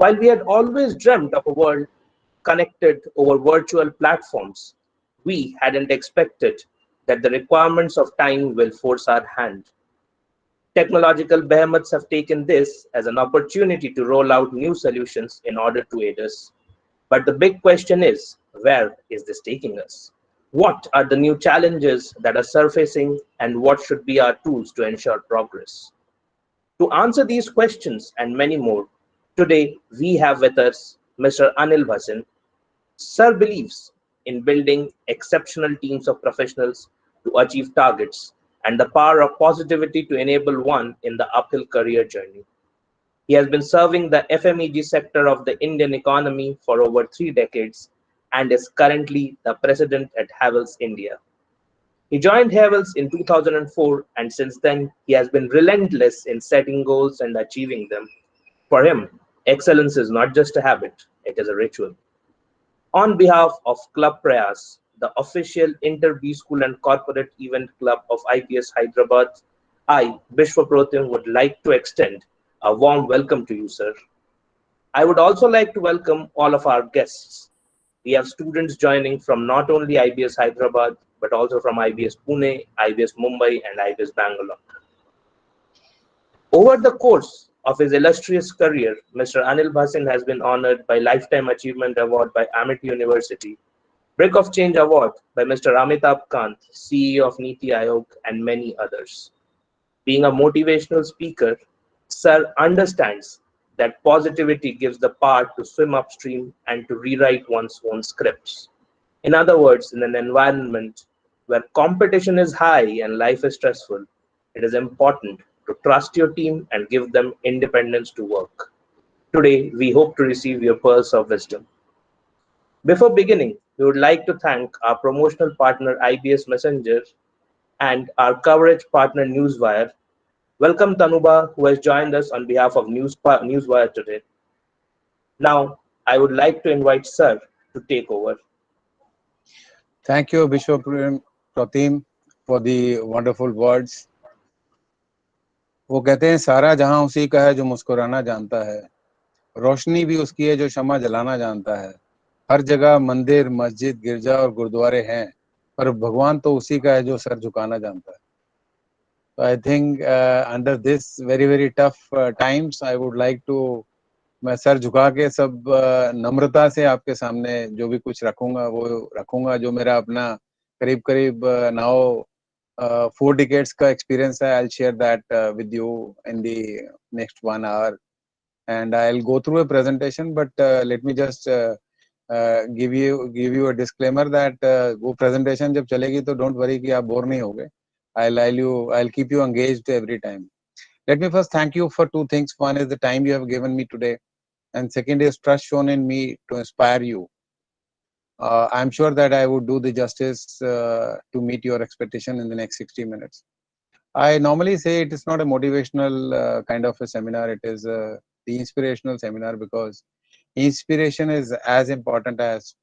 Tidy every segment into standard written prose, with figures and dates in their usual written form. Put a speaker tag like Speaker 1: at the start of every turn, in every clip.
Speaker 1: While we had always dreamt of a world connected over virtual platforms, we hadn't expected that the requirements of time will force our hand. Technological behemoths have taken this as an opportunity to roll out new solutions in order to aid us. But the big question is, where is this taking us? What are the new challenges that are surfacing, and what should be our tools to ensure progress? To answer these questions and many more, today we have with us Mr. Anil Bhasin. Sir believes in building exceptional teams of professionals to achieve targets and the power of positivity to enable one in the uphill career journey. He has been serving the FMEG sector of the Indian economy for over 3 decades and is currently the president at Havells India. He joined Havells in 2004, and since then he has been relentless in setting goals and achieving them. For him, excellence is not just a habit, it is a ritual. On behalf of Club Prayas, the official inter-B school and corporate event club of IPS Hyderabad, I, Bishwa Protim, would like to extend a warm welcome to you, sir. I would also like to welcome all of our guests. We have students joining from not only IBS Hyderabad, but also from IBS Pune, IBS Mumbai, and IBS Bangalore. Over the course of his illustrious career, Mr. Anil Bhasin has been honored by Lifetime Achievement Award by Amit University, Brick of Change Award by Mr. Amitabh Kant, CEO of Niti Aayog, and many others. Being a motivational speaker, Sir understands that positivity gives the power to swim upstream and to rewrite one's own scripts. In other words, in an environment where competition is high and life is stressful, it is important to trust your team and give them independence to work. Today, we hope to receive your pearls of wisdom. Before beginning, we would like to thank our promotional partner IBS Messenger and our coverage partner Newswire. Welcome Tanuba, who has joined us on behalf of Newswire today. Now, I would like to invite Sir to take over.
Speaker 2: Thank you, Bishop Pratim, for the wonderful words. वो कहते हैं सारा जहां उसी का है जो मुस्कुराना जानता है, रोशनी भी उसकी है जो शम्मा जलाना जानता है, हर जगह मंदिर, मस्जिद, गिरजा और गुरुद्वारे हैं, पर भगवान तो उसी का है जो सर झुकाना जानता है. So I think under this very tough times, I would like to मैं सर झुका के सब नम्रता से आपके सामने जो भी कुछ रखूंगा वो रखूंगा, जो मेरा अपना करीब now 4 decades का experience है. I'll share that with you in the next 1 hour, and I'll go through a presentation, but let me just give you a disclaimer that वो presentation जब चलेगी तो don't worry कि आप बोर नहीं होगे. I'll keep you engaged every time. Let me first thank you for 2 things. One is the time you have given me today, and second is trust shown in me to inspire you. I'm sure that I would do the justice to meet your expectation in the next 60 minutes. I normally say it is not a motivational kind of a seminar, it is the inspirational seminar, because inspiration is as important as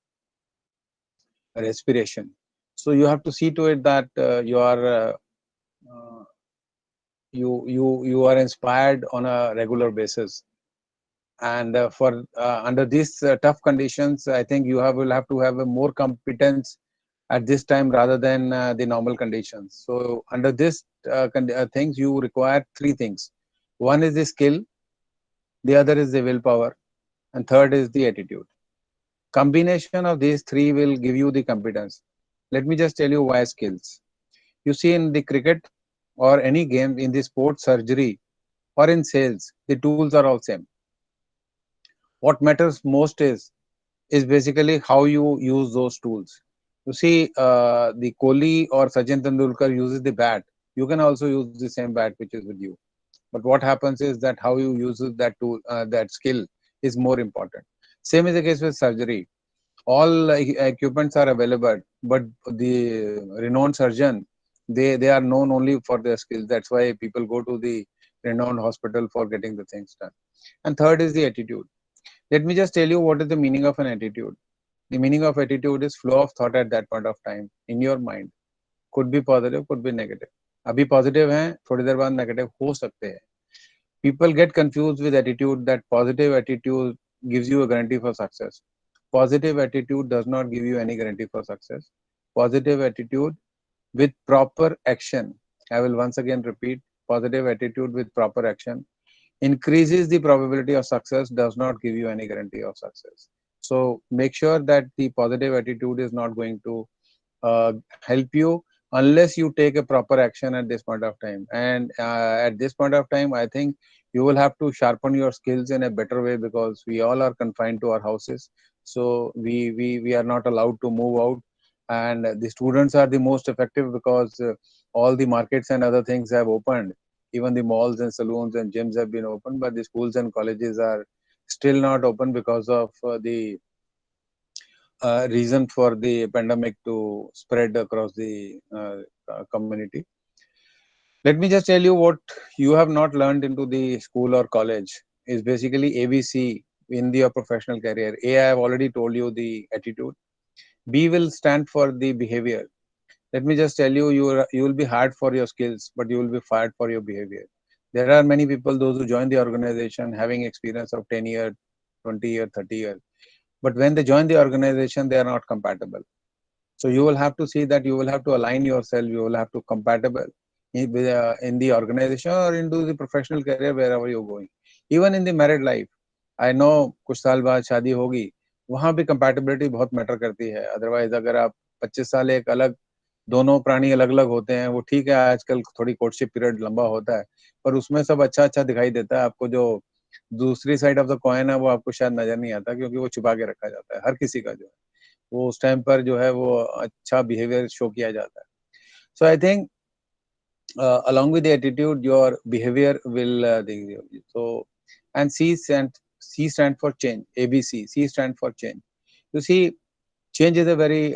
Speaker 2: respiration. So you have to see to it that you are inspired on a regular basis. And for under these tough conditions, I think you will have to have a more competence at this time rather than the normal conditions. So under this things, you require 3 things. One is the skill, the other is the willpower, and third is the attitude. Combination of these 3 will give you the competence. Let me just tell you why skills. You see, in the cricket or any game, in the sport, surgery, or in sales, the tools are all same. What matters most is basically how you use those tools. You see, the Kohli or Sachin Tendulkar uses the bat. You can also use the same bat which is with you. But what happens is that how you use that tool, that skill is more important. Same is the case with surgery. All equipments are available, but the renowned surgeon, they are known only for their skills. That's why people go to the renowned hospital for getting the things done. And third is the attitude. Let me just tell you what is the meaning of an attitude. The meaning of attitude is flow of thought at that point of time in your mind. Could be positive, could be negative. अभी positive हैं, थोड़ी देर बाद negative हो सकते हैं. People get confused with attitude, that positive attitude gives you a guarantee for success. Positive attitude does not give you any guarantee for success. Positive attitude with proper action, I will once again repeat, positive attitude with proper action increases the probability of success, does not give you any guarantee of success. So make sure that the positive attitude is not going to help you unless you take a proper action at this point of time. And at this point of time, I think you will have to sharpen your skills in a better way, because we all are confined to our houses. So we are not allowed to move out, and the students are the most effective, because all the markets and other things have opened. Even the malls and saloons and gyms have been opened, but the schools and colleges are still not open because of the reason for the pandemic to spread across the community. Let me just tell you what you have not learned into the school or college is basically ABC in your professional career. A, I have already told you the attitude. B will stand for the behavior. Let me just tell you, you will be hired for your skills, but you will be fired for your behavior. There are many people, those who join the organization having experience of 10 years, 20 years, 30 years. But when they join the organization, they are not compatible. So you will have to see that you will have to align yourself, you will have to compatible in the organization or into the professional career wherever you're going. Even in the married life, I know कुछ साल बाद शादी होगी, वहाँ भी compatibility बहुत matter करती है. Otherwise अगर आप 25 साल एक अलग, दोनों प्राणी अलग अलग होते हैं, वो ठीक है, आजकल थोड़ी कोर्टशिप पीरियड लंबा होता है, पर उसमें सब अच्छा अच्छा दिखाई देता है. आपको जो दूसरी साइड ऑफ द कॉइन है वो आपको शायद नजर नहीं आता, क्योंकि वो छुपा के रखा जाता है. हर किसी का जो है वो उस टाइम पर जो है वो अच्छा बिहेवियर शो किया जाता है. So I think along with the attitude, your behavior will so. And C stand for change. ABC. C stand for change. You see, change is a very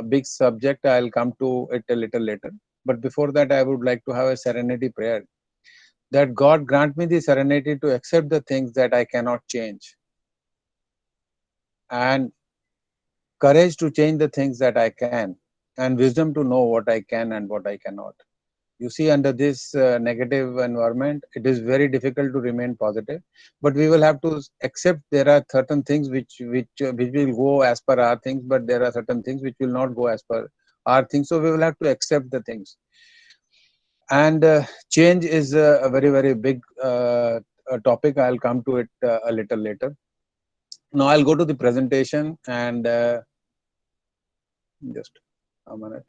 Speaker 2: big subject. I'll come to it a little later. But before that, I would like to have a serenity prayer, that God grant me the serenity to accept the things that I cannot change, and courage to change the things that I can, and wisdom to know what I can and what I cannot. You see, under this negative environment, it is very difficult to remain positive, but we will have to accept there are certain things which will go as per our things, but there are certain things which will not go as per our things. So we will have to accept the things. And change is a very, very big topic. I'll come to it a little later. Now I'll go to the presentation, and just a minute.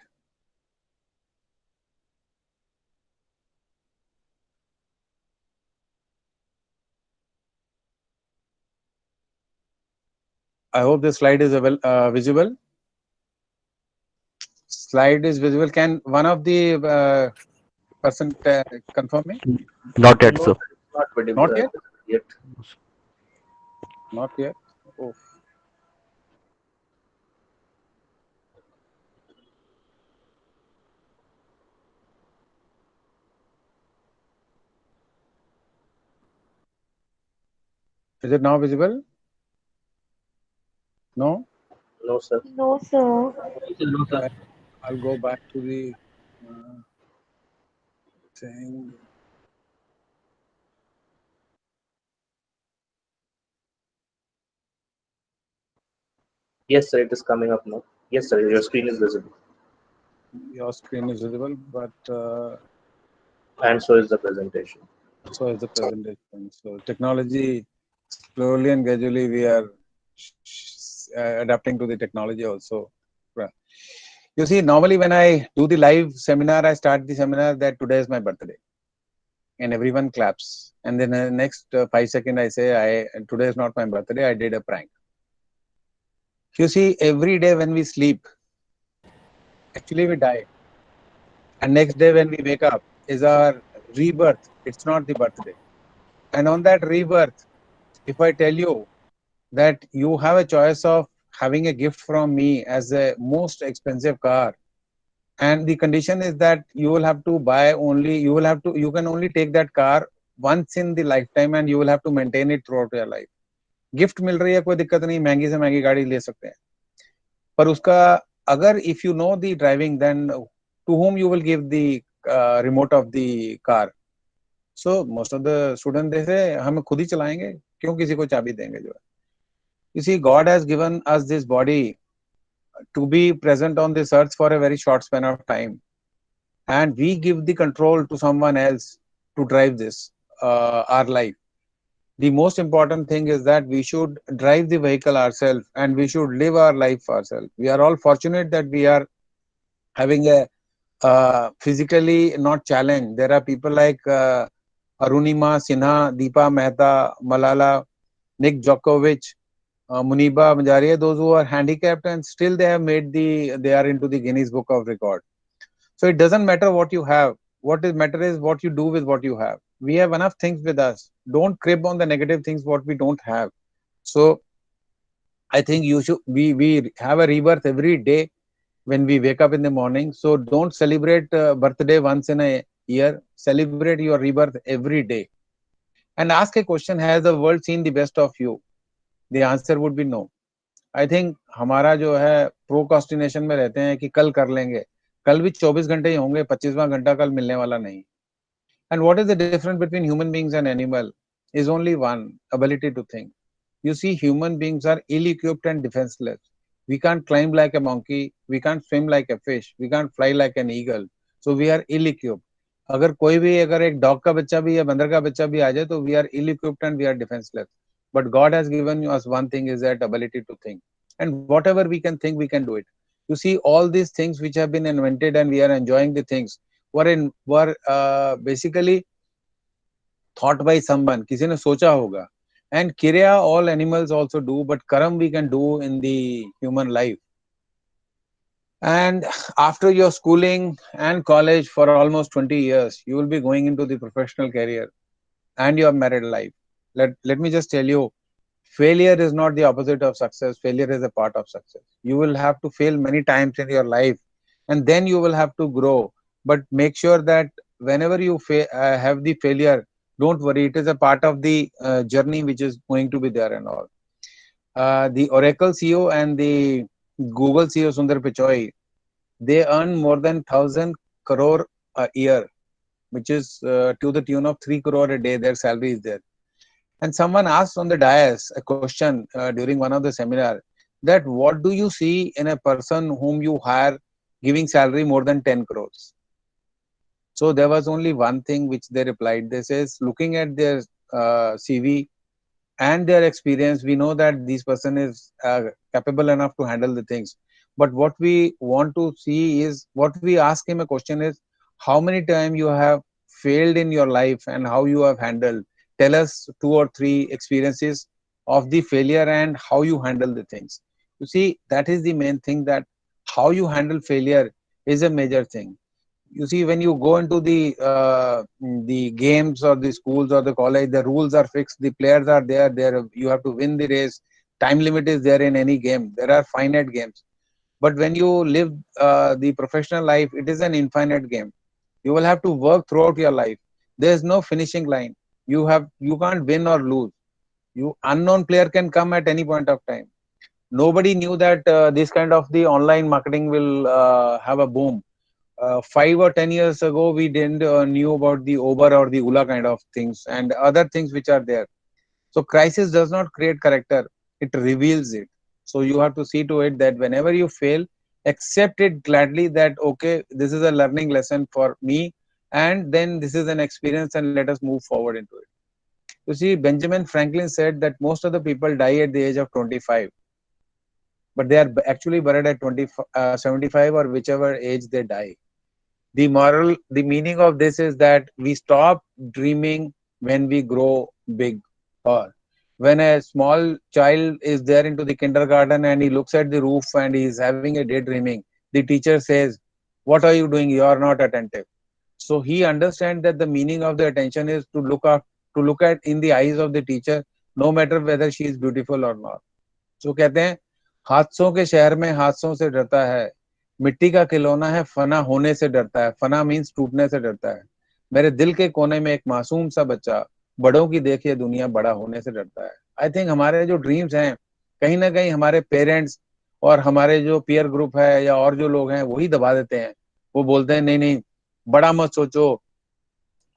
Speaker 2: I hope the slide is visible. Slide is visible. Can one of the person confirm me?
Speaker 3: Not yet,
Speaker 1: No,
Speaker 3: sir.
Speaker 1: not visible
Speaker 2: Not yet?
Speaker 1: yet.
Speaker 2: Not yet. Oh. Is it now visible? No?
Speaker 1: No, sir.
Speaker 4: No, sir.
Speaker 1: No, sir.
Speaker 2: I'll go back to the thing.
Speaker 1: Yes, sir. It is coming up now. Yes, sir. Your screen is visible,
Speaker 2: Your screen is visible, but
Speaker 1: and so is the presentation.
Speaker 2: so is the presentation. So technology, slowly and gradually, we are adapting to the technology also. You see, normally when I do the live seminar, I start the seminar that today is my birthday, and everyone claps. And then the next 5 seconds, I say, today is not my birthday. I did a prank. You see, every day when we sleep, actually we die, and next day when we wake up is our rebirth. It's not the birthday. And on that rebirth, if I tell you that you have a choice of having a gift from me as a most expensive car, and the condition is that you will have to buy only, you can only take that car once in the lifetime, and you will have to maintain it throughout your life. Gift मिल रही है, कोई दिक्कत नहीं, महंगी से महंगी गाड़ी ले सकते हैं, पर उसका अगर if you know the driving, then to whom you will give the remote of the car. So most of the student they say हम खुद ही चलाएंगे, क्यों किसी को चाबी देंगे जो है. You see, God has given us this body to be present on this earth for a very short span of time, and we give the control to someone else to drive this our life. The most important thing is that we should drive the vehicle ourselves and we should live our life ourselves. We are all fortunate that we are having a physically not challenged. There are people like Arunima Sinha, Deepa Mehta, Malala, Nick Djokovic, Muniba Manjaria, those who are handicapped and still they have made they are into the Guinness Book of Record. So it doesn't matter what you have. What is matter is what you do with what you have. We have enough things with us. Don't crib on the negative things what we don't have. So I think you should we have a rebirth every day when we wake up in the morning. So don't celebrate birthday once in a year. Celebrate your rebirth every day. And ask a question: has the world seen the best of you? The answer would be no. I think हमारा जो है procrastination में रहते हैं कि कल कर लेंगे. कल भी 24 घंटे ही होंगे, 25वां घंटा कल मिलने वाला नहीं. And what is the difference between human beings and animal is only one: ability to think. You see, human beings are ill-equipped and defenseless. We can't climb like a monkey, we can't swim like a fish, we can't fly like an eagle. So we are ill-equipped. अगर कोई भी अगर एक dog का बच्चा भी या बंदर का बच्चा भी आ जाए तो we are ill-equipped and we are defenseless. But God has given us one thing, is that ability to think. And whatever we can think, we can do it. You see, all these things which have been invented and we are enjoying the things were basically thought by someone. किसी ने सोचा होगा. And Kriya all animals also do, but Karam we can do in the human life. And after your schooling and college for almost 20 years, you will be going into the professional career and your married life. Let me just tell you, failure is not the opposite of success. Failure is a part of success. You will have to fail many times in your life, and then you will have to grow. But make sure that whenever you have the failure, don't worry. It is a part of the journey which is going to be there and all. The Oracle CEO and the Google CEO Sundar Pichai, they earn more than 1,000 crore a year, which is to the tune of 3 crore a day. Their salary is there. And someone asked on the dais a question during one of the seminar, that what do you see in a person whom you hire giving salary more than 10 crores? So there was only one thing which they replied. They says, looking at their CV and their experience, we know that this person is capable enough to handle the things. But what we want to see is, what we ask him a question is, how many times you have failed in your life and how you have handled. Tell us 2 or 3 experiences of the failure and how you handle the things. You see, that is the main thing, that how you handle failure is a major thing. You see, when you go into the games or the schools or the college, the rules are fixed, the players are there, you have to win the race, time limit is there in any game, there are finite games. But when you live the professional life, it is an infinite game. You will have to work throughout your life. There is no finishing line. You can't win or lose. Unknown player can come at any point of time. Nobody knew that this kind of the online marketing will have a boom. 5 or 10 years ago, we didn't knew about the Uber or the Ola kind of things and other things which are there. So crisis does not create character; it reveals it. So you have to see to it that whenever you fail, accept it gladly. That okay, this is a learning lesson for me, and then this is an experience, and let us move forward into it. You see, Benjamin Franklin said that most of the people die at the age of 25, but they are actually buried at 75 or whichever age they die. The meaning of this is that we stop dreaming when we grow big. Or when a small child is there into the kindergarten and he looks at the roof and he is having a daydreaming, the teacher says, what are you doing? You are not attentive. So he understands that the meaning of the attention is to look at in the eyes of the teacher, no matter whether she is beautiful or not. So कहते हैं, हादसों के शहर में हादसों से डरता है, मिट्टी का खिलौना है, फना होने से डरता है. फना मीन्स टूटने से डरता है. मेरे दिल के कोने में एक मासूम सा बच्चा, बड़ों की देखिए दुनिया, बड़ा होने से डरता है. आई थिंक हमारे जो ड्रीम्स हैं, कहीं ना कहीं हमारे पेरेंट्स और हमारे जो पीयर ग्रुप है या और जो लोग हैं वही दबा देते हैं. वो बोलते हैं नहीं नहीं, बड़ा मत सोचो,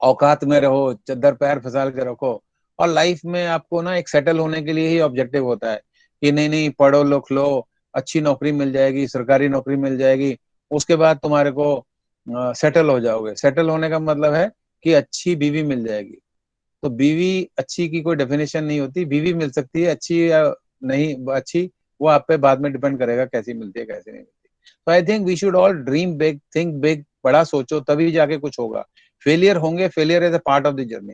Speaker 2: औकात में रहो, चद्दर पैर फंसाल के रखो. और लाइफ में आपको ना एक सेटल होने के लिए ही ऑब्जेक्टिव होता है. कि नहीं नहीं पढ़ो लिख लो, अच्छी नौकरी मिल जाएगी, सरकारी नौकरी मिल जाएगी, उसके बाद तुम्हारे को सेटल हो जाओगे। सेटल होने का मतलब है कि अच्छी बीवी मिल जाएगी। तो बीवी अच्छी की कोई डेफिनेशन नहीं होती, बीवी मिल सकती है, अच्छी या नहीं अच्छी वो आप पे बाद में डिपेंड करेगा कैसी मिलती है कैसी नहीं मिलती। तो I think we should all dream big, think big, बड़ा सोचो तभी जाके कुछ होगा। फेलियर होंगे, failure is a part of the journey.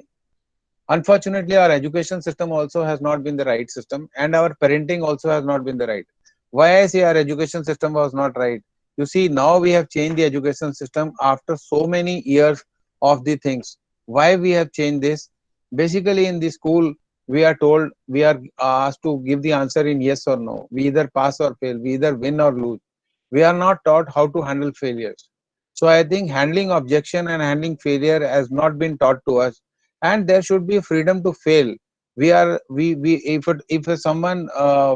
Speaker 2: Unfortunately, our education system also has not been the right system, and our parenting also has not been the right. Why I say our education system was not right? You see, now we have changed the education system after so many years of the things. Why we have changed this? Basically, in the school, we are told, we are asked to give the answer in yes or no. We either pass or fail. We either win or lose. We are not taught how to handle failures. So I think handling objection and handling failure has not been taught to us, and there should be freedom to fail. We if someone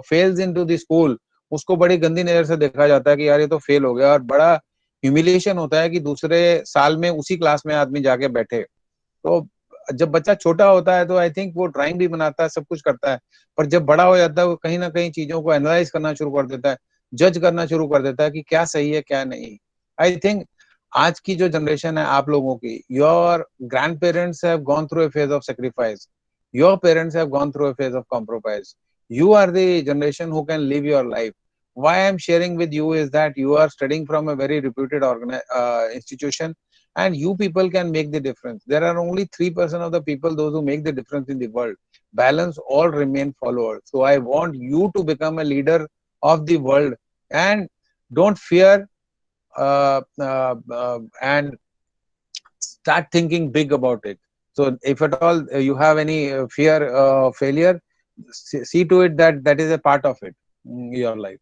Speaker 2: fails into the school, उसको बड़ी गंदी नजर से देखा जाता है कि यार ये तो फेल हो गया, और बड़ा ह्यूमिलिएशन होता है कि दूसरे साल में उसी क्लास में आदमी जाके बैठे। तो जब बच्चा छोटा होता है तो आई थिंक वो ड्राइंग भी बनाता है, सब कुछ करता है, पर जब बड़ा हो जाता है वो कहीं ना कहीं चीजों को एनालाइज करना शुरू कर देता है, जज करना शुरू कर देता है कि क्या सही है क्या नहीं। आई थिंक आज की जो जनरेशन है आप लोगों की, your grand parents have gone through A phase of sacrifice, your parents have gone through A phase of compromise, you are the generation who can live your life. Why I am sharing with you is that you are studying from a very reputed institution, and you people can make the difference. There are only 3% of the people, those who make the difference in the world. Balance, all remain followers. So I want you to become a leader of the world, and don't fear, and start thinking big about it. So if at all you have any fear failure, see to it that that is a part of it in your life.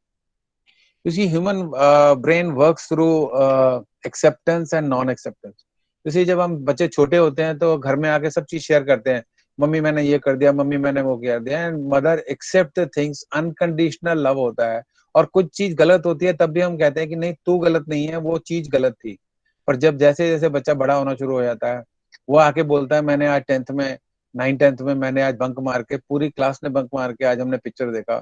Speaker 2: You see, human brain works through acceptance and non acceptance. You see, जब हम बच्चे छोटे होते हैं तो घर में आके सब चीज शेयर करते हैं, मम्मी मैंने ये कर दिया, मम्मी मैंने वो कर दिया, and mother accept things, unconditional love होता है। और कुछ चीज गलत होती है तब भी हम कहते हैं कि नहीं तू गलत नहीं है, वो चीज गलत थी। पर जब जैसे जैसे बच्चा बड़ा होना शुरू हो जाता है, वो आके बोलता है मैंने आज 10th में, 9th 10th में मैंने आज बंक मार के, पूरी क्लास ने बंक मार के आज हमने पिक्चर देखा,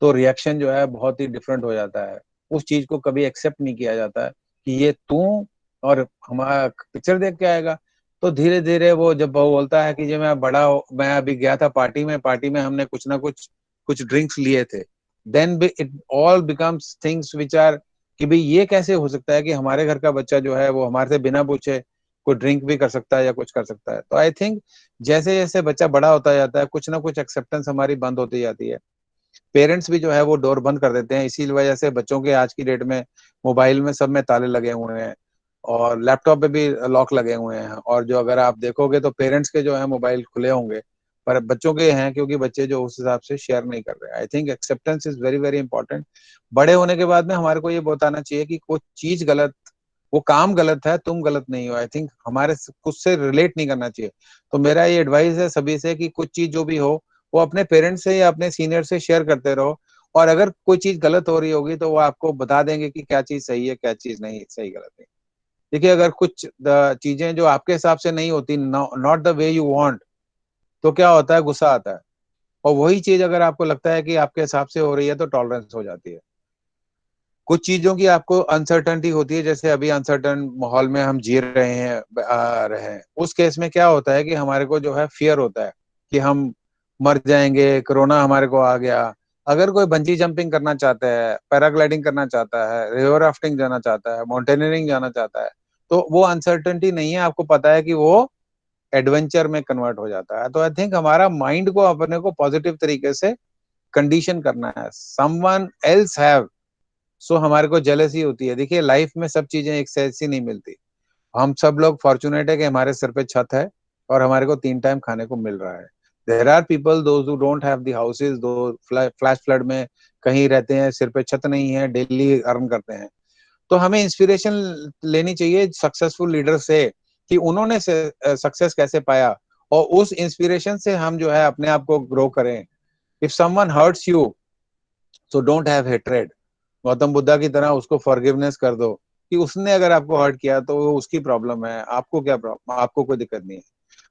Speaker 2: तो रिएक्शन जो है बहुत ही डिफरेंट हो जाता है। उस चीज को कभी एक्सेप्ट नहीं किया जाता है कि ये तू और हमारा पिक्चर देख के आएगा। तो धीरे धीरे वो जब वो बोलता है कि जब मैं बड़ा मैं अभी गया था पार्टी में, पार्टी में हमने कुछ ना कुछ कुछ ड्रिंक्स लिए थे, then it all becomes things which are कि भाई ये कैसे हो सकता है कि हमारे घर का बच्चा जो है वो हमारे से बिना पूछे कोई ड्रिंक भी कर सकता है या कुछ कर सकता है। तो आई थिंक जैसे जैसे बच्चा बड़ा होता जाता है कुछ ना कुछ एक्सेप्टेंस हमारी बंद होती जाती है। पेरेंट्स भी जो है वो डोर बंद कर देते हैं, इसी वजह से बच्चों के आज की डेट में मोबाइल में सब में ताले लगे हुए हैं, और लैपटॉप पे भी लॉक लगे हुए हैं। और जो अगर आप देखोगे तो पेरेंट्स के जो है मोबाइल खुले होंगे, पर बच्चों के हैं क्योंकि बच्चे जो उस हिसाब से शेयर नहीं कर रहे। आई think acceptance is very very important. बड़े होने के बाद में हमारे को ये बताना चाहिए कि कोई चीज गलत, वो काम गलत है, तुम गलत नहीं हो। आई थिंक हमारे खुद से रिलेट नहीं करना चाहिए। तो मेरा ये एडवाइस है सभी से कि कुछ चीज जो भी हो वो अपने पेरेंट्स से या अपने सीनियर से शेयर करते रहो, और अगर कोई चीज गलत हो रही होगी तो वो आपको बता देंगे कि क्या चीज सही है क्या चीज नहीं सही गलत नहीं। देखिए अगर कुछ चीजें जो आपके हिसाब से नहीं होती, not the way you want, तो क्या होता है, गुस्सा आता है। और वही चीज अगर आपको लगता है कि आपके हिसाब से हो रही है तो टॉलरेंस हो जाती है। कुछ चीजों की आपको अनसर्टनिटी होती है, जैसे अभी अनसर्टन माहौल में हम जी रहे हैं आ रहे हैं, उस केस में क्या होता है कि हमारे को जो है फियर होता है कि हम मर जाएंगे, कोरोना हमारे को आ गया। अगर कोई बंजी जंपिंग करना चाहता है, पैराग्लाइडिंग करना चाहता है, रिवर राफ्टिंग जाना चाहता है, माउंटेनियरिंग जाना चाहता है, तो वो अनसर्टनिटी नहीं है, आपको पता है कि वो एडवेंचर में कन्वर्ट हो जाता है। तो आई थिंक हमारा माइंड को अपने को पॉजिटिव तरीके से कंडीशन करना है। समवन एल्स हैव, सो हमारे को जेलसी होती है। देखिए लाइफ में सब चीजें एक से ऐसी नहीं मिलती। हम सब लोग फॉर्चुनेट है कि हमारे सर पे छत है और हमारे को 3 टाइम खाने को मिल रहा है। There are people those who don't have the houses, दो फ्लैश फ्लड में कहीं रहते हैं, सिर पे छत नहीं है, डेली अर्न करते हैं। तो हमें इंस्पिरेशन लेनी चाहिए सक्सेसफुल लीडर से कि उन्होंने सक्सेस कैसे पाया, और उस इंस्पिरेशन से हम जो है अपने आप को ग्रो करें। If someone hurts you, so don't have hatred. Gautam Buddha की तरह उसको फॉरगिवनेस कर दो कि उसने अगर आपको हर्ट किया तो वो उसकी प्रॉब्लम है, आपको क्या प्रॉब्लम, आपको कोई दिक्कत नहीं है।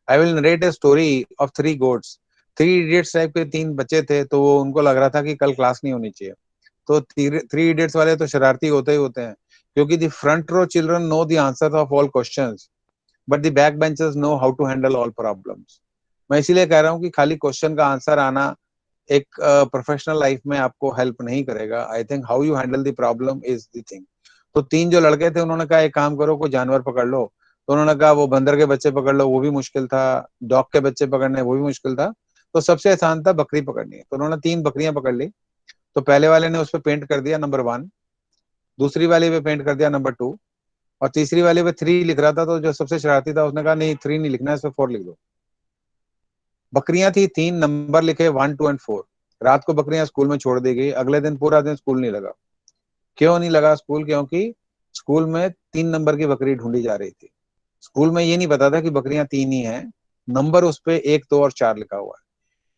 Speaker 2: I will narrate a story of 3 goats। Three idiots type के 3 बच्चे थे, तो वो उनको लग रहा था कि कल क्लास नहीं होनी चाहिए। तो थ्री इडियट्स वाले तो शरारती होते ही होते हैं, क्योंकि the front row children know the answer of all questions, but the back benchers know how to handle all problems. मैं इसीलिए कह रहा हूँ कि खाली क्वेश्चन का आंसर आना एक प्रोफेशनल लाइफ में आपको हेल्प नहीं करेगा। I think how you handle the problem is the thing. तो 3 जो लड़के थे उन्होंने कहा एक काम करो, कोई जानवर पकड़ लो। तो उन्होंने कहा वो बंदर के बच्चे पकड़ लो, वो भी मुश्किल था। डॉग के बच्चे पकड़ने, वो भी मुश्किल था। तो सबसे आसान था बकरी पकड़नी। तो उन्होंने 3 बकरियां पकड़ ली। तो पहले वाले ने उस पर पेंट कर दिया नंबर 1, दूसरी वाले पे पेंट कर दिया नंबर 2, और तीसरी वाले पे 3 लिख रहा था। तो जो सबसे शरारती था उसने कहा नहीं 3 नहीं लिखना है, इस पे 4 लिख दो। बकरियां थी 3, नंबर लिखे 1, 2 एंड 4। रात को बकरियां स्कूल में छोड़ दी गई। अगले दिन पूरा दिन स्कूल नहीं लगा। क्यों नहीं लगा स्कूल? क्योंकि स्कूल में 3 नंबर की बकरी ढूंढी जा रही थी। स्कूल में ये नहीं पता था कि बकरियां 3 ही हैं, नंबर उस पे 1, 2 और 4 लिखा हुआ है।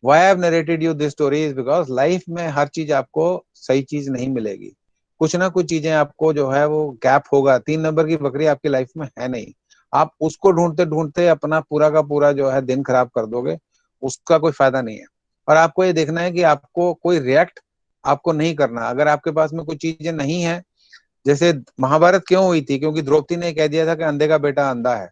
Speaker 2: Why I have narrated you this story is because life में हर चीज आपको सही चीज नहीं मिलेगी। कुछ ना कुछ चीजें आपको जो है वो गैप होगा। 3 नंबर की बकरी आपकी लाइफ में है नहीं, आप उसको ढूंढते ढूंढते अपना पूरा का पूरा जो है दिन खराब कर दोगे, उसका कोई फायदा नहीं है। और आपको ये देखना है कि आपको कोई रिएक्ट आपको नहीं करना। अगर आपके पास में कुछ चीजें नहीं है, जैसे महाभारत क्यों हुई थी? क्योंकि द्रौपदी ने कह दिया था कि अंधे का बेटा अंधा है।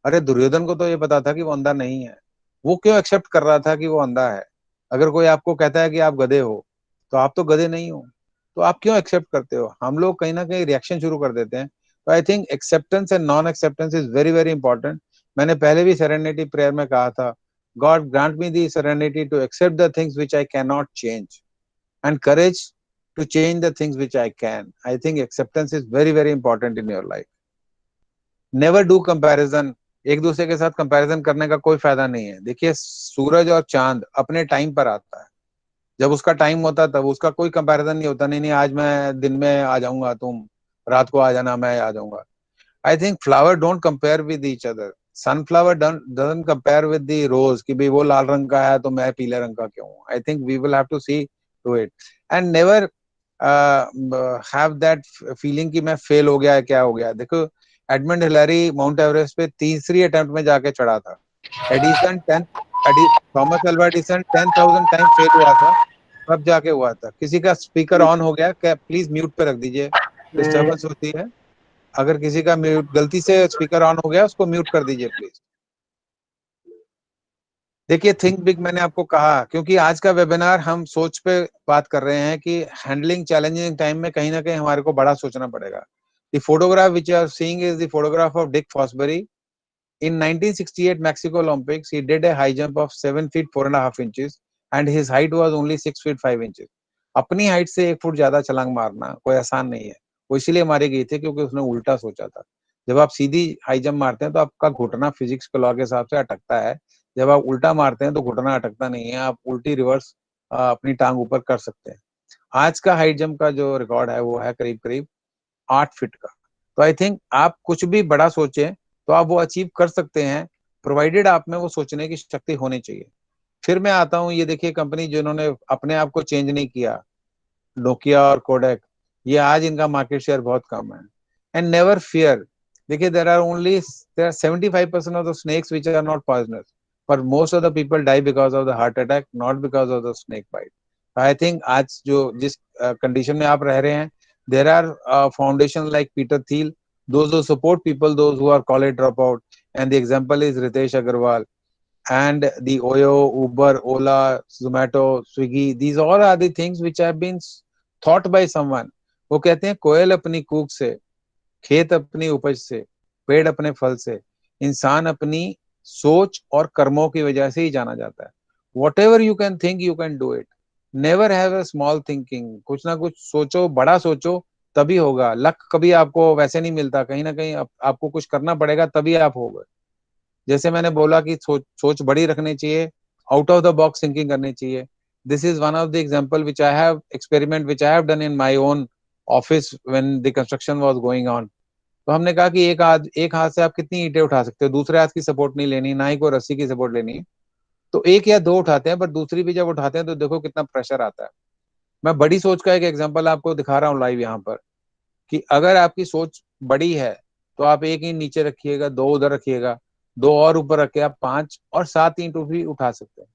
Speaker 2: अरे दुर्योधन को तो ये पता था कि वो अंधा नहीं है, वो क्यों एक्सेप्ट कर रहा था कि वो अंधा है? अगर कोई आपको कहता है कि आप गधे हो, तो आप तो गधे नहीं हो, तो आप क्यों एक्सेप्ट करते हो? हम लोग कहीं ना कहीं रिएक्शन शुरू कर देते हैं। तो I think acceptance and non acceptance is very very important. मैंने पहले भी सेरेनिटी प्रेयर में कहा था, God grant me the serenity to accept the things which I can not change, and courage to change the things which I can. I think acceptance is very, very important in your life. Never do comparison. एक दूसरे के साथ comparison करने का कोई फायदा नहीं है। देखिए सूरज और चांद अपने टाइम पर आता है, जब उसका टाइम होता है तब उसका कोई कंपैरिजन नहीं होता। नहीं नहीं आज मैं दिन में आ जाऊंगा, तुम रात को आ जाना, मैं आ जाऊंगा। I think flower don't compare with each other. Sunflower doesn't compare with the rose कि भाई वो लाल रंग का है तो मैं पीले रंग का क्यों हूँ। I think we will have to see to it and never have that feeling कि मैं फेल हो गया है, क्या हो गया। देखो एडमंड हिलरी माउंट एवरेस्ट पे तीसरी अटेम्प्ट में जाके चढ़ा था। Edison 10 Thomas Alva Edison 10,000 time fail हुआ था, तब जाके हुआ था। किसी का स्पीकर ऑन हो गया क्या? प्लीज म्यूट पे रख दीजिए, डिस्टर्बेंस होती है। अगर किसी का म्यूट गलती से स्पीकर ऑन हो गया उसको म्यूट कर दीजिए प्लीज। देखिए थिंक बिग मैंने आपको कहा, क्योंकि आज का वेबिनार हम सोच पे बात कर रहे हैं कि हैंडलिंग चैलेंजिंग टाइम में कहीं ना कहीं हमारे को बड़ा सोचना पड़ेगा। The photograph which you are seeing is the photograph of Dick Fosbury. In 1968 Mexico Olympics, he did a high jump of 7 feet 4.5 inches and his height was only 6 feet 5 inches. अपनी हाइट से 1 foot ज्यादा छलांग मारना कोई आसान नहीं है। वो इसीलिए मारी गई थी क्योंकि उसने उल्टा सोचा था। जब आप सीधी हाई जंप मारते हैं तो आपका घुटना फिजिक्स के लॉ के हिसाब से अटकता है। जब आप उल्टा मारते हैं तो घुटना अटकता नहीं है, आप उल्टी रिवर्स अपनी टांग ऊपर कर सकते हैं। आज का हाई जंप का जो रिकॉर्ड है वो है करीब करीब 8 फीट का। तो आई थिंक आप कुछ भी बड़ा सोचें तो आप वो अचीव कर सकते हैं, प्रोवाइडेड आप में वो सोचने की शक्ति होनी चाहिए। फिर मैं आता हूँ, ये देखिए कंपनी जिन्होंने अपने आप को चेंज नहीं किया, नोकिया और कोडेक, ये आज इनका मार्केट शेयर बहुत कम है। And never fear. देखिए there are 75% of the snakes which are not poisonous, पर most of the people die because of the heart attack, not because of the snake bite. I think आज जो जिस condition में आप रह रहे हैं, there are foundation like Peter Thiel, those who support people, those who are college dropout, and the example is Ritesh Agarwal and the Oyo, Uber, Ola, Zomato, Swiggy. These all are the things which have been thought by someone. वो कहते हैं कोयल अपनी कूक से, खेत अपनी उपज से, पेड़ अपने फल से, इंसान अपनी सोच और कर्मों की वजह से ही जाना जाता है। What ever you can think you can do it. Never have a small thinking. कुछ ना कुछ सोचो, बड़ा सोचो, तभी होगा। लक कभी आपको वैसे नहीं मिलता, कहीं ना कहीं आपको कुछ करना पड़ेगा तभी आप होगा। जैसे मैंने बोला कि सोच बड़ी रखनी चाहिए, out of the box thinking करनी चाहिए। This is one of the example which I have experiment which I have done in my own office when the construction was going on. तो हमने कहा कि एक हाथ से आप कितनी ईंटें उठा सकते हो, दूसरे हाथ की सपोर्ट नहीं लेनी, ना ही कोई रस्सी की सपोर्ट लेनी है। तो एक या दो उठाते हैं, पर दूसरी भी जब उठाते हैं तो देखो कितना प्रेशर आता है। मैं बड़ी सोच का एक एग्जांपल आपको दिखा रहा हूँ लाइव यहाँ पर, कि अगर आपकी सोच बड़ी है तो आप एक ईंट नीचे रखिएगा, दो उधर रखिएगा, दो और ऊपर रख के आप 5 और 7 ईंट भी उठा सकते हैं।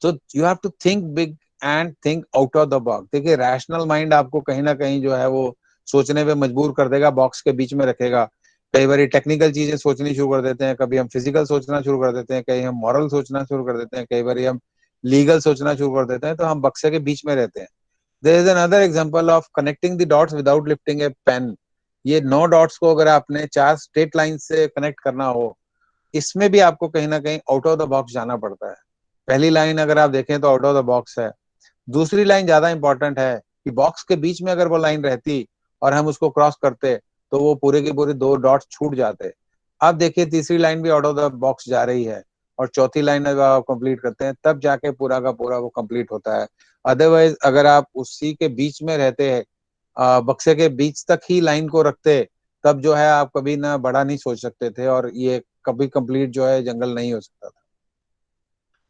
Speaker 2: So you have to think big and think out of the box. देखिए रैशनल माइंड आपको कहीं ना कहीं जो है वो सोचने पे मजबूर कर देगा, बॉक्स के बीच में रखेगा। कई बार टेक्निकल चीजें सोचनी शुरू कर देते हैं, कभी हम फिजिकल सोचना शुरू कर देते हैं, कहीं हम मॉरल सोचना शुरू कर देते हैं, कई बार हम लीगल सोचना शुरू कर देते हैं, तो हम बक्से के बीच में रहते हैं। There is another example of connecting the dots without lifting a pen. ये 9 डॉट्स को अगर आपने 4 स्ट्रेट लाइन से कनेक्ट करना हो, इसमें भी आपको कहीं ना कहीं आउट ऑफ द बॉक्स जाना पड़ता है। पहली लाइन अगर आप देखें तो आउट ऑफ द बॉक्स है, दूसरी लाइन ज्यादा इंपॉर्टेंट है कि बॉक्स के बीच में अगर वो लाइन रहती और हम उसको क्रॉस करते तो वो पूरे के पूरे 2 डॉट्स छूट जाते। अब देखिए तीसरी लाइन भी आउट ऑफ द बॉक्स जा रही है, और चौथी लाइन अगर आप कंप्लीट करते हैं तब जाके पूरा का पूरा वो कंप्लीट होता है। अदरवाइज अगर आप उसी के बीच में रहते हैं, बक्से के बीच तक ही लाइन को रखते, तब जो है आप कभी ना बड़ा नहीं सोच सकते थे, और ये कभी कंप्लीट जो है जंगल नहीं हो सकता था।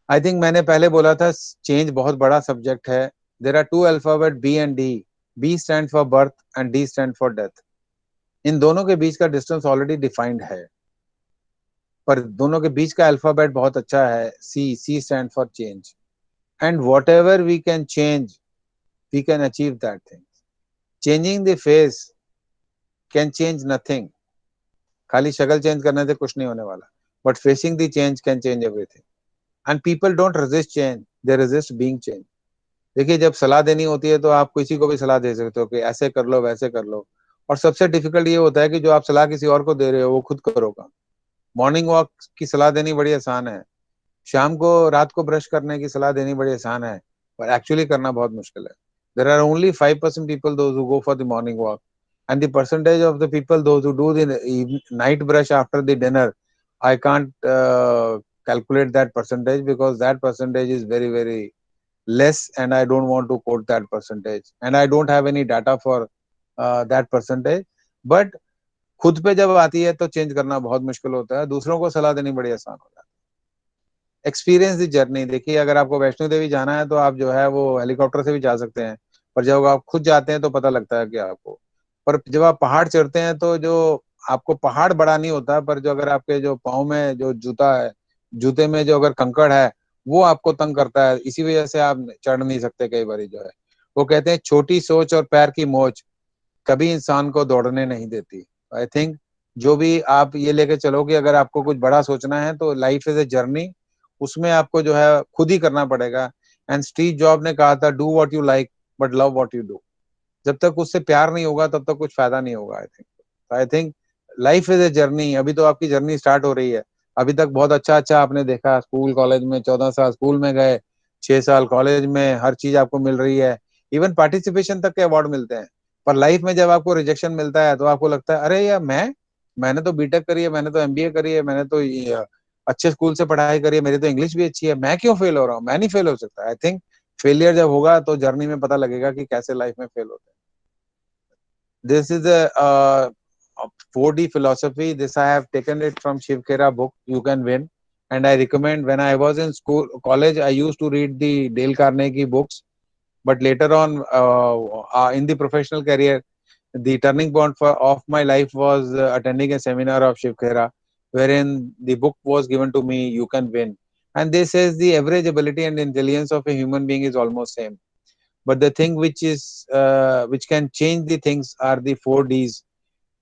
Speaker 2: आई थिंक मैंने पहले बोला था चेंज बहुत बड़ा सब्जेक्ट है। There are 2 alphabet B and D. B stand for birth and D stand for death. इन दोनों के बीच का डिस्टेंस ऑलरेडी डिफाइंड है, पर दोनों के बीच का अल्फाबेट बहुत अच्छा है, C. C stand for change, and whatever we can change we can achieve that thing. Changing the face can change nothing. खाली शक्ल चेंज करने से कुछ नहीं होने वाला, but facing the change can change everything. And people don't resist change, they resist being change. देखिए जब सलाह देनी होती है तो आप किसी को भी सलाह दे सकते हो कि ऐसे कर लो वैसे कर लो, और सबसे डिफिकल्ट ये होता है कि जो आप सलाह किसी और को दे रहे हो वो खुद करो काम। मॉर्निंग वॉक की सलाह देनी बड़ी आसान है, शाम को रात को ब्रश करने की सलाह देनी बड़ी आसान है, पर एक्चुअली करना बहुत मुश्किल है। There are only 5% people those who go for the morning walk, and the percentage of the people those who do the night brush after the dinner, I can't calculate that percentage, because that percentage is very very less, and I don't want to quote that percentage, and I don't have any data for that percentage. But खुद पे जब आती है तो change करना बहुत मुश्किल होता है, दूसरों को सलाह देनी बड़ी आसान हो जाती है। Experience the journey. देखिए अगर आपको वैष्णो देवी जाना है तो आप जो है वो हेलीकॉप्टर से भी जा सकते हैं, पर जब आप खुद जाते हैं तो पता लगता है कि आपको, पर जब आप पहाड़ चढ़ते हैं तो जो आपको पहाड़ बड़ा नहीं होता, पर जो अगर आपके जो पाँव में जो जूता है, जूते में जो अगर कंकड़ है, वो आपको तंग करता है, इसी वजह से आप चढ़ नहीं सकते कई बार जो है। वो कहते हैं छोटी सोच और पैर की मोच कभी इंसान को दौड़ने नहीं देती। आई थिंक जो भी आप ये लेके चलो कि अगर आपको कुछ बड़ा सोचना है तो लाइफ इज ए जर्नी, उसमें आपको जो है खुद ही करना पड़ेगा। एंड स्टीव जॉब ने कहा था do what you like but love what you do. जब तक उससे प्यार नहीं होगा तब तक कुछ फायदा नहीं होगा। I think life is a journey. अभी तो आपकी जर्नी स्टार्ट हो रही है, अभी तक बहुत अच्छा अच्छा आपने देखा, स्कूल कॉलेज में 14 साल स्कूल में गए, 6 साल कॉलेज में, हर चीज आपको मिल रही है, इवन पार्टिसिपेशन तक के अवार्ड मिलते हैं। पर लाइफ में जब आपको रिजेक्शन मिलता है तो आपको लगता है अरे यार मैंने तो बीटेक करी है, मैंने तो एमबीए करी है, मैंने तो अच्छे स्कूल से पढ़ाई करी है, मेरी तो इंग्लिश भी अच्छी है, मैं क्यों फेल हो रहा हूँ? मैं नहीं फेल हो सकता। आई थिंक फेलियर जब होगा तो जर्नी में पता लगेगा कि कैसे लाइफ में फेल होता है। This is a 4D philosophy. This I have taken it from Shiv Khera book, You Can Win. And I recommend, when I was in school, college, I used to read the Dale Carnegie books. But later on, in the professional career, the turning point of my life was attending a seminar of Shiv Khera, wherein the book was given to me, You Can Win. And this says the average ability and intelligence of a human being is almost same, but the thing which can change the things are the 4Ds.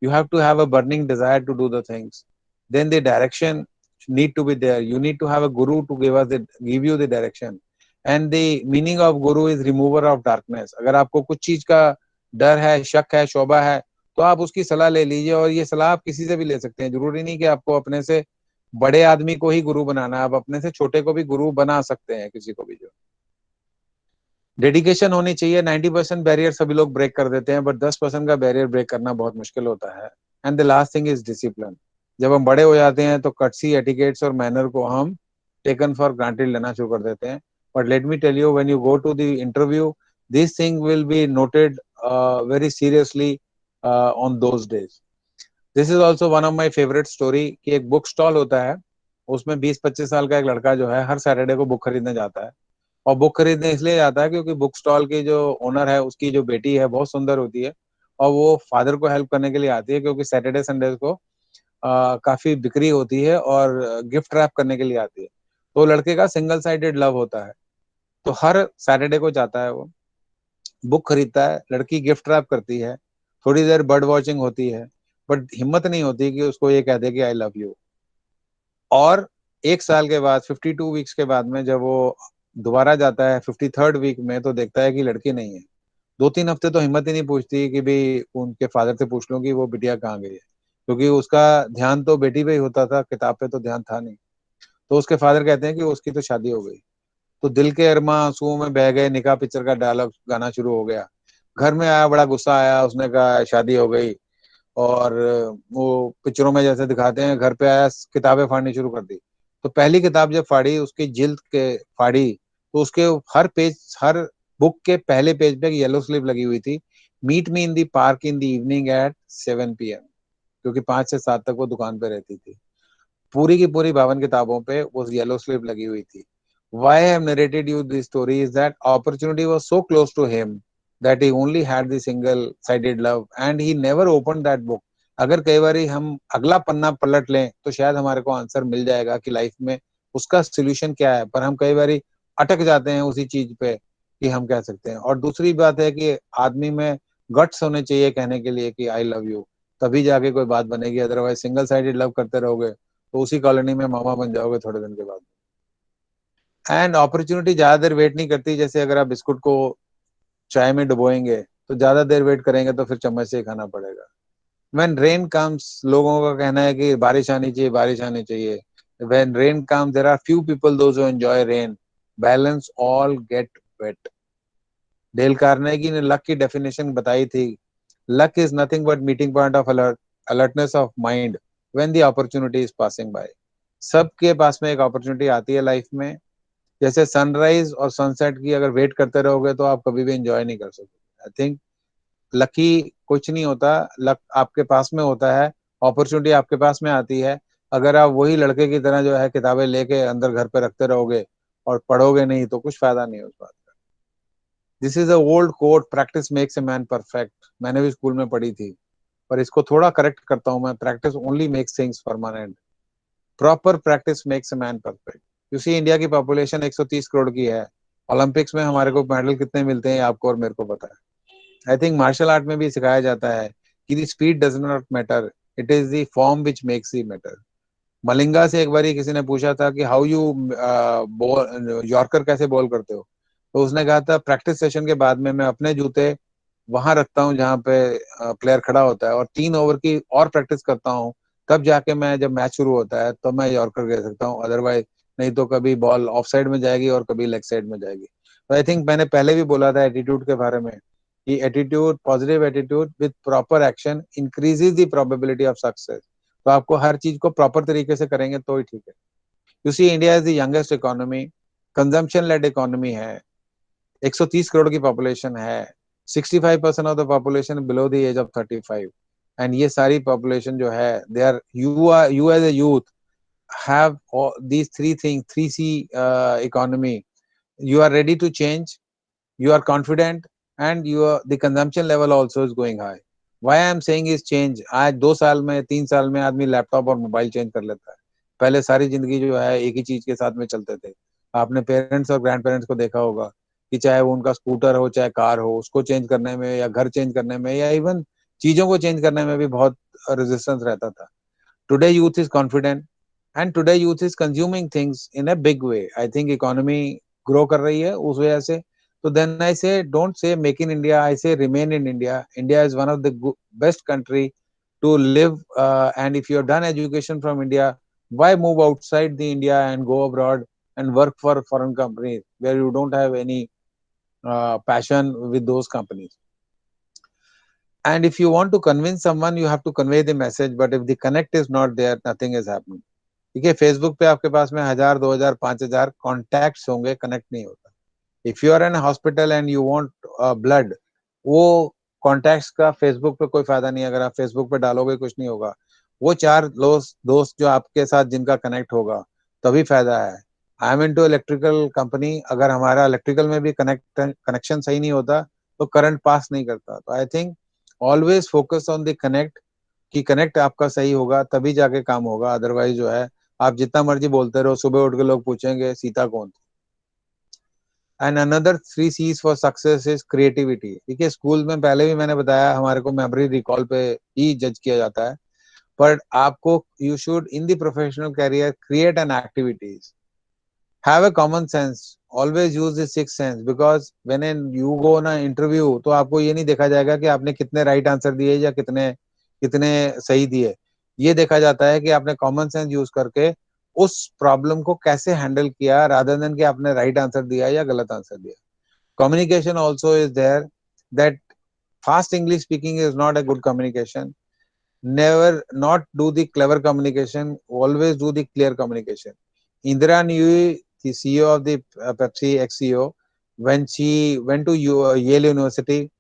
Speaker 2: You have to have a burning desire to do the things, then the direction need to be there. You need to have a guru to give you the direction, and the meaning of guru is remover of darkness. अगर आपको कुछ चीज का डर है, शक है, शोभा है, तो आप उसकी सलाह ले लीजिए, और ये सलाह आप किसी से भी ले सकते हैं। जरूरी नहीं कि आपको अपने से बड़े आदमी को ही गुरु बनाना है, आप अपने से छोटे को भी गुरु बना सकते हैं, किसी को भी। जो डेडिकेशन होनी चाहिए। 90% बैरियर सभी लोग ब्रेक कर देते हैं, बट 10% का बैरियर ब्रेक करना बहुत मुश्किल होता है। And the last thing is discipline. जब हम बड़े हो जाते हैं तो कटसी, एटिकेट्स और मैनर को हम टेकन फॉर ग्रांटेड लेना शुरू कर देते हैं। But let me tell you, when you go to the interview, this thing will be noted very seriously on those days. This is also one of my favourite story कि एक book stall होता है, उसमें 20-25 साल का एक लड़का जो है हर सैटरडे को बुक खरीदने जाता है। और बुक खरीदने इसलिए जाता है क्योंकि बुक स्टॉल की जो ओनर है उसकी जो बेटी है बहुत सुंदर होती है, और वो फादर को हेल्प करने के लिए आती है, क्योंकि सैटरडे संडे को काफी बिक्री होती है, और गिफ्ट रैप करने के लिए आती है। तो लड़के का सिंगल साइडेड लव होता है, तो हर सैटरडे को जाता है, वो बुक खरीदता है, लड़की गिफ्ट रैप करती है, थोड़ी देर बर्ड वॉचिंग होती है, बट हिम्मत नहीं होती कि उसको ये कह दे कि आई लव यू। और 1 साल के बाद 52 वीक्स के बाद में जब वो दोबारा जाता है 53rd वीक में, तो देखता है कि लड़की नहीं है। 2-3 हफ्ते तो हिम्मत ही नहीं पूछती कि भी उनके फादर से पूछ लूं कि वो बिटिया कहाँ गई है, क्योंकि उसका ध्यान तो बेटी पे ही होता था, किताब पे तो ध्यान था नहीं। तो उसके फादर कहते हैं कि उसकी तो शादी हो गई। तो दिल के अरमा आंसुओं में बह गए, निकाह पिक्चर का डायलॉग गाना शुरू हो गया। घर में आया, बड़ा गुस्सा आया, उसने कहा शादी हो गई। और वो पिक्चरों में जैसे दिखाते हैं, घर पे आया, किताबें फाड़नी शुरू कर दी। तो पहली किताब जब फाड़ी, उसकी जिल्द के फाड़ी, तो उसके हर पेज, हर बुक के पहले पेज पे एक येलो स्लिप लगी हुई थी, meet me in the park in the evening at 7 PM, क्योंकि 5 से 7 तक वो दुकान पे रहती थी। पूरी की पूरी 52 किताबों पे वो येलो स्लिप लगी हुई थी। Why I have narrated you this story is that opportunity was so close to him that he only had the single-sided love and he never opened that book. अगर कई बार हम अगला पन्ना पलट लें तो शायद हमारे को आंसर मिल जाएगा कि लाइफ में उसका सोल्यूशन क्या है, पर हम कई बार अटक जाते हैं उसी चीज पे कि हम कह सकते हैं। और दूसरी बात है कि आदमी में गट्स होने चाहिए कहने के लिए कि आई लव यू, तभी जाके कोई बात बनेगी। अदरवाइज सिंगल साइडेड लव करते रहोगे तो उसी कॉलोनी में मामा बन जाओगे थोड़े दिन के बाद। एंड अपॉर्चुनिटी ज्यादा देर वेट नहीं करती। जैसे अगर आप बिस्कुट को चाय में डुबोएंगे तो ज्यादा देर वेट करेंगे तो फिर चम्मच से ही खाना पड़ेगा। व्हेन रेन कम्स, लोगों का कहना है कि बारिश आनी चाहिए, बारिश आनी चाहिए। When rain comes there are few people those who enjoy rain, balance all get wet. Dale Carnegie ने लक की डेफिनेशन बताई थी, luck is nothing but meeting point of alertness of mind when the opportunity is passing by. सबके पास में एक opportunity आती है लाइफ में। जैसे सनराइज और सनसेट की अगर वेट करते रहोगे तो आप कभी भी एंजॉय नहीं कर सकते। आई थिंक लकी कुछ नहीं होता, लक आपके पास में होता है, अपॉर्चुनिटी आपके पास में आती है। अगर आप वही लड़के की तरह जो है किताबें लेके अंदर घर पे रखते रहोगे और पढ़ोगे नहीं तो कुछ फायदा नहीं है उस बात का। This is a old quote, practice makes a man perfect. मैंने भी स्कूल में पढ़ी थी, पर इसको थोड़ा करेक्ट करता हूं मैं, practice only makes things permanent, proper practice makes a man perfect. You see India की पॉपुलेशन 130 करोड़ की है। ओलंपिक्स में हमारे को मेडल कितने मिलते हैं आपको और मेरे को पता है। आई थिंक मार्शल आर्ट में भी सिखाया जाता है कि the speed does not matter, it is the form which makes the matter. Malinga से एक बार किसी ने पूछा था कि हाउ यू बॉल, यॉर्कर कैसे बॉल करते हो, तो उसने कहा था प्रैक्टिस सेशन के बाद में मैं अपने जूते वहां रखता हूँ जहाँ पे प्लेयर खड़ा होता है और 3 ओवर की और प्रैक्टिस करता हूँ, तब जाके मैं जब मैच शुरू होता है तो मैं यॉर्कर कह सकता हूँ। अदरवाइज नहीं तो कभी बॉल ऑफ साइड में जाएगी और कभी लेग साइड में जाएगी। तो आई थिंक मैंने पहले भी बोला था एटीट्यूड के बारे में कि attitude, positive attitude with proper action increases the probability of success. तो आपको हर चीज को प्रॉपर तरीके से करेंगे तो ही ठीक है। You see India is the youngest economy, consumption led economy है, 130 करोड़ की पॉपुलेशन है, 65% of the population below the age of 35। And ये सारी पॉपुलेशन जो है they are, you as a youth have these three things, 3C economy. You are ready to change, you are confident, and the consumption level also is going high. Why I am saying is change, आज 2 साल में 3 साल में आदमी laptop और mobile change कर लेता है। पहले सारी जिंदगी जो है एक ही चीज के साथ में चलते थे। आपने पेरेंट्स और ग्रैंड पेरेंट्स को देखा होगा कि चाहे वो उनका स्कूटर हो चाहे कार हो, उसको चेंज करने में या घर चेंज करने में या इवन चीजों को चेंज करने में भी बहुत रेजिस्टेंस रहता था। Today youth is confident and today youth is consuming things in a big way. I think economy grow कर रही है उस वजह से। So then I say, don't say make in India. I say remain in India. India is one of the best country to live. And if you have done education from India, why move outside the India and go abroad and work for foreign companies where you don't have any passion with those companies? And if you want to convince someone, you have to convey the message. But if the connect is not there, nothing is happening. ठीक है, Facebook पे आपके पास में 1000, 2000, 5000 contacts होंगे, connect नहीं होता। If you are in hospital and you want blood, वो contacts का फेसबुक पे कोई फायदा नहीं है। अगर आप फेसबुक पे डालोगे कुछ नहीं होगा। वो 4 दोस्त जो आपके साथ जिनका कनेक्ट होगा तभी फायदा है। I am into electrical company, अगर हमारा इलेक्ट्रिकल में भी कनेक्शन सही नहीं होता तो करंट पास नहीं करता। तो I think always focus on the connect, कि कनेक्ट आपका सही होगा तभी जाके काम होगा। अदरवाइज जो है आप जितना मर्जी बोलते रहो, सुबह उठ के लोग पूछेंगे सीता कौन थी। And another 3 C's for success is creativity. देखिए स्कूल में पहले भी मैंने बताया हमारे को मेमोरी रिकॉल पे ही जज किया जाता है, पर आपको you should in the professional career create an activities, have a common sense, always use the six sense, because when you गो ना इंटरव्यू तो आपको ये नहीं देखा जाएगा कि आपने कितने राइट आंसर दिए या कितने कितने सही दिए। ये देखा जाता है कि आपने कॉमन सेंस यूज करके उस प्रॉब्लम को कैसे हैंडल किया, रादर देन कि आपने राइट आंसर दिया या गलत आंसर दिया। Communication also is there, that fast English speaking is not a good communication. Never not do the clever communication, always do the clear communication. Indira Nooyi, the CEO of the Pepsi ex-CEO, when she went to Yale University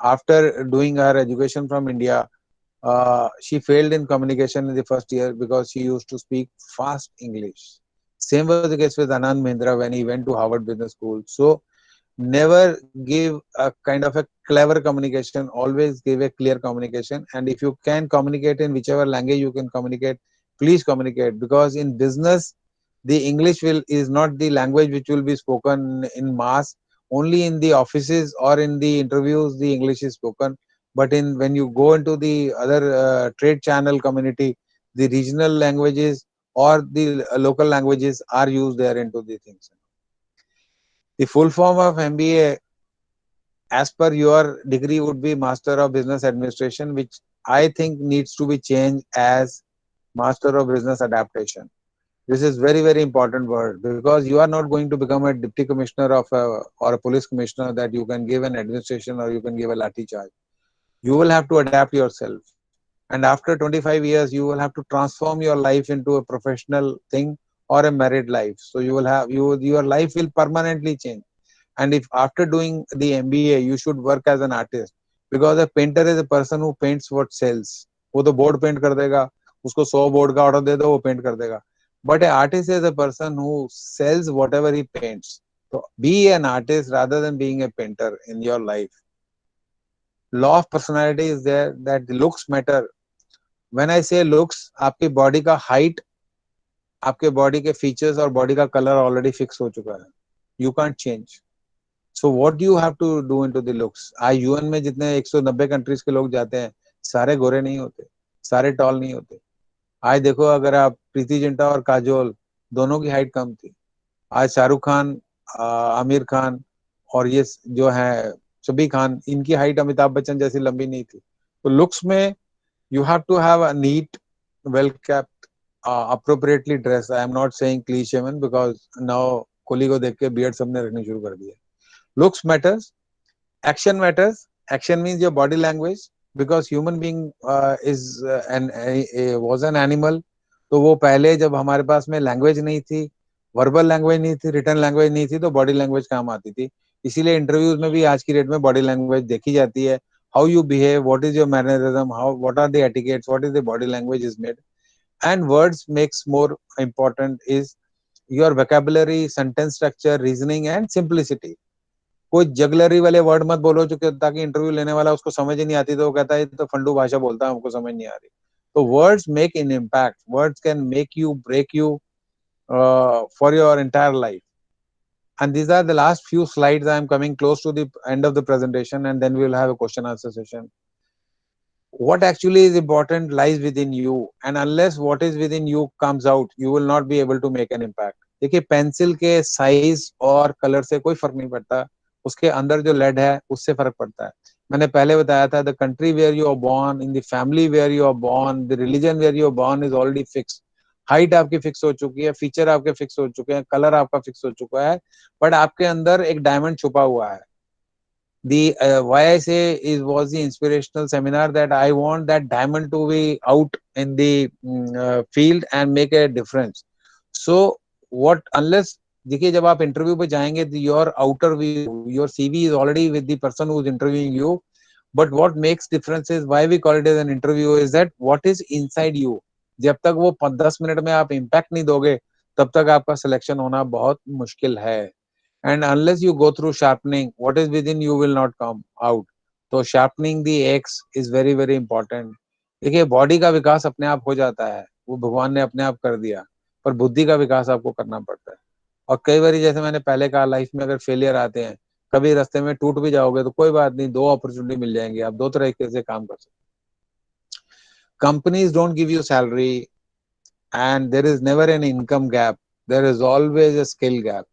Speaker 2: after doing her education from India, she failed in communication in the first year because she used to speak fast English. Same was the case with Anand Mahindra when he went to Harvard Business School. So never give a kind of a clever communication, always give a clear communication. And if you can communicate in whichever language you can communicate, please communicate, because in business the English will is not the language which will be spoken in mass. Only in the offices or in the interviews the English is spoken, but in when you go into the other trade channel community, the regional languages or the local languages are used there into the things. The full form of MBA as per your degree would be Master of Business Administration, which I think needs to be changed as Master of Business Adaptation. This is very, very important word, because you are not going to become a deputy commissioner of or a police commissioner that you can give an administration or you can give a lathi charge. You will have to adapt yourself. And after 25 years, you will have to transform your life into a professional thing or a married life. So you will have your life will permanently change. And if after doing the MBA you should work as an artist, because a painter is a person who paints what sells. वो तो board paint कर देगा, उसको 100 board का order दे दो वो paint कर देगा. But an artist is a person who sells whatever he paints. So be an artist rather than being a painter in your life. Law of personality is there, that the looks matter. When I say looks, आपकी body का height, आपके body के features और body का color already fix हो चुका है. You can't change. So what do you have to do into the looks? आज यूएन में जितने 190 कंट्रीज के लोग जाते हैं, सारे गोरे नहीं होते, सारे टॉल नहीं होते. आज देखो, अगर आप प्रीति जिंटा और काजोल दोनों की हाइट कम थी. आज शाहरुख खान, आमिर खान और ये जो है शबी खान, इनकी हाइट अमिताभ बच्चन जैसी लंबी नहीं थी. तो लुक्स में you have to have a neat, well kept, appropriately dressed. I am not saying cliche man, because now Kohli को देख के बियर्ड सबने रखनी शुरू कर दिया. Looks matters, action matters. Action means your body language, because human being is was an animal. तो वो पहले जब हमारे पास में लैंग्वेज नहीं थी, वर्बल लैंग्वेज नहीं थी, रिटर्न लैंग्वेज नहीं थी, तो बॉडी लैंग्वेज काम आती थी. इसीलिए इंटरव्यूज में भी आज की डेट में बॉडी लैंग्वेज देखी जाती है. How you behave, what is your mannerism, how what are the etiquettes, what is the body language is made. And words makes more important is your vocabulary, sentence structure, reasoning and simplicity. कोई jugglery वाले word मत बोलो जो ताकि interview लेने वाला उसको समझ ही नहीं आती, तो वो कहता है तो फंडू भाषा बोलता है, हमको समझ नहीं आ रही. तो words make in impact, words can make you break you for your entire life. And these are the last few slides. I am coming close to the end of the presentation, and then we will have a question answer session. What actually is important lies within you, and unless what is within you comes out, you will not be able to make an impact. देखिए pencil के size और colour से कोई फर्क नहीं पड़ता, उसके अंदर जो लेड है उससे फर्क पड़ता है. मैंने पहले बताया था, the country where you are born, in the family where you are born, the religion where you are born is already fix. Height आपकी फिक्स हो चुकी है, फीचर आपके फिक्स हो चुके हैं, कलर आपका फिक्स हो चुका है, बट आपके अंदर एक डायमंड छुपा हुआ है. The why I say is was the inspirational seminar, that I want that diamond to be out in the field and make a difference. So what, unless देखिए जब आप इंटरव्यू पे जाएंगे, your outer view, your CV is already with the person who is interviewing you, but what makes difference is why we call it as an interview is that what is inside you. जब तक वो 10 minute में आप impact नहीं दोगे, तब तक आपका सिलेक्शन होना बहुत मुश्किल है. And unless you go through sharpening, what is within you will not come out. तो sharpening the X is very very important. देखिए बॉडी का विकास अपने आप हो जाता है, वो भगवान ने अपने आप कर दिया, पर बुद्धि का विकास आपको करना पड़ता है. और कई बार जैसे मैंने पहले कहा, लाइफ में अगर फेलियर आते हैं, कभी रास्ते में टूट भी जाओगे तो कोई बात नहीं, दो अपॉर्चुनिटी मिल जाएंगी, आप दो तरीके से काम कर सकते हैं। Companies don't give you salary and there is never an income gap, there is always a skill gap.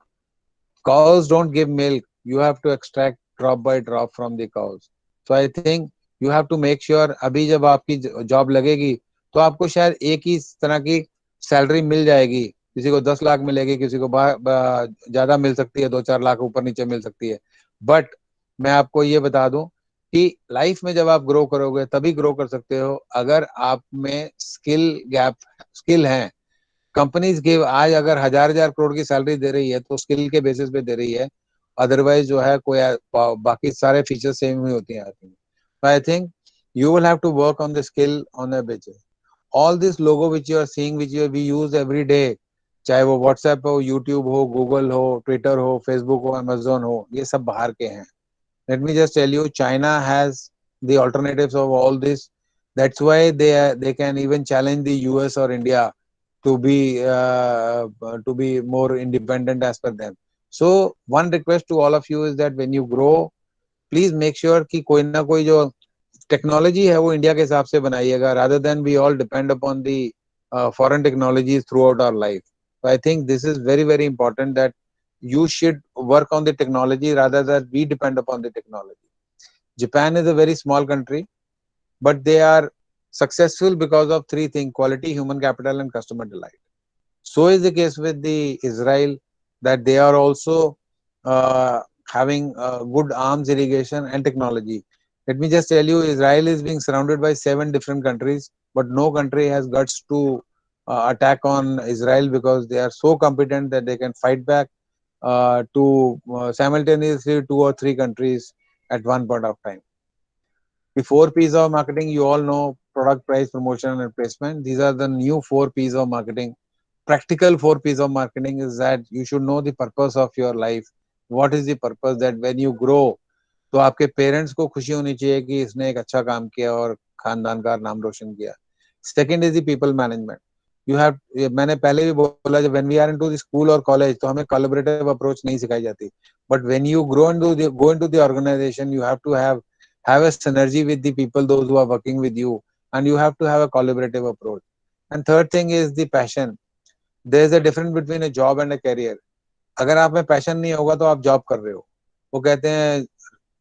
Speaker 2: Cows don't give milk, you have to extract drop by drop from the cows. So I think you have to make sure, अभी जब आपकी job लगेगी तो आपको शायद एक ही तरह की सैलरी मिल जाएगी, किसी को 10 लाख मिलेगी, किसी को ज्यादा मिल सकती है, 2-4 लाख ऊपर नीचे मिल सकती है। बट मैं आपको ये बता दूं कि लाइफ में जब आप ग्रो करोगे तभी ग्रो कर सकते हो अगर आप में स्किल है। कंपनीज गिव, आज अगर 1,000 करोड़ की सैलरी दे रही है तो स्किल के बेसिस पे दे रही है, अदरवाइज जो है कोई बाकी सारे फीचर्स सेम ही होती हैं। I think you will have to work on the skill on a basis. All this logo which you are seeing, which we use every day, चाहे वो WhatsApp हो, YouTube हो, Google हो, Twitter हो, Facebook हो, Amazon हो, ये सब बाहर के हैं। Let me just tell you, China has the alternatives of all this. That's why they can even challenge the US or India to be more independent as per them. So one request to all of you is that when you grow, please make sure कि कोई ना कोई जो technology है वो India के हिसाब से बनाइएगा, rather than we all depend upon the foreign technologies throughout our life. So I think this is very, very important that you should work on the technology rather than we depend upon the technology. Japan is a very small country, but they are successful because of three things: quality, human capital, and customer delight. So is the case with the Israel, that they are also having good arms irrigation and technology. Let me just tell you, Israel is being surrounded by 7 different countries, but no country has guts to attack on Israel because they are so competent that they can fight back to simultaneously 2 or 3 countries at one point of time. The 4 P's of marketing, you all know: product, price, promotion, and placement. These are the new 4 P's of marketing. Practical 4 P's of marketing is that you should know the purpose of your life. What is the purpose? That when you grow, तो आपके parents को खुशी होनी चाहिए कि इसने एक अच्छा काम किया और खानदान का नाम रोशन किया। Second is the people management. You have, मैंने पहले भी बोला, जब when we are into the school और कॉलेज तो हमें कोलैबोरेटिव अप्रोच नहीं सिखाई जाती, but when you go into the organisation, you have to have a synergy with the people, those who are working with you, and you have to have a collaborative approach. And third thing is the passion. There is a difference between a job and a career. अगर आप में passion नहीं होगा तो आप job कर रहे हो। वो कहते हैं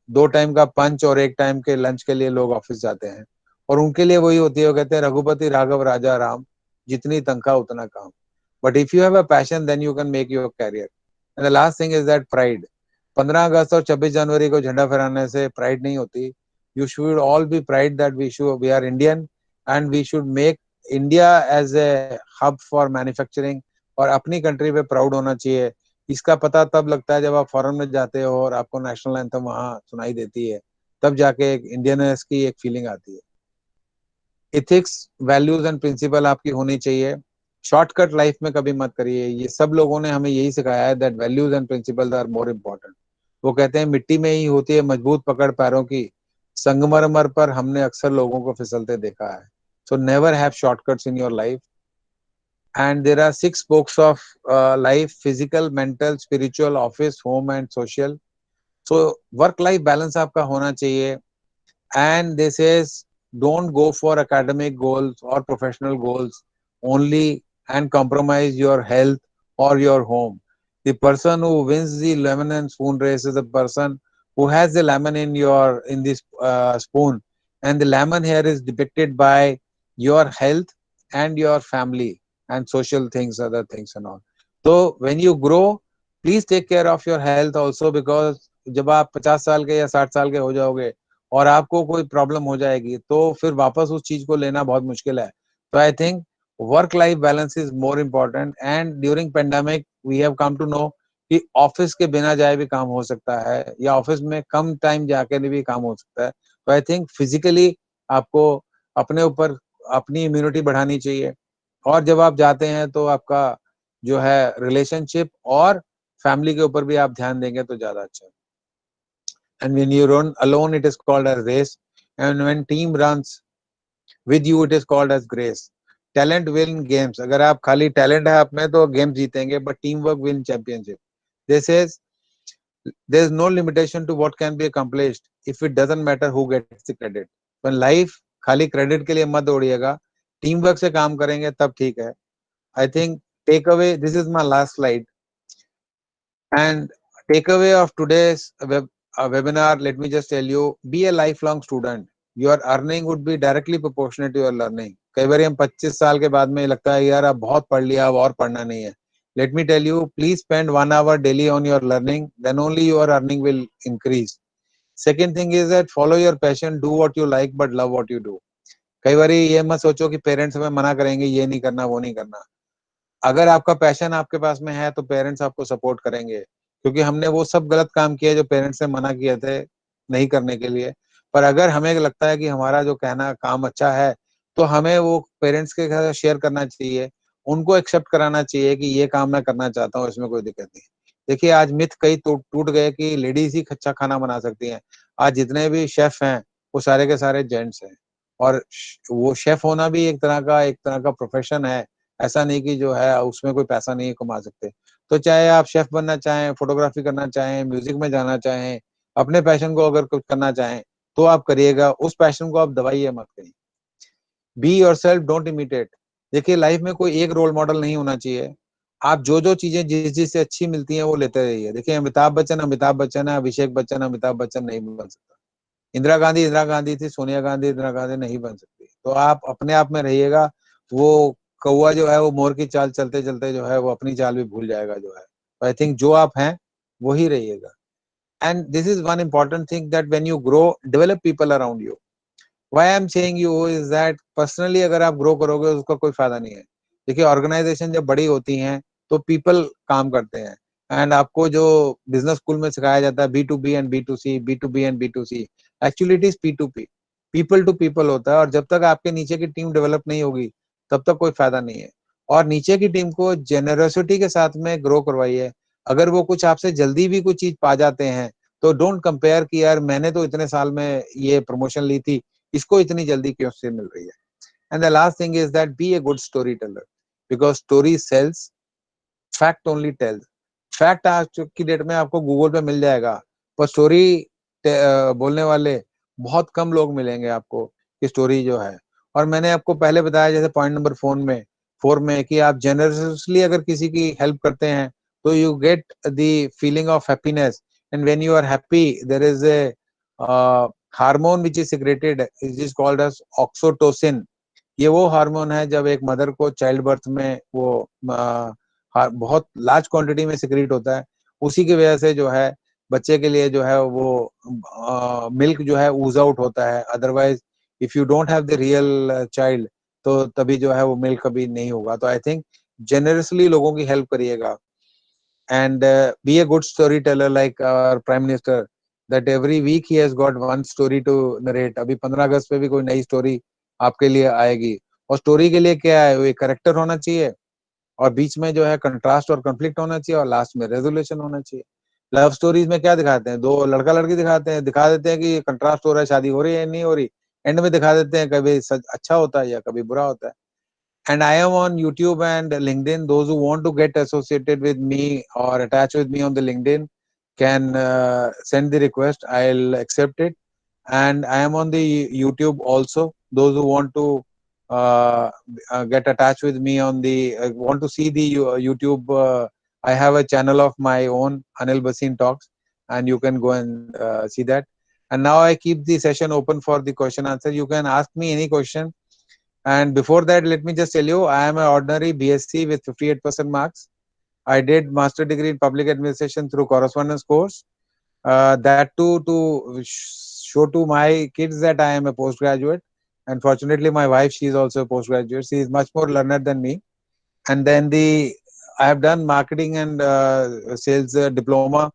Speaker 2: 2 टाइम का पंच और 1 टाइम के लंच के लिए लोग ऑफिस जाते हैं, और उनके लिए वही होती है, वो कहते हैं रघुपति राघव राजा राम, जितनी तनख्वाह उतना काम। But if you have a passion, then you can make your career. And the last thing is that pride. 15 अगस्त और 26 जनवरी को झंडा फहराने से प्राइड नहीं होती। You should all be pride that we are Indian, and we should make India as a hub for manufacturing, और अपनी कंट्री पे प्राउड होना चाहिए। इसका पता तब लगता है जब आप फॉरेन में जाते हो और आपको नेशनल एंथम वहां सुनाई देती है, तब जाके एक इंडियननेस की एक फीलिंग आती है। इथिक्स, वैल्यूज एंड प्रिंसिपल आपकी होनी चाहिए। शॉर्टकट लाइफ में कभी मत करिए। ये सब लोगों ने हमें यही सिखाया है that values and principles are more important. वो कहते हैं मिट्टी में ही होती है मजबूत पकड़ पैरों की, संगमरमर पर हमने अक्सर लोगों को फिसलते देखा है। So never have shortcuts in your life. and there are 6 spokes of life: physical, mental, spiritual, office, home, and social. So work life balance आपका होना चाहिए। And this is, don't go for academic goals or professional goals only and compromise your health or your home. The person who wins the lemon and spoon race is the person who has the lemon in this spoon, and the lemon here is depicted by your health and your family and social things, other things and all. So when you grow, please take care of your health also, because जब आप 50 साल के या 60 साल के हो जाओगे और आपको कोई प्रॉब्लम हो जाएगी तो फिर वापस उस चीज को लेना बहुत मुश्किल है। तो I think work life balance is more important. And during pandemic we have come to know कि ऑफिस के बिना जाए भी काम हो सकता है, या ऑफिस में कम टाइम जाके भी काम हो सकता है। तो आई थिंक फिजिकली आपको अपने ऊपर अपनी इम्यूनिटी बढ़ानी चाहिए, और जब आप जाते हैं तो आपका जो है रिलेशनशिप और फैमिली के ऊपर भी आप ध्यान देंगे तो ज्यादा अच्छा है। And when you run alone, it is called as race, and when team runs with you, it is called as grace. Talent win games. अगर आप खाली टैलेंट है आप में तो गेम जीतेंगे, but team work win championship. This is there is no limitation to what can be accomplished if it doesn't matter who gets the credit. When life खाली credit के लिए मत दौड़िएगा, टीम वर्क से काम करेंगे तब ठीक है. I think takeaway, this is my last slide, and takeaway of today's webinar, let me just tell you, be a lifelong student. Your earning would be directly proportionate to your learning. कई बार हम 25 साल के बाद में लगता है यार अब बहुत पढ़ लिया, अब और पढ़ना नहीं है. Let me tell you, please spend 1 hour daily on your learning, then only your earning will increase. Second thing is that follow your passion, do what you like but love what you do. कई बार ये मत सोचो कि parents हमें मना करेंगे, ये नहीं करना वो नहीं करना. अगर आपका पैशन आपके पास में है तो पेरेंट्स आपको सपोर्ट करेंगे, क्योंकि हमने वो सब गलत काम किए जो पेरेंट्स ने मना किए थे नहीं करने के लिए. पर अगर हमें लगता है कि हमारा जो कहना काम अच्छा है तो हमें वो पेरेंट्स के साथ शेयर करना चाहिए, उनको एक्सेप्ट कराना चाहिए कि ये काम मैं करना चाहता हूँ, इसमें कोई दिक्कत नहीं. देखिए आज मिथ कई टूट गए कि लेडीज ही अच्छा खाना बना सकती हैं. आज जितने भी शेफ हैं वो सारे के सारे जेंट्स हैं, और वो शेफ होना भी एक तरह का प्रोफेशन है. ऐसा नहीं कि जो है उसमें कोई पैसा नहीं कमा सकते. तो चाहे आप शेफ बनना चाहें, फोटोग्राफी करना चाहें, म्यूजिक में जाना चाहें, अपने पैशन को अगर कुछ करना चाहें तो आप करिएगा. उस पैशन को आप दबाइए मत कहीं. Be yourself, don't imitate. देखिए लाइफ में कोई एक रोल मॉडल नहीं होना चाहिए. आप जो चीजें जिस से अच्छी मिलती हैं वो लेते रहिए. देखिए अमिताभ बच्चन है, अभिषेक बच्चन अमिताभ बच्चन नहीं बन सकता. इंदिरा गांधी थी, सोनिया गांधी इंदिरा गांधी नहीं बन सकती. तो आप अपने आप में रहिएगा. वो कौवा जो है वो मोर की चाल चलते चलते जो है वो अपनी चाल भी भूल जाएगा जो है. आई थिंक जो आप हैं वही रहिएगा. And this is one important thing that when you grow, develop people around you. Why I am saying you is that personally अगर आप ग्रो करोगे उसका कोई फायदा नहीं है. देखिए ऑर्गेनाइजेशन जब बड़ी होती हैं तो पीपल काम करते हैं. एंड आपको जो बिजनेस स्कूल में सिखाया जाता है B2B and B2C, B2B and B2C, actually it is P2P, people to people होता है. और जब तक आपके नीचे की टीम डेवलप नहीं होगी तब तक कोई फायदा नहीं है. और नीचे की टीम को जेनरोसिटी के साथ में ग्रो करवाइए. अगर वो कुछ आपसे जल्दी भी कुछ चीज पा जाते हैं तो डोंट कंपेयर कि यार मैंने तो इतने साल में ये प्रमोशन ली थी, इसको इतनी जल्दी क्यों से मिल रही है. And the last thing is that be a good story teller, because story sells, fact only tells. Fact आज की डेट में आपको गूगल पे मिल जाएगा, पर स्टोरी बोलने वाले बहुत कम लोग मिलेंगे आपको कि स्टोरी जो है. और मैंने आपको पहले बताया जैसे पॉइंट नंबर 4 में कि आप जेनरसली अगर किसी की हेल्प करते हैं तो you get the feeling of happiness. And when you are happy there is a hormone which is secreted, it is called as oxytocin. ये वो हार्मोन है जब एक मदर को चाइल्ड बर्थ में वो बहुत लार्ज क्वांटिटी में सिक्रेट होता है. उसी की वजह से जो है बच्चे के लिए जो है वो मिल्क जो है ऊज आउट होता है. Otherwise if you don't have the real child तो तभी जो है वो मिल्क कभी नहीं होगा. तो आई थिंक जेनरसली लोगों की हेल्प करिएगा. and be a good storyteller like our prime minister, that every week he has got one story to narrate. अभी 15 अगस्त पे भी कोई नई स्टोरी आपके लिए आएगी. और स्टोरी के लिए क्या है, वो एक करेक्टर होना चाहिए, और बीच में जो है कंट्रास्ट और कॉन्फ्लिक्ट होना चाहिए, और लास्ट में रेजोल्यूशन होना चाहिए. लव स्टोरीज में क्या दिखाते हैं, दो लड़का लड़की दिखा देते हैं कि कंट्रास्ट हो रहा है, शादी हो रही है नहीं हो रही. एंड में दिखा देते हैं कभी अच्छा होता है या कभी बुरा होता है. And I am on YouTube and LinkedIn. Those who want to get associated with me or attach with me on the LinkedIn can send the request. I'll accept it. And I am on the YouTube also. Those who want to get attached with me on the want to see the YouTube, I have a channel of my own, Anil Basin Talks, and you can go and see that. And now I keep the session open for the question answer. You can ask me any question. And before that, let me just tell you, I am an ordinary BSc with 58% marks. I did master degree in public administration through correspondence course. That too to show to my kids that I am a postgraduate. And fortunately, my wife, she is also a postgraduate. She is much more learned than me. And then I have done marketing and sales diploma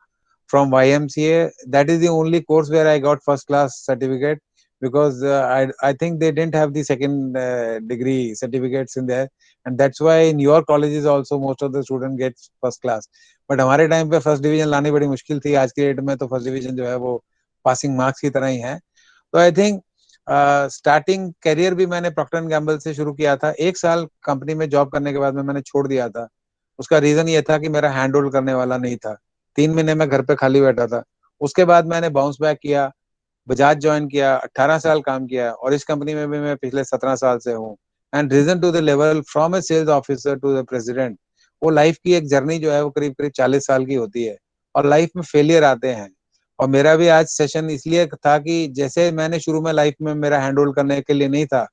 Speaker 2: from YMCA. That is the only course where I got first class certificate, because I think they didn't have the second degree certificates in there, and that's why in your colleges also most of the student gets first class. But हमारे time पे first division लानी बड़ी मुश्किल थी. आज के date में तो फर्स्ट डिवीजन जो है वो पासिंग मार्क्स की तरह ही है. तो आई थिंक स्टार्टिंग करियर भी मैंने प्रॉक्टर एंड गैम्बल से शुरू किया था। 1 साल कंपनी में जॉब करने के बाद में मैंने छोड़ दिया था। उसका रीजन ये था कि मेरा हैंड होल्ड करने वाला नहीं था। 3 महीने में घर पे खाली बैठा था। उसके बाद मैंने बाउंस बैक किया, बजाज ज्वाइन किया, 18 साल काम किया और इस कंपनी में भी मैं पिछले 17 साल से हूँ। And reason to the level from a sales officer to the president, वो लाइफ की एक जर्नी जो है वो करीब करीब 40 साल की होती है और लाइफ में फेलियर आते हैं। और मेरा भी आज सेशन इसलिए था कि जैसे मैंने शुरू में लाइफ में मेरा हैंड होल्ड करने के लिए नहीं था,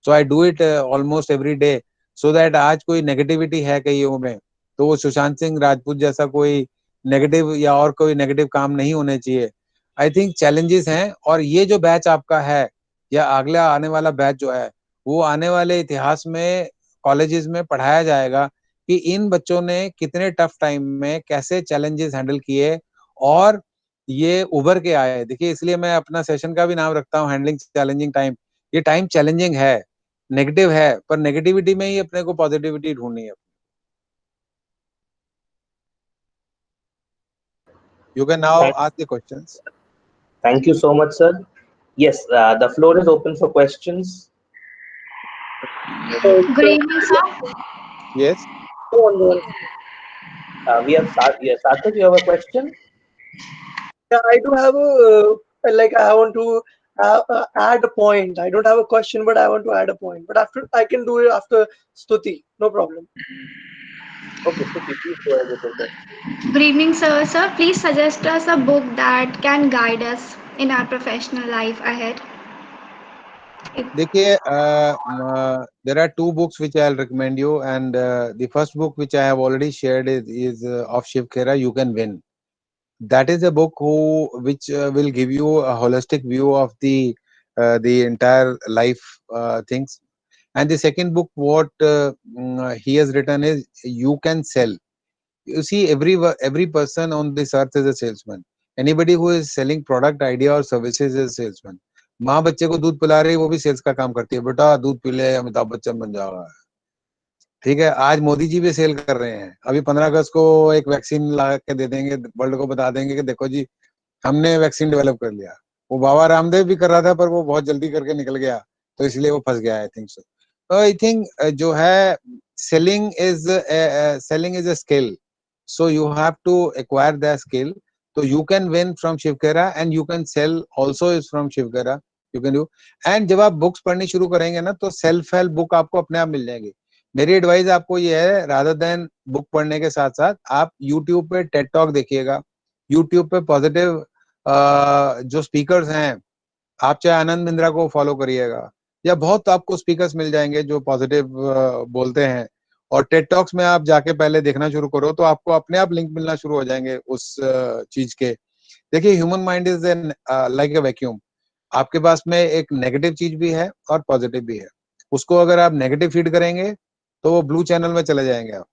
Speaker 2: so I do it almost every day, so that आज कोई नेगेटिविटी है कईयों में तो वो सुशांत सिंह राजपूत जैसा कोई नेगेटिव या और कोई नेगेटिव काम नहीं होने चाहिए। आई थिंक चैलेंजेस हैं और ये जो बैच आपका है या अगला आने वाला बैच जो है वो आने वाले इतिहास में कॉलेजेस में पढ़ाया जाएगा कि इन बच्चों ने कितने टफ टाइम में कैसे चैलेंजेस हैंडल किए और ये उभर के आए। देखिए इसलिए मैं अपना सेशन का भी नाम रखता हूँ हैंडलिंग चैलेंजिंग टाइम। ये टाइम चैलेंजिंग है, नेगेटिव है, पर नेगेटिविटी में ही अपने को पॉजिटिविटी ढूंढनी है। You can now
Speaker 1: Thank,
Speaker 2: ask the questions.
Speaker 1: thank you so much, sir. Yes, the floor is open for questions.
Speaker 3: Good evening, sir.
Speaker 2: Yes.
Speaker 1: Go on, go on. We have yes, Sarthak, you have a question?
Speaker 4: Yeah, I do have like I want to add a point. I don't have a question, but I want to add a point. But after I can do it after Stuti, no problem.
Speaker 1: Okay, Stuti, please go ahead with your question.
Speaker 3: Good evening, sir. Sir, please suggest us a book that can guide us in our professional life ahead.
Speaker 2: देखिए there are two books which I'll recommend you, and the first book which I have already shared is of Shiv Khera, You Can Win. That is a book which will give you a holistic view of the entire life things. And the second book what he has written is You Can Sell. You see, every person on this earth is a salesman. Anybody who is selling product, idea or services is a salesman. माँ बच्चे को दूध पिला रही है, वो भी sales का काम करती है। बेटा दूध पी ले, अमिताभ बच्चन बन जाओगा। ठीक है, आज मोदी जी भी सेल कर रहे हैं। अभी 15 अगस्त को एक वैक्सीन ला के दे देंगे, वर्ल्ड को बता देंगे कि देखो जी हमने वैक्सीन डेवलप कर लिया। वो बाबा रामदेव भी कर रहा था, पर वो बहुत जल्दी करके निकल गया, तो इसलिए वो फंस गया। I think so. I think जो है selling is a skill, so you have to acquire that skill. So you can win from Shiv Khera and you can sell also is from Shiv Khera. You can do. And जब आप books पढ़नी शुरू करेंगे ना तो self help book आपको अपने आप मिल जाएगी। मेरी एडवाइस आपको ये है, रादर देन बुक पढ़ने के साथ साथ आप यूट्यूब पे टेड टॉक देखिएगा। यूट्यूब पे पॉजिटिव जो स्पीकर्स हैं, आप चाहे आनंद बिंद्रा को फॉलो करिएगा, या बहुत आपको स्पीकर्स मिल जाएंगे जो पॉजिटिव बोलते हैं। और टेड टॉक्स में आप जाके पहले देखना शुरू करो तो आपको अपने आप लिंक मिलना शुरू हो जाएंगे उस चीज के। देखिए human mind is like a vacuum. आपके पास में एक नेगेटिव चीज भी है और पॉजिटिव भी है। उसको अगर आप नेगेटिव फीड करेंगे तो वो ब्लू चैनल में चले जाएंगे आप,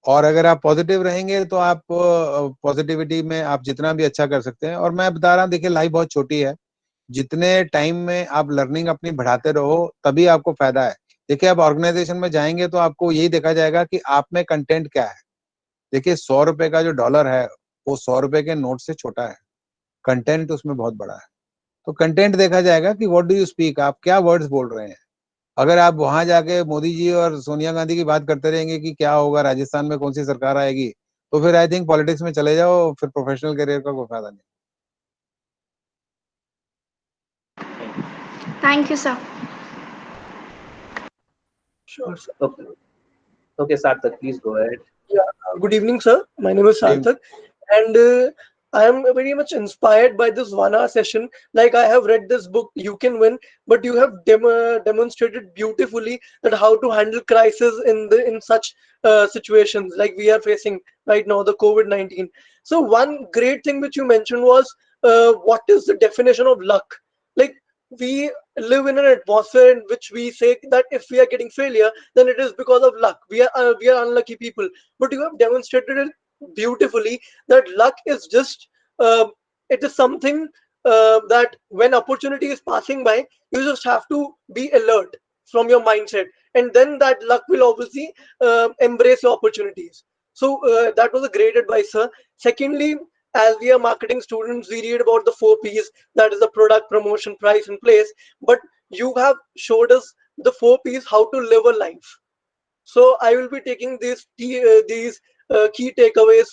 Speaker 2: और अगर आप पॉजिटिव रहेंगे तो आप पॉजिटिविटी में आप जितना भी अच्छा कर सकते हैं। और मैं बता रहा हूँ, देखिए लाइफ बहुत छोटी है, जितने टाइम में आप लर्निंग अपनी बढ़ाते रहो तभी आपको फायदा है। देखिए आप ऑर्गेनाइजेशन में जाएंगे तो आपको यही देखा जाएगा कि आप में कंटेंट क्या है। देखिए 100 रुपए का जो डॉलर है वो 100 रुपए के नोट से छोटा है, कंटेंट उसमें बहुत बड़ा है। तो कंटेंट देखा जाएगा कि व्हाट डू यू स्पीक, आप क्या वर्ड्स बोल रहे हैं। अगर आप वहां जाके मोदी जी और सोनिया गांधी की बात करते रहेंगे कि क्या होगा राजस्थान में, कौन सी सरकार आएगी, तो फिर आई थिंक पॉलिटिक्स में चले जाओ, फिर प्रोफेशनल करियर का कोई फायदा नहीं।
Speaker 3: Thank you, sir.
Speaker 4: Sure, sir.
Speaker 1: Okay, okay, Sarthak, please go ahead.
Speaker 4: Yeah. Good evening, sir. My name is Sarthak, and I am very much inspired by this 1 hour session. Like I have read this book, You Can Win, but you have demonstrated beautifully that how to handle crisis in such situations like we are facing right now, the COVID-19. So one great thing which you mentioned was what is the definition of luck? Like we live in an atmosphere in which we say that if we are getting failure, then it is because of luck. We are unlucky people. But you have demonstrated it beautifully that luck is just it is something that when opportunity is passing by, you just have to be alert from your mindset, and then that luck will obviously embrace your opportunities. So that was a great advice, sir. Secondly, as we are marketing students, we read about the 4 P's, that is the product, promotion, price, and place. But you have showed us the 4 P's, how to live a life. So I will be taking these key takeaways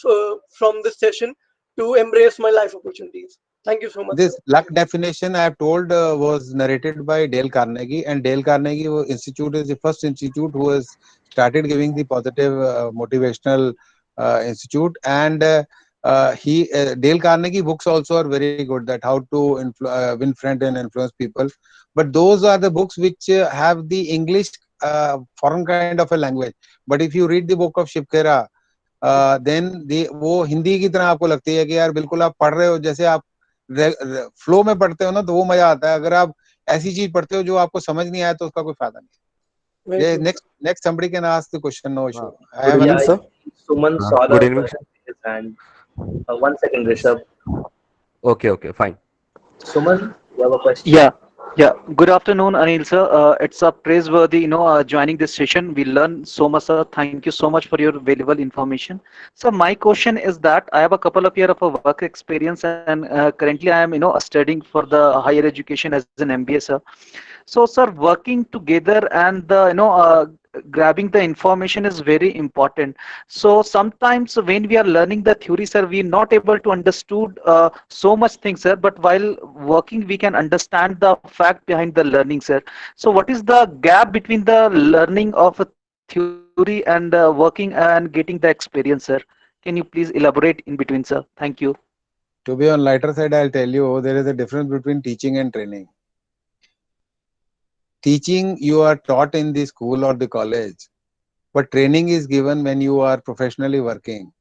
Speaker 4: from this session to embrace my life opportunities. Thank you so much, sir.
Speaker 2: This luck definition I have told was narrated by Dale Carnegie, and Dale Carnegie Institute is the first institute who has started giving the positive motivational institute. And Dale Carnegie books also are very good, that how to win friends and influence people. But those are the books which have the English foreign kind of a language. But if you read the book of Shiv Khera, then वो हिंदी की तरह आपको लगती है कि यार बिल्कुल आप पढ़ रहे हो, जैसे आप फ्लो में पढ़ते हो ना, तो वो मजा आता है. अगर आप ऐसी चीज पढ़ते हो जो आपको समझ नहीं आया तो उसका कोई फायदा नहीं. ये next somebody can ask the question. No issue.
Speaker 5: Good evening, sir.
Speaker 1: Suman
Speaker 5: Good evening, sir.
Speaker 1: And 1 second, Rishabh.
Speaker 5: Okay, fine.
Speaker 1: Suman, you have a question?
Speaker 6: Yeah. Good afternoon, Anil sir. It's a praiseworthy, joining this session. We learn so much, sir. Thank you so much for your valuable information. So my question is that I have a couple of years of a work experience, and currently I am, studying for the higher education as an MBA, sir. So, sir, working together and grabbing the information is very important. So sometimes when we are learning the theory, sir, we are not able to understood so much things, sir. But while working, we can understand the fact behind the learning, sir. So what is the gap between the learning of a theory and working and getting the experience, sir? Can you please elaborate in between, sir? Thank you.
Speaker 2: To be on lighter side, I'll tell you there is a difference between teaching and training. Teaching you are taught in the school or the college, but training is given when you are professionally working.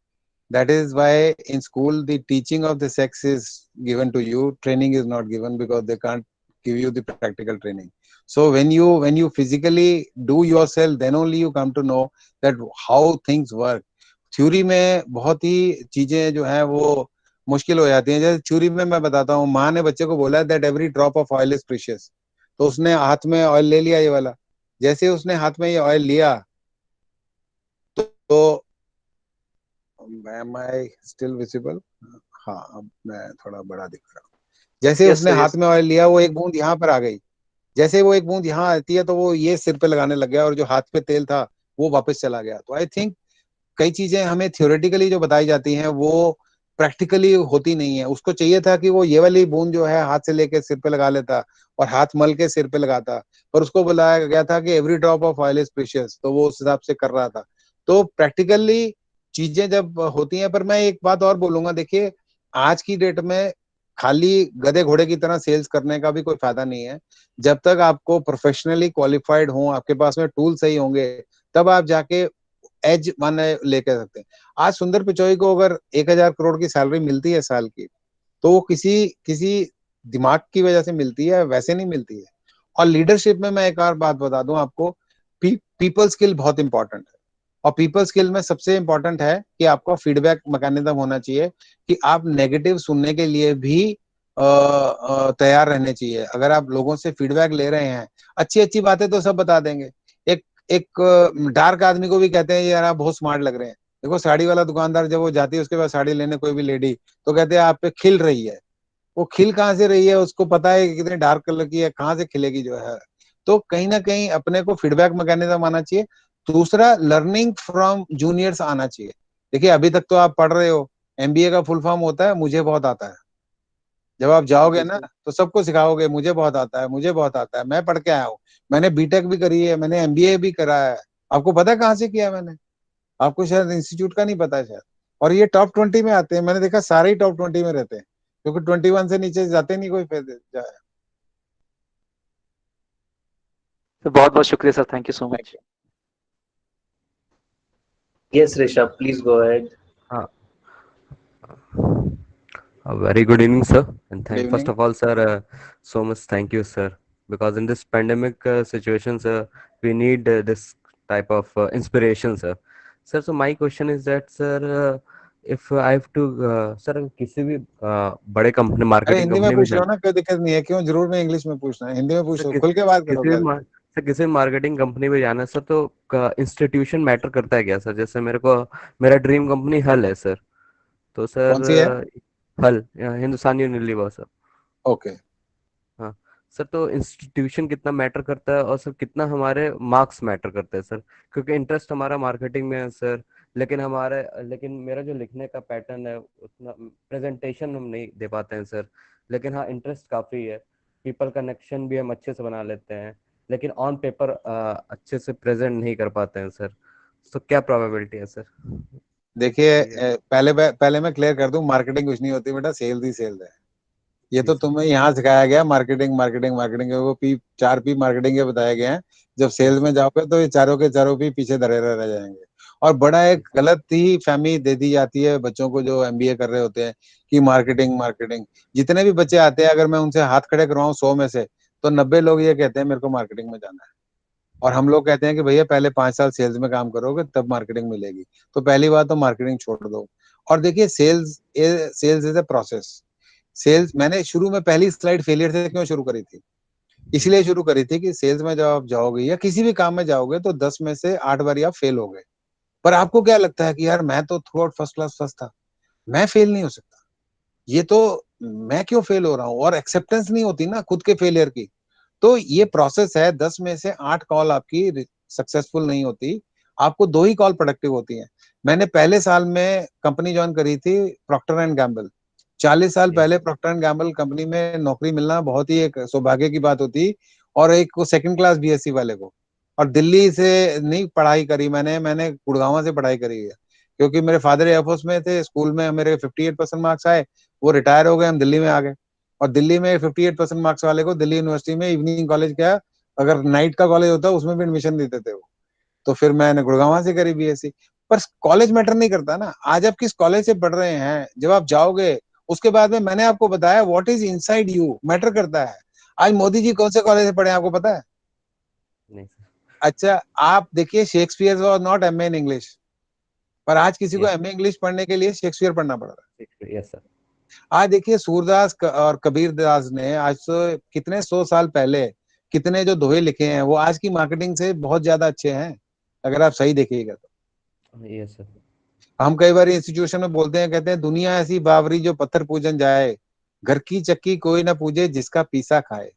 Speaker 2: That is why in school the teaching of the sex is given to you, training is not given, because they can't give you the practical training. So when you physically do yourself, then only you come to know that how things work. Theory में बहुत ही चीजें जो है वो मुश्किल हो जाती हैं. जैसे थ्योरी में मैं बताता हूँ, माँ ने बच्चे को बोला that every drop of oil is precious. तो उसने हाथ में ऑयल ले लिया ये वाला. जैसे उसने हाथ में ये ऑयल लिया तो am I still visible? हाँ, अब मैं थोड़ा बड़ा दिख रहा हूँ. जैसे उसने हाथ में ऑयल लिया, वो एक बूंद यहाँ पर आ गई. जैसे वो एक बूंद यहाँ आती है तो वो ये सिर पे लगाने लग गया, और जो हाथ पे तेल था वो वापस चला गया. तो आई थिंक कई चीजें हमें थियोरेटिकली जो बताई जाती हैं वो प्रैक्टिकली होती नहीं है. उसको चाहिए था कि वो ये वाली बूंद जो है हाथ से लेके सिर पे लगा लेता और हाथ मल के सिर पे लगाता, पर उसको बुलाया गया था कि every drop of oil is precious, तो वो उस हिसाब से कर रहा था. तो प्रैक्टिकली चीजें जब होती हैं. पर मैं एक बात और बोलूंगा, देखिए आज की डेट में खाली गधे घोड़े की तरह सेल्स करने का भी कोई फायदा नहीं है. जब तक आपको प्रोफेशनली क्वालिफाइड हो, आपके पास में टूल सही होंगे, तब आप जाके एज माने लेके सकते हैं. आज सुंदर पिचोई को अगर 1000 करोड़ की सैलरी मिलती है साल की, तो वो किसी दिमाग की वजह से मिलती है, वैसे नहीं मिलती है. और लीडरशिप में मैं एक और बात बता दूं आपको, पीपल स्किल बहुत इंपॉर्टेंट है. और पीपल स्किल में सबसे इंपॉर्टेंट है कि आपका फीडबैक मैकेनिज्म होना चाहिए, कि आप नेगेटिव सुनने के लिए भी तैयार रहने चाहिए. अगर आप लोगों से फीडबैक ले रहे हैं, अच्छी बातें तो सब बता देंगे. एक डार्क आदमी को भी कहते हैं यार आप बहुत स्मार्ट लग रहे हैं. देखो साड़ी वाला दुकानदार जब वो जाती है उसके बाद साड़ी लेने कोई भी लेडी, तो कहते हैं आप पे खिल रही है. वो खिल कहाँ से रही है, उसको पता है कि कितने डार्क कलर की है, कहाँ से खिलेगी जो है. तो कहीं ना कहीं अपने को फीडबैक मैकेनिज्म आना चाहिए. दूसरा, लर्निंग फ्रॉम जूनियर्स आना चाहिए. देखिए अभी तक तो आप पढ़ रहे हो, MBA का फुल फॉर्म होता है मुझे बहुत आता है. जब आप जाओगे ना तो सबको सिखाओगे मुझे बहुत आता है, मुझे बहुत आता है, मैं पढ़ के आया हूँ, मैंने बीटेक भी करी है, मैंने MBA भी करा है. आपको पता है कहाँ से किया मैंने? आपको शायद इंस्टीट्यूट का नहीं पता है शायद. और ये टॉप 20 में आते हैं. मैंने देखा सारे ही टॉप 20 में रहते हैं, क्योंकि 21 से नीचे जाते नहीं कोई.
Speaker 6: बहुत बहुत शुक्रिया sir. Thank you so much.
Speaker 1: Yes, Rishabh, please go ahead.
Speaker 5: A very good evening, sir. And
Speaker 2: Good
Speaker 5: first of all, sir, so much thank you, sir. Because in this pandemic situation, sir, we need this type of inspiration, sir. Sir, so my question is that, sir, if I have to, sir, किसी भी बड़े company
Speaker 2: अरे
Speaker 5: marketing
Speaker 2: Hindi में
Speaker 5: company में
Speaker 2: पूछ रहे हो ना, कोई दिक्कत नहीं है. क्यों जरूर में इंग्लिश में पूछना है? हिंदी में पूछो, खुल के बात करो.
Speaker 5: सर किसी मार्केटिंग कंपनी में जाना है सर, तो इंस्टीट्यूशन मैटर करता है क्या सर? जैसे मेरा ड्रीम कंपनी हल है सर. तो सर
Speaker 2: कौन सी है?
Speaker 5: हल हिंदुस्तान यूनिलीवर सर।
Speaker 2: ओके।
Speaker 5: हाँ सर, तो इंस्टीट्यूशन कितना मैटर करता है और सर कितना हमारे मार्क्स मैटर करते हैं सर, क्योंकि इंटरेस्ट हमारा मार्केटिंग में है सर, लेकिन मेरा जो लिखने का पैटर्न है उतना प्रेजेंटेशन हम नहीं दे पाते हैं सर। लेकिन हाँ, इंटरेस्ट काफ़ी है, पीपल कनेक्शन भी हम अच्छे से बना लेते हैं, लेकिन ऑन पेपर अच्छे से प्रेजेंट नहीं कर पाते हैं सर। तो क्या प्रोबेबिलिटी है सर?
Speaker 2: देखिए
Speaker 5: जी
Speaker 2: पहले मैं क्लियर कर दूं, मार्केटिंग कुछ नहीं होती बेटा, सेल्स ही सेल्स है। ये
Speaker 5: जी
Speaker 2: तो
Speaker 5: सर।
Speaker 2: तुम्हें यहाँ सिखाया गया मार्केटिंग मार्केटिंग मार्केटिंग, वो पी 4 P मार्केटिंग के बताए गए हैं। जब
Speaker 5: जी
Speaker 2: सेल्स में जाओगे तो ये चारों के चारों P पीछे धरे रह जाएंगे। और बड़ा
Speaker 5: जी
Speaker 2: एक गलत ही फहमी दे दी जाती है बच्चों को जो MBA कर रहे होते हैं कि मार्केटिंग मार्केटिंग। जितने भी बच्चे आते हैं, अगर मैं उनसे हाथ खड़े करवाऊं 100 में से, तो 90 लोग ये कहते हैं मेरे को मार्केटिंग में जाना है। और हम लोग कहते हैं कि भैया पहले 5 साल सेल्स में काम करोगे तब मार्केटिंग मिलेगी। तो पहली बात तो मार्केटिंग छोड़ दो। और देखिए sales is a process. Sales मैंने शुरू में पहली स्लाइड फेलियर से क्यों शुरू करी थी, इसलिए शुरू करी थी कि सेल्स में जब आप जाओगे या किसी भी काम में जाओगे तो 10 में से 8 बार आप फेल हो गए। पर आपको क्या लगता है कि यार मैं तो through out first class first था, मैं फेल नहीं हो सकता, ये तो मैं क्यों फेल हो रहा हूँ, और एक्सेप्टेंस नहीं होती ना खुद के फेलियर की। तो ये प्रोसेस है, 10 में से 8 कॉल आपकी सक्सेसफुल नहीं होती, आपको 2 ही कॉल प्रोडक्टिव होती हैं। मैंने पहले साल में कंपनी ज्वाइन करी थी, प्रॉक्टर एंड गैम्बल। 40 साल
Speaker 5: जी
Speaker 2: पहले प्रॉक्टर एंड गैम्बल कंपनी में नौकरी मिलना बहुत ही एक सौभाग्य की बात होती, और एक को सेकंड क्लास BSc वाले को। और दिल्ली से नहीं पढ़ाई करी मैंने गुड़गांव से पढ़ाई करी है, क्योंकि मेरे फादर एयरफोर्स में थे। स्कूल में मेरे 58% मार्क्स आए, वो रिटायर हो गए, हम दिल्ली में आ गए। और दिल्ली में 58% मार्क्स वाले को दिल्ली यूनिवर्सिटी में इवनिंग कॉलेज क्या, अगर नाइट का कॉलेज होता उसमें भी एडमिशन देते थे वो। तो फिर मैंने गुड़गांव से करी BSc। पर कॉलेज मैटर नहीं करता ना, आज आप किस कॉलेज से पढ़ रहे हैं, जब आप जाओगे उसके बाद में मैंने आपको बताया what is inside you matter करता है। आज मोदी जी कौन से कॉलेज से पढ़े आपको पता है?
Speaker 5: नहीं सर।
Speaker 2: अच्छा, आप देखिए Shakespeare was not MA in English, पर आज किसी को
Speaker 5: यस
Speaker 2: MA इंग्लिश पढ़ने के लिए शेक्सपियर पढ़ना पड़ रहा है।
Speaker 5: Yes sir.
Speaker 2: आज देखिए सूरदास और कबीर दास ने आज से कितने 100 साल पहले कितने जो दोहे लिखे हैं, वो आज की मार्केटिंग से बहुत ज्यादा अच्छे हैं, अगर आप सही देखिएगा तो।
Speaker 5: Yes sir.
Speaker 2: हम कई बार इंस्टीट्यूशन में बोलते हैं, कहते हैं दुनिया ऐसी बावरी जो पत्थर पूजन जाए, घर की चक्की कोई ना पूजे जिसका पीसा खाए।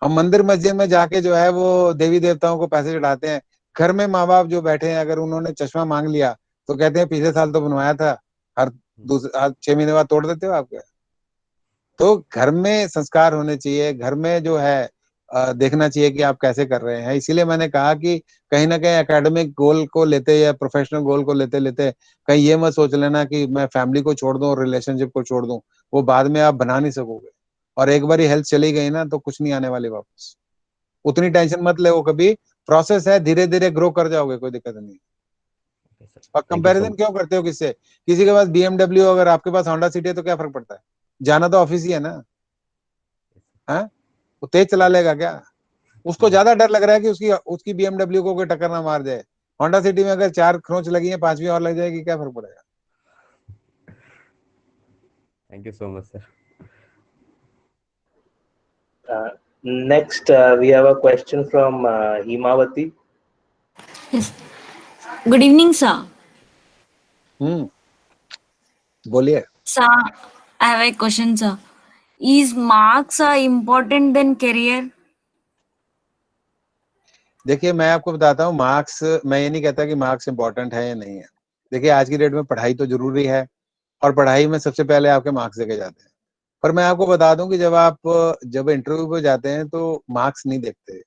Speaker 2: हम मंदिर मस्जिद में जाके जो है वो देवी देवताओं को पैसे चढ़ाते हैं, घर में माँ बाप जो बैठे हैं अगर उन्होंने चश्मा मांग लिया तो कहते हैं पिछले साल तो बनवाया था, हर 6 महीने बाद तोड़ देते हो आप क्या? तो घर में संस्कार होने चाहिए, घर में जो है देखना चाहिए कि आप कैसे कर रहे हैं। इसीलिए मैंने कहा कि कहीं ना कहीं एकेडमिक गोल को लेते या प्रोफेशनल गोल को लेते लेते कहीं ये मत सोच लेना कि मैं फैमिली को छोड़ दूं और रिलेशनशिप को छोड़ दूं, वो बाद में आप बना नहीं सकोगे। और एक बार हेल्थ चली गई ना तो कुछ नहीं आने वाली वापस। उतनी टेंशन मत ले, वो कभी प्रोसेस है, धीरे धीरे ग्रो कर जाओगे, कोई दिक्कत नहीं। और
Speaker 5: थैंक यू सो
Speaker 2: कंपैरिजन क्यों करते हो किससे? किसी के पास BMW, अगर आपके पास होंडा सिटी है तो क्या फर्क पड़ता है, जाना तो ऑफिस ही है ना। है वो तेज चला लेगा क्या? उसको ज्यादा डर लग रहा है कि उसकी उसकी BMW को कोई टक्कर ना मार जाए। होंडा सिटी में अगर 4 खरोंच लगी है, 5वीं और लग जाएगी, क्या फर्क पड़ेगा?
Speaker 5: Thank you so much sir.
Speaker 1: Next, we have a question from Himawati.
Speaker 7: Yes. Good evening, sir.
Speaker 2: बोलिए।
Speaker 7: Sir, I have a question, sir. Is marks are important than career?
Speaker 2: देखिए मैं आपको बताता हूँ, मार्क्स, मैं ये नहीं कहता कि मार्क्स इंपॉर्टेंट है या नहीं है। देखिए आज की डेट में पढ़ाई तो जरूरी है, और पढ़ाई में सबसे पहले आपके मार्क्स देखे जाते हैं। पर मैं आपको बता दूं कि जब इंटरव्यू पे जाते हैं तो मार्क्स नहीं देखते।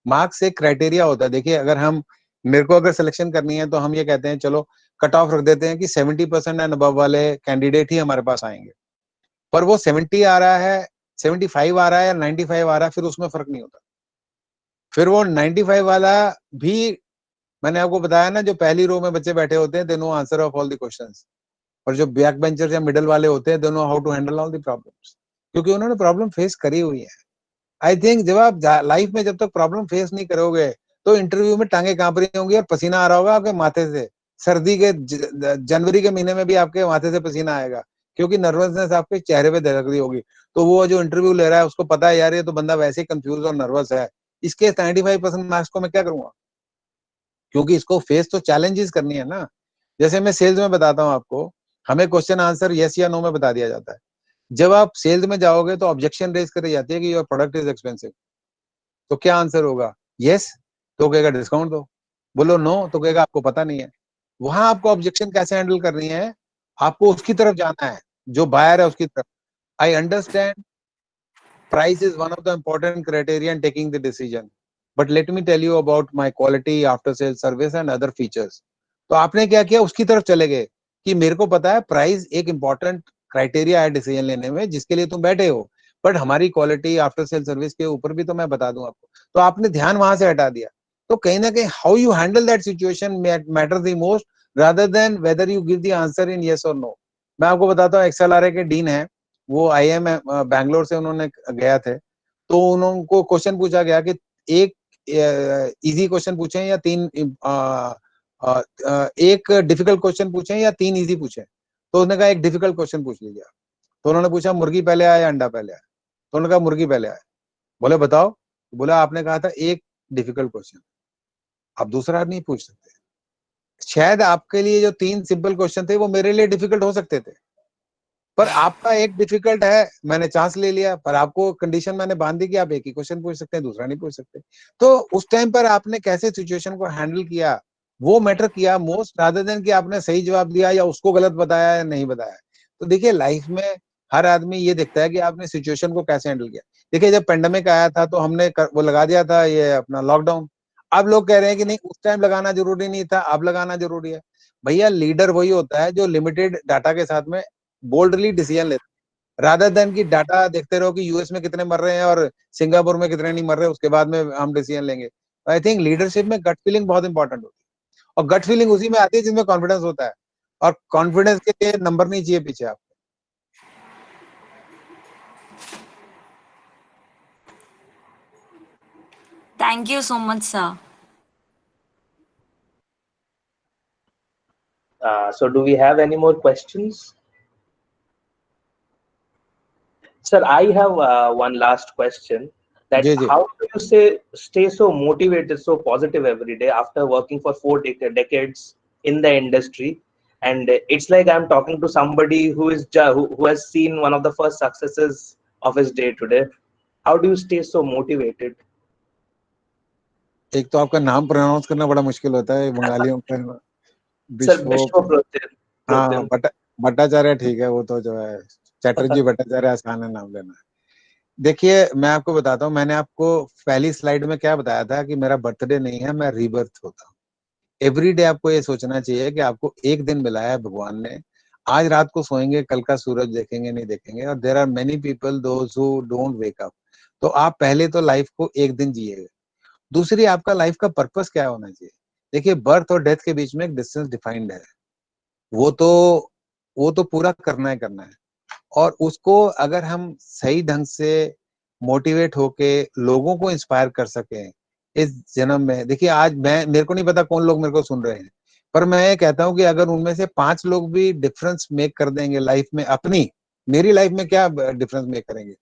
Speaker 2: मार्क्स एक क्राइटेरिया होता है। देखिए अगर हम, मेरे को अगर सिलेक्शन करनी है तो हम ये कहते हैं चलो कट ऑफ रख देते हैं कि 70% एंड अबव वाले कैंडिडेट ही हमारे पास आएंगे। पर वो 70 आ रहा है, 75 आ रहा है या 95 आ रहा है, फिर उसमें फर्क नहीं होता। फिर वो 95 वाला भी, मैंने आपको बताया ना, जो पहली रो में बच्चे बैठे होते हैं they know answer of all the questions, और जो बैक बेंचर्स या मिडिल वाले होते हैं they know how to handle all the problems, क्योंकि उन्होंने प्रॉब्लम फेस करी हुई है। आई थिंक जब आप लाइफ में जब तक प्रॉब्लम फेस नहीं करोगे तो इंटरव्यू में टांगे कांप रही होंगी और पसीना आ रहा होगा आपके माथे से। सर्दी के जनवरी के महीने में भी आपके माथे से पसीना आएगा, क्योंकि नर्वसनेस आपके चेहरे पे झलक रही होगी। तो वो जो इंटरव्यू ले रहा है उसको पता है यार ये तो बंदा वैसे ही कंफ्यूज और नर्वस है, इसके 95% मार्क्स को मैं क्या करूंगा, क्योंकि इसको फेस तो चैलेंजेस करनी है ना। जैसे मैं सेल्स में बताता हूँ आपको, हमें क्वेश्चन आंसर यस या नो में बता दिया जाता है। जब आप सेल्स में जाओगे तो ऑब्जेक्शन रेज करी जाती है कि योर प्रोडक्ट इज एक्सपेंसिव, तो क्या आंसर होगा? यस तो कहेगा डिस्काउंट दो, बोलो नो तो कहेगा आपको पता नहीं है। वहां आपको ऑब्जेक्शन कैसे हैंडल करनी है, आपको उसकी तरफ जाना है, जो बायर है उसकी तरफ। I understand price is one of the important criteria in taking the decision, but let me tell you about my quality after sales service and other features. तो आपने क्या किया, उसकी तरफ चले गए कि मेरे को पता है प्राइस एक इंपॉर्टेंट क्राइटेरिया है डिसीजन लेने में जिसके लिए तुम बैठे हो, बट हमारी क्वालिटी आफ्टर सेल सर्विस के ऊपर भी तो मैं बता दूं आपको। तो आपने ध्यान वहां से हटा दिया। तो कहीं ना कहीं how you handle that situation matter the most rather than whether you give the answer in yes और नो। मैं आपको बताता हूँ, एक्सएलआरए के डीन है, वो आईएम बैंगलोर से उन्होंने गया थे, तो उनको क्वेश्चन पूछा गया कि एक इजी क्वेश्चन पूछें या तीन एक डिफिकल्ट क्वेश्चन पूछें या तीन इजी पूछें। तो उसने कहा एक डिफिकल्ट क्वेश्चन पूछ लीजिए। तो उन्होंने पूछा मुर्गी पहले आया या अंडा पहले आया? तो उन्होंने कहा मुर्गी पहले आया। बोले बताओ? बोला आपने कहा था एक डिफिकल्ट क्वेश्चन, आप दूसरा नहीं पूछ सकते। शायद आपके लिए जो तीन सिंपल क्वेश्चन थे वो मेरे लिए डिफिकल्ट हो सकते थे, पर आपका एक डिफिकल्ट है, मैंने चांस ले लिया, पर आपको कंडीशन मैंने बांध दी कि आप एक ही क्वेश्चन पूछ सकते हैं, दूसरा नहीं पूछ सकते। तो उस टाइम पर आपने कैसे सिचुएशन को हैंडल किया वो मैटर किया मोस्ट, रादर देन कि आपने सही जवाब दिया या उसको गलत बताया या नहीं बताया। तो देखिए लाइफ में हर आदमी ये देखता है कि आपने सिचुएशन को कैसे हैंडल किया। देखिए जब पेंडेमिक आया था तो हमने वो लगा दिया था ये अपना लॉकडाउन। अब लोग कह रहे हैं कि नहीं उस टाइम लगाना जरूरी नहीं था, अब लगाना जरूरी है। भैया लीडर वही होता है जो लिमिटेड डाटा के साथ में बोल्डली डिसीजन लेते हैं, रादर देन की डाटा देखते रहो कि यूएस में कितने मर रहे हैं और सिंगापुर में कितने नहीं मर रहे, उसके बाद में हम डिसीजन लेंगे। आई थिंक लीडरशिप में गट फीलिंग बहुत इंपॉर्टेंट होती है, और गट फीलिंग उसी में आती है जिसमें कॉन्फिडेंस होता है, और कॉन्फिडेंस के लिए नंबर नहीं चाहिए पीछे आप।
Speaker 7: Thank you so much, sir.
Speaker 1: So do we have any more questions? Sir, I have one last question. That
Speaker 2: ji ji
Speaker 1: how do you stay so motivated, so positive every day after working for 4 decades in the industry? And it's like I'm talking to somebody who has seen one of the first successes of his day today. How do you stay so motivated?
Speaker 2: एक तो आपका नाम pronounce करना बड़ा मुश्किल होता है बंगालियों का।
Speaker 1: Sir,
Speaker 2: विश्व हाँ
Speaker 1: Protim.
Speaker 2: भट्टाचार्य ठीक है, वो तो जो है चैटर्जी भट्टाचार्य आसान है नाम लेना। देखिए मैं आपको बताता हूँ, मैंने आपको पहली स्लाइड में क्या बताया था कि मेरा बर्थडे नहीं है, मैं रीबर्थ होता हूँ। एवरी डे आपको ये सोचना चाहिए कि आपको एक दिन मिला है भगवान ने, आज रात को सोएंगे कल का सूरज देखेंगे नहीं देखेंगे, और there are many people those who don't wake up. तो आप पहले तो लाइफ को एक दिन जिएगा। दूसरी आपका लाइफ का पर्पस क्या होना चाहिए। देखिए बर्थ और डेथ के बीच में एक डिस्टेंस डिफाइंड है, वो तो पूरा करना है, और उसको अगर हम सही ढंग से मोटिवेट होके लोगों को इंस्पायर कर सकें इस जन्म में। देखिए आज मेरे को नहीं पता कौन लोग मेरे को सुन रहे हैं, पर मैं ये कहता हूँ कि अगर उनमें से 5 लोग भी डिफरेंस मेक कर देंगे लाइफ में अपनी, मेरी लाइफ में क्या डिफरेंस मेक करेंगे।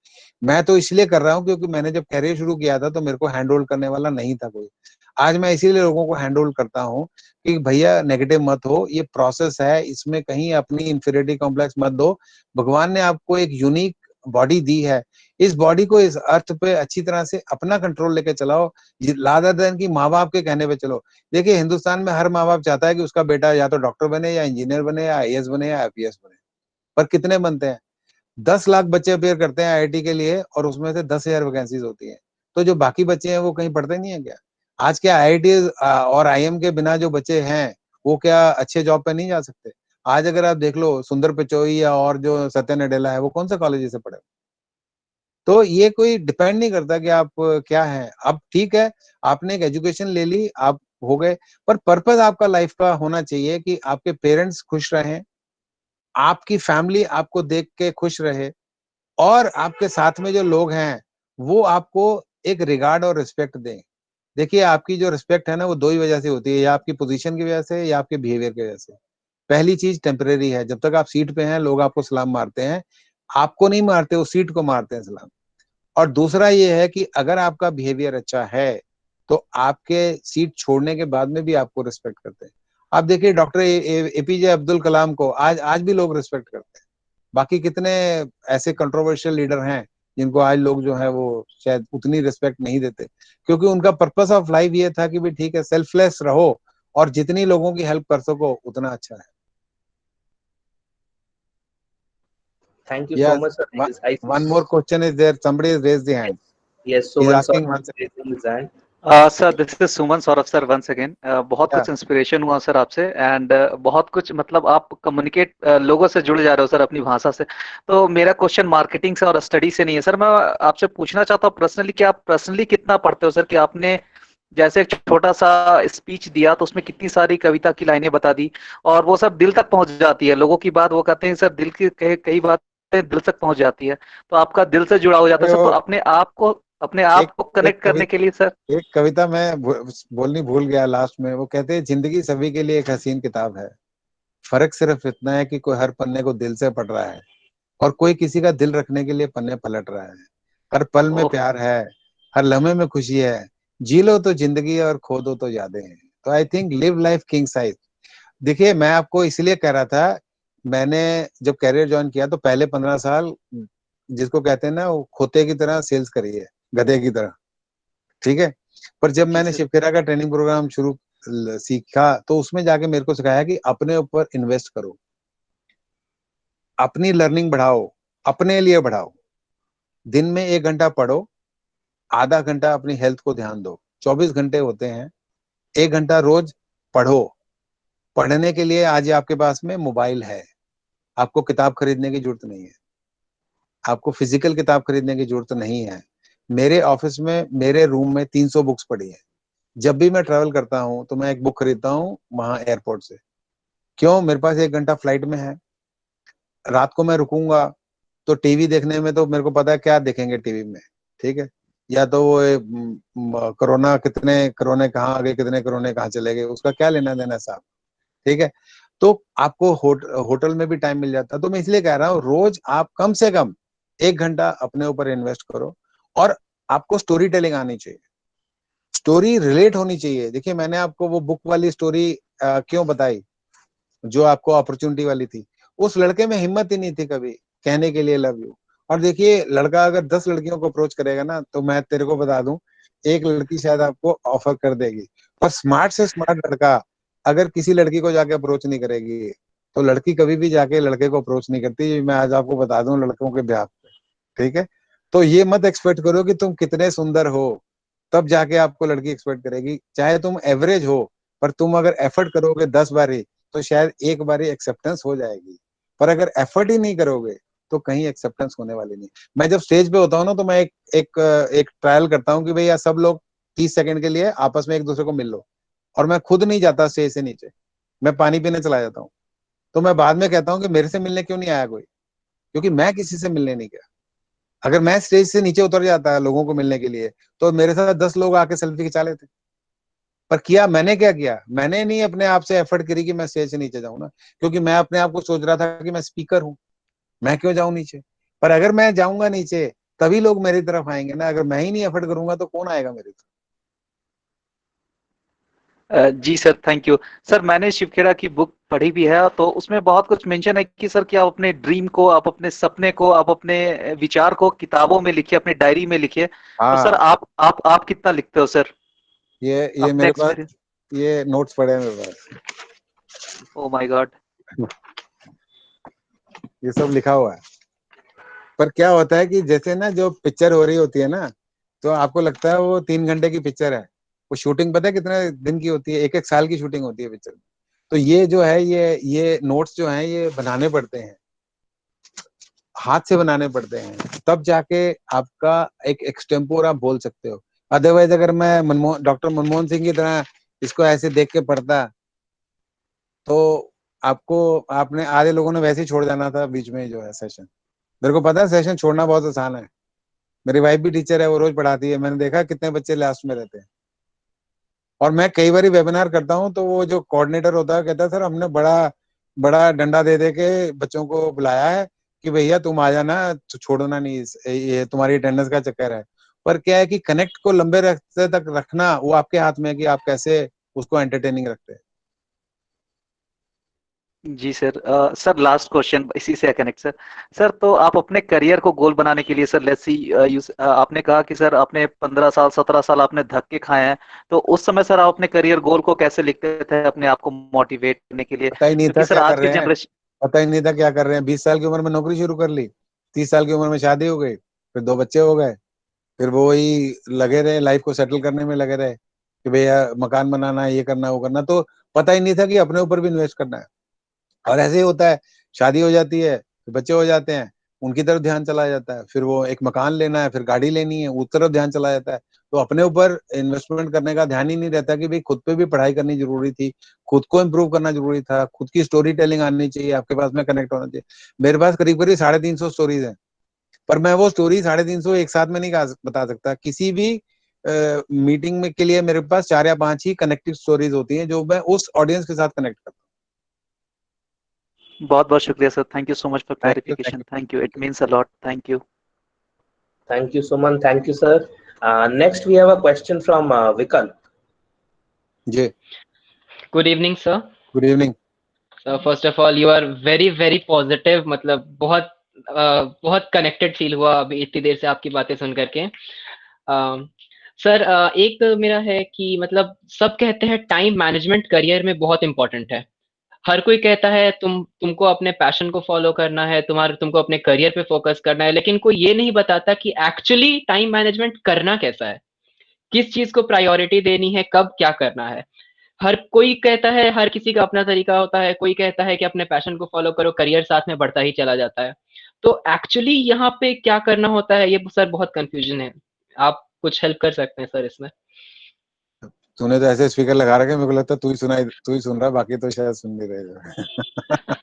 Speaker 2: मैं तो इसलिए कर रहा हूँ क्योंकि मैंने जब कैरियर शुरू किया था तो मेरे को हैंड होल्ड करने वाला नहीं था कोई। आज मैं इसीलिए लोगों को हैंड होल्ड करता हूँ कि भैया नेगेटिव मत हो, ये प्रोसेस है, इसमें कहीं अपनी इंफीरियरिटी कॉम्प्लेक्स मत दो। भगवान ने आपको एक यूनिक बॉडी दी है, इस बॉडी को इस अर्थ पे अच्छी तरह से अपना कंट्रोल लेके चलाओ, रादर देन कि माँ बाप के कहने पे चलो। देखिए हिंदुस्तान में हर माँ बाप चाहता है कि उसका बेटा या तो डॉक्टर बने या इंजीनियर बने या आईएएस बने या आईपीएस बने, पर कितने बनते हैं? 10 लाख बच्चे अपेयर करते हैं आईआईटी के लिए और उसमें से 10,000 वैकेंसीज होती हैं। तो जो बाकी बच्चे हैं वो कहीं पढ़ते नहीं है क्या? आज क्या आईआईटी और आईएम के बिना जो बच्चे हैं वो क्या अच्छे जॉब पे नहीं जा सकते? आज अगर आप देख लो सुंदर पिचोई या और जो सत्या नडेला है वो कौन सा कॉलेज से पढ़े? तो ये कोई डिपेंड नहीं करता कि आप क्या हैं। अब ठीक है आपने एक एजुकेशन ले ली, आप हो गए, पर पर्पस आपका लाइफ का होना चाहिए कि आपके पेरेंट्स खुश रहें, आपकी फैमिली आपको देख के खुश रहे, और आपके साथ में जो लोग हैं वो आपको एक रिगार्ड और रिस्पेक्ट दें। देखिए आपकी जो रिस्पेक्ट है ना वो 2 ही वजह से होती है, या आपकी पोजीशन की वजह से या आपके बिहेवियर की वजह से। पहली चीज टेम्परेरी है, जब तक आप सीट पे हैं लोग आपको सलाम मारते हैं, आपको नहीं मारते, उस सीट को मारते हैं सलाम। और दूसरा ये है कि अगर आपका बिहेवियर अच्छा है तो आपके सीट छोड़ने के बाद में भी आपको रिस्पेक्ट करते हैं। आप देखिए डॉक्टर एपीजे अब्दुल कलाम को आज आज भी लोग रिस्पेक्ट करते हैं। बाकी कितने ऐसे कंट्रोवर्शियल लीडर हैं जिनको आज लोग जो है वो शायद उतनी रिस्पेक्ट नहीं देते, क्योंकि उनका पर्पस ऑफ लाइफ ये था कि भी ठीक है सेल्फलेस रहो और जितनी लोगों की हेल्प कर सको उतना अच्छा है।
Speaker 1: Thank you so
Speaker 2: Yes,
Speaker 1: much, sir.
Speaker 2: one more question is there. Somebody has raised the hand.
Speaker 1: Yes,
Speaker 2: He's
Speaker 1: Suman
Speaker 2: asking
Speaker 1: sir
Speaker 2: once again.
Speaker 1: raising his hand.
Speaker 6: Sir this is Suman Saurabh sir once again. बहुत
Speaker 2: Yeah.
Speaker 6: कुछ inspiration हुआ sir आपसे एंड बहुत कुछ मतलब आप communicate लोगों से जुड़े जा रहे हो सर अपनी भाषा से। तो मेरा क्वेश्चन मार्केटिंग से और स्टडी से नहीं है सर, मैं आपसे पूछना चाहता हूँ पर्सनली कि आप पर्सनली कितना पढ़ते हो सर, कि आपने जैसे एक छोटा सा स्पीच दिया तो उसमें कितनी सारी कविता की लाइनें बता दी और वो सब दिल तक पहुंच जाती है, लोगों की बात वो कहते हैं सर दिल की कई बातें दिल तक पहुंच जाती है, तो आपका दिल से जुड़ा हो जाता है
Speaker 2: अरे
Speaker 6: सर। तो
Speaker 2: वो
Speaker 6: अपने आप को
Speaker 2: एक
Speaker 6: कनेक्ट करने के लिए सर।
Speaker 2: एक कविता मैं बोलनी भूल गया लास्ट में। वो कहते हैं जिंदगी सभी के लिए एक हसीन किताब है, फर्क सिर्फ इतना है कि कोई हर पन्ने को दिल से पढ़ रहा है और कोई किसी का दिल रखने के लिए पन्ने पलट रहा है। हर पल में
Speaker 6: ओह
Speaker 2: प्यार है, हर लम्हे में खुशी है, जी लो तो जिंदगी और खो दो तो यादें हैं। तो I think live life king size. देखिए मैं आपको इसलिए कह रहा था, मैंने जब कैरियर ज्वाइन किया तो पहले 15 साल जिसको कहते हैं ना वो खोते की तरह सेल्स करी है, गधे की तरह, ठीक है। पर जब मैंने
Speaker 1: सर
Speaker 2: शिवखेरा का ट्रेनिंग प्रोग्राम सीखा तो उसमें जाके मेरे को सिखाया कि अपने ऊपर इन्वेस्ट करो, अपनी लर्निंग बढ़ाओ, अपने लिए बढ़ाओ। दिन में 1 घंटा पढ़ो, आधा घंटा अपनी हेल्थ को ध्यान दो। 24 घंटे होते हैं, 1 घंटा रोज पढ़ो। पढ़ने के लिए आज आपके पास में मोबाइल है, आपको किताब खरीदने की जरूरत नहीं है, आपको फिजिकल किताब खरीदने की जरूरत नहीं है। मेरे ऑफिस में मेरे रूम में 300 बुक्स पड़ी है। जब भी मैं ट्रेवल करता हूँ तो मैं एक बुक खरीदता हूँ वहां एयरपोर्ट से। क्यों? मेरे पास 1 घंटा फ्लाइट में है, रात को मैं रुकूंगा तो टीवी देखने में तो मेरे को पता है क्या देखेंगे टीवी में, ठीक है। या तो वो कोरोना, कितने कोरोना कहाँ आ गए, कितने कोरोना कहाँ चले गए, उसका क्या लेना देना साहब, ठीक है। तो आपको होटल में भी टाइम मिल जाता है। तो मैं इसलिए कह रहा हूँ रोज आप कम से कम 1 घंटा अपने ऊपर इन्वेस्ट करो और आपको स्टोरी टेलिंग आनी चाहिए, स्टोरी रिलेट होनी चाहिए। देखिए मैंने आपको वो बुक वाली स्टोरी क्यों बताई जो आपको अपॉर्चुनिटी वाली थी, उस लड़के में हिम्मत ही नहीं थी कभी कहने के लिए लव यू। और देखिए लड़का अगर 10 लड़कियों को अप्रोच करेगा ना तो मैं तेरे को बता दूं एक लड़की शायद आपको ऑफर कर देगी। और स्मार्ट से स्मार्ट लड़का अगर किसी लड़की को जाके अप्रोच नहीं करेगी तो लड़की कभी भी जाके लड़के को अप्रोच नहीं करती। मैं आज आपको बता दूं लड़कों के ब्याह पे, ठीक है। तो ये मत एक्सपेक्ट करो कि तुम कितने सुंदर हो तब जाके आपको लड़की एक्सपेक्ट करेगी। चाहे तुम एवरेज हो पर तुम अगर एफर्ट करोगे 10 बारी तो शायद एक बारी एक्सेप्टेंस हो जाएगी। पर अगर एफर्ट ही नहीं करोगे तो कहीं एक्सेप्टेंस होने वाली नहीं। मैं जब स्टेज पे होता हूँ ना तो मैं एक ट्रायल करता हूँ कि भैया सब लोग 30 सेकंड के लिए आपस में एक दूसरे को मिल लो, और मैं खुद नहीं जाता स्टेज से नीचे, मैं पानी पीने चला जाता हूँ। तो मैं बाद में कहता हूँ कि मेरे से मिलने क्यों नहीं आया कोई, क्योंकि मैं किसी से मिलने नहीं गया। अगर मैं स्टेज से नीचे उतर जाता है लोगों को मिलने के लिए तो मेरे साथ 10 लोग आके सेल्फी खिंचा लेते। पर किया मैंने, क्या किया मैंने, नहीं अपने आप से एफर्ट करी कि मैं स्टेज से नीचे जाऊं ना, क्योंकि मैं अपने आप को सोच रहा था कि मैं स्पीकर हूं, मैं क्यों जाऊं नीचे। पर अगर मैं जाऊंगा नीचे तभी लोग मेरी तरफ आएंगे ना, अगर मैं ही नहीं एफर्ट करूंगा तो कौन आएगा मेरी तरफ।
Speaker 6: जी सर थैंक यू सर। मैंने शिवखेरा की बुक पढ़ी भी है तो उसमें बहुत कुछ मेंशन है कि सर कि आप अपने ड्रीम को, आप अपने सपने को, आप अपने विचार को किताबों में लिखिए, अपने डायरी में लिखिए। तो सर
Speaker 2: हाँ
Speaker 6: आप कितना लिखते हो सर
Speaker 2: ये
Speaker 6: अपने
Speaker 2: मेरे पास
Speaker 6: एक्सपीरियंस?
Speaker 2: ये नोट्स पड़े हैं मेरे पास,
Speaker 6: ओ माय गॉड।
Speaker 2: ये सब लिखा हुआ है। पर क्या होता है कि जैसे ना जो पिक्चर हो रही होती है ना तो आपको लगता है वो 3 घंटे की पिक्चर है, वो शूटिंग पता है कितने दिन की होती है, एक एक साल की शूटिंग होती है पिक्चर में। तो ये जो है ये नोट्स जो हैं ये बनाने पड़ते हैं, हाथ से बनाने पड़ते हैं, तब जाके आपका एक एक्सटेम्पोर आप बोल सकते हो। अदरवाइज अगर मैं डॉक्टर मनमोहन सिंह की तरह इसको ऐसे देख के पढ़ता तो आपको, आपने आधे लोगों ने वैसे ही छोड़ जाना था बीच में जो है सेशन। मेरे को पता है सेशन छोड़ना बहुत आसान है, मेरी वाइफ भी टीचर है, वो रोज पढ़ाती है, मैंने देखा कितने बच्चे लास्ट में रहते हैं। और मैं कई बार वेबिनार करता हूँ तो वो जो कोऑर्डिनेटर होता है कहता है सर हमने बड़ा बड़ा डंडा दे दे के बच्चों को बुलाया है कि भैया तुम आ जाना, छोड़ना नहीं, ये तुम्हारी अटेंडेंस का चक्कर है। पर क्या है कि कनेक्ट को लंबे रस्ते तक रखना वो आपके हाथ में है कि आप कैसे उसको एंटरटेनिंग रखते हैं।
Speaker 6: जी सर। सर लास्ट क्वेश्चन इसी से कनेक्ट सर। सर तो आप अपने करियर को गोल बनाने के लिए सर लेट्स सी आपने कहा कि सर आपने 15 साल 17 साल आपने धक्के खाए हैं, तो उस समय सर आप अपने करियर गोल को कैसे लिखते थे अपने आप को मोटिवेट करने के लिए?
Speaker 2: पता ही नहीं था
Speaker 6: क्योंकि सर
Speaker 2: क्या कर
Speaker 6: आज के
Speaker 2: रहे हैं,
Speaker 6: जनरेशन
Speaker 2: पता ही नहीं था क्या कर रहे हैं। 20 साल की उम्र में नौकरी शुरू कर ली, 30 साल की उम्र में शादी हो गई, फिर 2 बच्चे हो गए, फिर वो वही लगे रहे, लाइफ को सेटल करने में लगे रहे कि भैया मकान बनाना है, ये करना वो करना। तो पता ही नहीं था कि अपने ऊपर भी इन्वेस्ट करना है। और ऐसे ही होता है, शादी हो जाती है, फिर बच्चे हो जाते हैं, उनकी तरफ ध्यान चला जाता है, फिर वो एक मकान लेना है, फिर गाड़ी लेनी है, उस तरफ ध्यान चला जाता है। तो अपने ऊपर इन्वेस्टमेंट करने का ध्यान ही नहीं रहता कि भाई खुद पे भी पढ़ाई करनी जरूरी थी, खुद को इम्प्रूव करना जरूरी था, खुद की स्टोरी टेलिंग आनी चाहिए, आपके पास में कनेक्ट होना चाहिए। मेरे पास करीब करीब 350 स्टोरीज हैं, पर मैं वो स्टोरी 350 एक साथ में नहीं बता सकता। किसी भी मीटिंग में के लिए मेरे पास 4 या 5 ही कनेक्टिव स्टोरीज होती हैं जो मैं उस ऑडियंस के साथ कनेक्ट करता
Speaker 6: बहुत बहुत शुक्रिया sir. Thank you so much for
Speaker 2: हूँ।
Speaker 6: Clarification. Thank you, it means a lot. Thank you.
Speaker 1: Thank you, Suman. Thank you, sir. Next, we have a question from Vikalp.
Speaker 2: जी,
Speaker 8: Good evening, sir.
Speaker 2: Good evening.
Speaker 8: First of all, you are very very positive. मतलब बहुत बहुत connected feel हुआ अभी इतनी देर से आपकी बातें सुन करके। सर एक मेरा है कि मतलब सब कहते हैं टाइम मैनेजमेंट करियर में बहुत इंपॉर्टेंट है। हर कोई कहता है तुमको अपने पैशन को फॉलो करना है, तुमको अपने करियर पे फोकस करना है, लेकिन कोई ये नहीं बताता कि एक्चुअली टाइम मैनेजमेंट करना कैसा है, किस चीज को प्रायोरिटी देनी है, कब क्या करना है। हर कोई कहता है, हर किसी का अपना तरीका होता है। कोई कहता है कि अपने पैशन को फॉलो करो, करियर साथ में बढ़ता ही चला जाता है। तो एक्चुअली यहाँ पे क्या करना होता है, ये सर बहुत कंफ्यूजन है। आप कुछ हेल्प कर सकते हैं सर इसमें?
Speaker 2: तूने तो ऐसे स्पीकर लगा रखे, मेरे को लगता है तू ही सुन रहा है, बाकी तो शायद सुन नहीं रहे।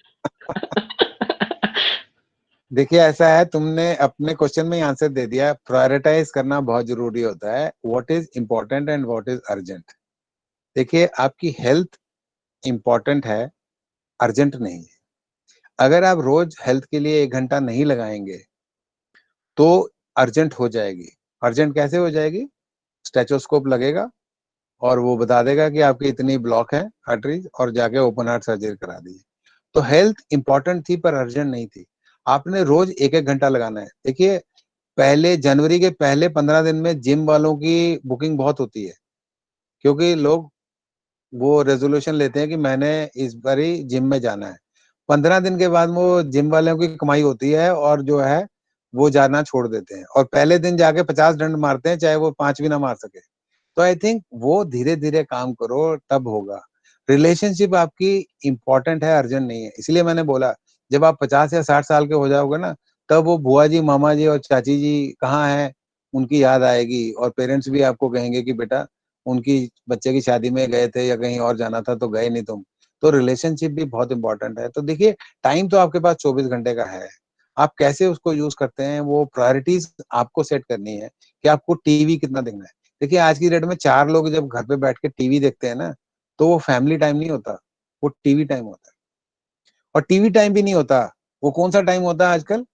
Speaker 2: देखिए ऐसा है, तुमने अपने क्वेश्चन में ही आंसर दे दिया। प्रायोरिटाइज करना बहुत जरूरी होता है, what is important and what is urgent. देखिए आपकी हेल्थ इंपॉर्टेंट है, अर्जेंट नहीं है। अगर आप रोज हेल्थ के लिए 1 घंटा नहीं लगाएंगे तो अर्जेंट हो जाएगी। अर्जेंट कैसे हो जाएगी? स्टेथोस्कोप लगेगा और वो बता देगा कि आपकी इतनी ब्लॉक है आर्टरीज, और जाके ओपन हार्ट सर्जरी करा दीजिए। तो हेल्थ इंपॉर्टेंट थी पर अर्जेंट नहीं थी। आपने रोज 1-1 घंटा लगाना है। देखिए पहले जनवरी के पहले 15 दिन में जिम वालों की बुकिंग बहुत होती है, क्योंकि लोग वो रेजोल्यूशन लेते हैं कि मैंने इस बारी जिम में जाना है। 15 दिन के बाद वो जिम वालों की कमाई होती है और जो है वो जाना छोड़ देते हैं, और पहले दिन जाके 50 डंड मारते हैं, चाहे वो 5 भी ना मार सके। तो आई थिंक वो धीरे धीरे काम करो, तब होगा। रिलेशनशिप आपकी इंपॉर्टेंट है, अर्जेंट नहीं है। इसलिए मैंने बोला जब आप 50 या 60 साल के हो जाओगे ना, तब वो बुआ जी, मामा जी और चाची जी कहाँ हैं, उनकी याद आएगी, और पेरेंट्स भी आपको कहेंगे कि बेटा उनकी बच्चे की शादी में गए थे या कहीं और जाना था तो गए नहीं तुम। तो रिलेशनशिप भी बहुत इंपॉर्टेंट है। तो देखिए टाइम तो आपके पास 24 घंटे का है, आप कैसे उसको यूज करते हैं, वो प्रायोरिटीज आपको सेट करनी है कि आपको टीवी कितना देखना है। देखिए आज की डेट में 4 लोग जब घर पे बैठ के टीवी देखते हैं ना, तो वो फैमिली टाइम नहीं होता, वो टीवी टाइम होता है। और टीवी टाइम भी नहीं होता, वो कौन सा टाइम होता है आजकल?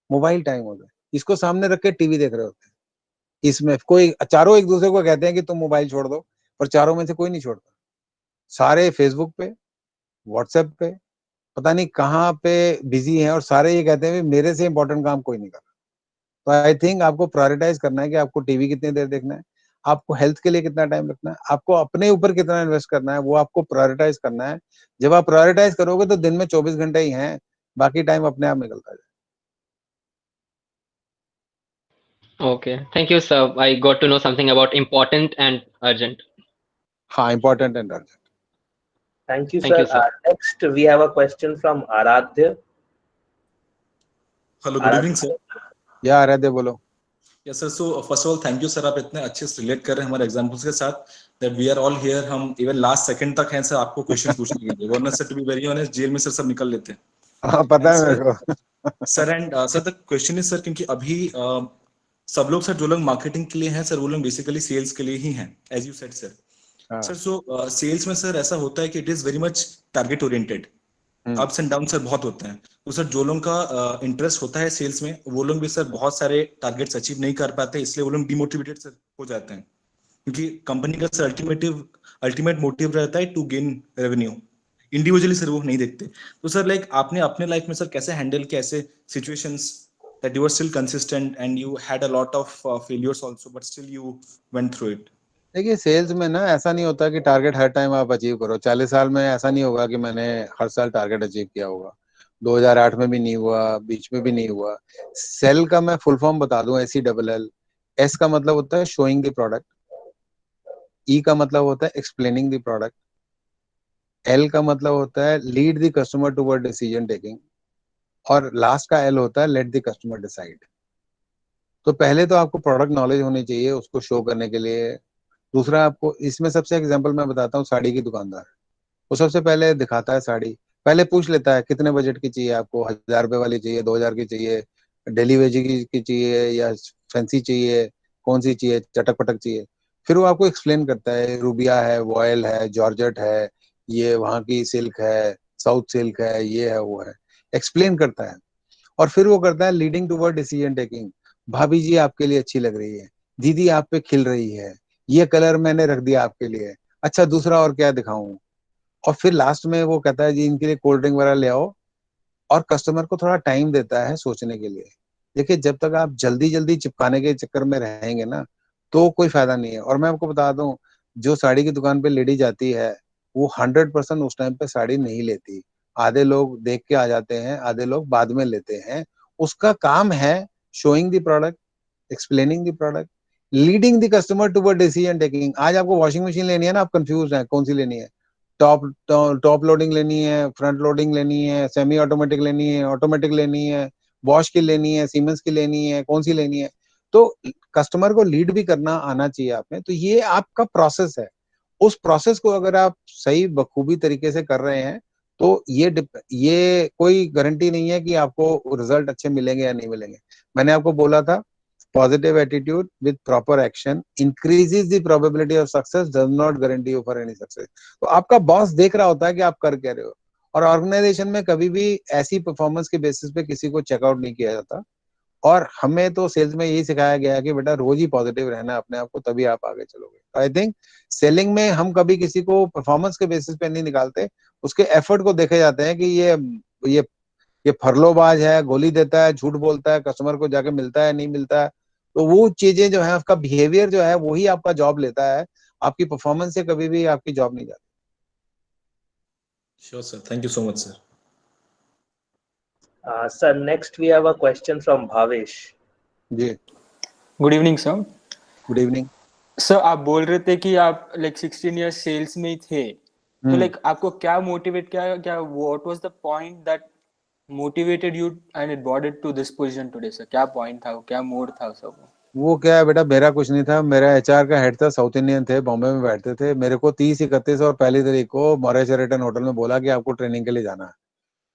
Speaker 2: मोबाइल टाइम होता है। इसको सामने रख के टीवी देख रहे होते हैं। इसमें कोई चारों एक दूसरे को कहते हैं कि तुम मोबाइल छोड़ दो, पर चारों में से कोई नहीं छोड़ता। सारे फेसबुक पे, व्हाट्सएप पे, पता नहीं कहाँ पे बिजी हैं, और सारे ये कहते हैं मेरे से इंपॉर्टेंट काम कोई नहीं कर रहा। तो आई थिंक आपको प्रायोरिटाइज करना है कि आपको टीवी कितनी देर देखना है, आपको हेल्थ के लिए कितना टाइम रखना है, आपको अपने ऊपर कितना इन्वेस्ट करना है, वो आपको प्रायोरिटाइज करना है। जब आप प्रायोरिटाइज करोगे तो दिन में 24 घंटे ही हैं, बाकी टाइम अपने आप निकलता जाए।
Speaker 8: Okay, thank you, sir. I got to know something about important and urgent.
Speaker 2: हाँ, important and urgent.
Speaker 1: Thank you,
Speaker 8: Thank
Speaker 1: sir.
Speaker 8: you, sir.
Speaker 1: Next, we have a question from Aradhya.
Speaker 9: Hello, good evening sir.
Speaker 2: या आराध्य बोलो।
Speaker 9: Yes sir, so first of all thank you sir, आप इतने अच्छे से relate कर रहे हैं हमारे एग्जांपल्स के साथ that we are all here. हम इवन लास्ट सेकंड तक हैं सर आपको क्वेश्चन पूछने के लिए, वरना sir to be very honest jail में सर सब निकल लेते हैं।
Speaker 2: हाँ पता है मेरे को
Speaker 9: sir and sir the question is sir, क्योंकि अभी सब लोग सर जो लोग मार्केटिंग के लिए हैं सर, वो लोग बेसिकली सेल्स के लिए ही हैं as you said sir. Sir so sales में सर ऐसा होता है कि it is very much target oriented, ups and down sir बहुत होते हैं। तो सर जो लोगों का इंटरेस्ट होता है सेल्स में, वो लोग भी सर बहुत सारे टारगेट्स अचीव नहीं कर पाते, इसलिए वो लोग डिमोटिवेटेड सर हो जाते हैं। क्योंकि कंपनी का सर अल्टीमेट मोटिव रहता है to gain revenue, individually sir वो नहीं देखते। तो सर लाइक आपने अपने लाइफ में सर कैसे हैंडल किया ऐसे situations that you were still consistent and you had a lot of failures also but still you went through it?
Speaker 2: देखिए सेल्स में ना ऐसा नहीं होता कि टारगेट हर टाइम आप अचीव करो। 40 साल में ऐसा नहीं होगा कि मैंने हर साल टारगेट अचीव किया होगा। 2008 में भी नहीं हुआ, बीच में भी नहीं हुआ। सेल का मैं फुल फॉर्म बता दूं, SELL। एस का मतलब होता है शोइंग द प्रोडक्ट, ई का मतलब होता है एक्सप्लेनिंग द प्रोडक्ट, एल का मतलब होता है lead the customer toward decision taking, और लास्ट का एल होता है लेट द कस्टमर डिसाइड। तो पहले तो आपको प्रोडक्ट नॉलेज होनी चाहिए उसको शो करने के लिए। दूसरा, आपको इसमें सबसे एग्जांपल मैं बताता हूँ, साड़ी की दुकानदार, वो सबसे पहले दिखाता है साड़ी, पहले पूछ लेता है कितने बजट की चाहिए आपको, 1000 रुपए वाली चाहिए, 2000 की चाहिए, डेली वेज की चाहिए या फैंसी चाहिए, कौन सी चाहिए, चटक पटक चाहिए। फिर वो आपको एक्सप्लेन करता है रूबिया है, वॉयल है, जॉर्जेट है, ये वहाँ की सिल्क है, साउथ सिल्क है, ये है वो है, एक्सप्लेन करता है। और फिर वो करता है लीडिंग टुवर्ड डिसीजन टेकिंग। भाभी जी आपके लिए अच्छी लग रही है, दीदी आप पे खिल रही है, ये कलर मैंने रख दिया आपके लिए, अच्छा दूसरा और क्या दिखाऊं। और फिर लास्ट में वो कहता है जी इनके लिए कोल्ड ड्रिंक वगैरह ले आओ, और कस्टमर को थोड़ा टाइम देता है सोचने के लिए। देखिए जब तक आप जल्दी जल्दी चिपकाने के चक्कर में रहेंगे ना तो कोई फायदा नहीं है। और मैं आपको बता दूं, जो साड़ी की दुकान पे लेडी जाती है वो 100% उस टाइम पे साड़ी नहीं लेती। आधे लोग देख के आ जाते हैं, आधे लोग बाद में लेते हैं। उसका काम है showing the product, explaining the product, leading the customer toward decision taking. आज आपको वॉशिंग मशीन लेनी है ना, आप कंफ्यूज हैं कौन सी लेनी है, टॉप टॉप लोडिंग लेनी है, फ्रंट लोडिंग लेनी है, सेमी ऑटोमेटिक लेनी है, ऑटोमेटिक लेनी है, बॉश की लेनी है, सीमेंस की लेनी है, कौन सी लेनी है। तो कस्टमर को लीड भी करना आना चाहिए आप में। तो ये आपका प्रोसेस है, उस प्रोसेस को अगर आप सही बखूबी तरीके से कर रहे हैं तो ये कोई गारंटी नहीं है कि आपको रिजल्ट अच्छे मिलेंगे या नहीं मिलेंगे। मैंने आपको बोला था positive attitude with proper action increases the probability of success, does not guarantee you for any success। तो आपका बॉस देख रहा होता है कि आप कर क्या रहे हो। और ऑर्गेनाइजेशन में कभी भी ऐसी परफॉर्मेंस के बेसिस पे किसी को चेकआउट नहीं किया जाता। और हमें तो सेल्स में यही सिखाया गया है कि बेटा रोज ही पॉजिटिव रहना है अपने आप को, तभी आप आगे चलोगे। आई थिंक सेलिंग में हम कभी किसी को परफॉर्मेंस के बेसिस पे नहीं निकालते, उसके एफर्ट को देखे जाते हैं कि ये ये फरलोबाज है, गोली देता है, झूठ बोलता है, कस्टमर को जाके मिलता है नहीं मिलता है। तो वो चीजें जो है, उसका बिहेवियर जो है वही आपका जॉब लेता है, आपकी परफॉर्मेंस से कभी भी आपकी जॉब नहीं जाती।
Speaker 9: Sure, sir. Thank you so much, sir.
Speaker 1: Sir, next we have a question from Bhavesh.
Speaker 2: जी,
Speaker 10: good evening sir.
Speaker 2: Good evening.
Speaker 10: Sir आप बोल रहे थे कि आप लाइक 16 इयर्स सेल्स में ही थे, तो लाइक आपको क्या मोटिवेट किया, क्या what was the point that motivated you and it brought it to this position today sir? क्या पॉइंट था, क्या मोड था सर?
Speaker 2: वो क्या है बेटा, मेरा कुछ नहीं था। मेरा HR का हेड था, साउथ इंडियन थे, बॉम्बे में बैठते थे। मेरे को 30, 31 और 1 तारीख को मॉरिस शेरेटन होटल में बोला कि आपको ट्रेनिंग के लिए जाना है।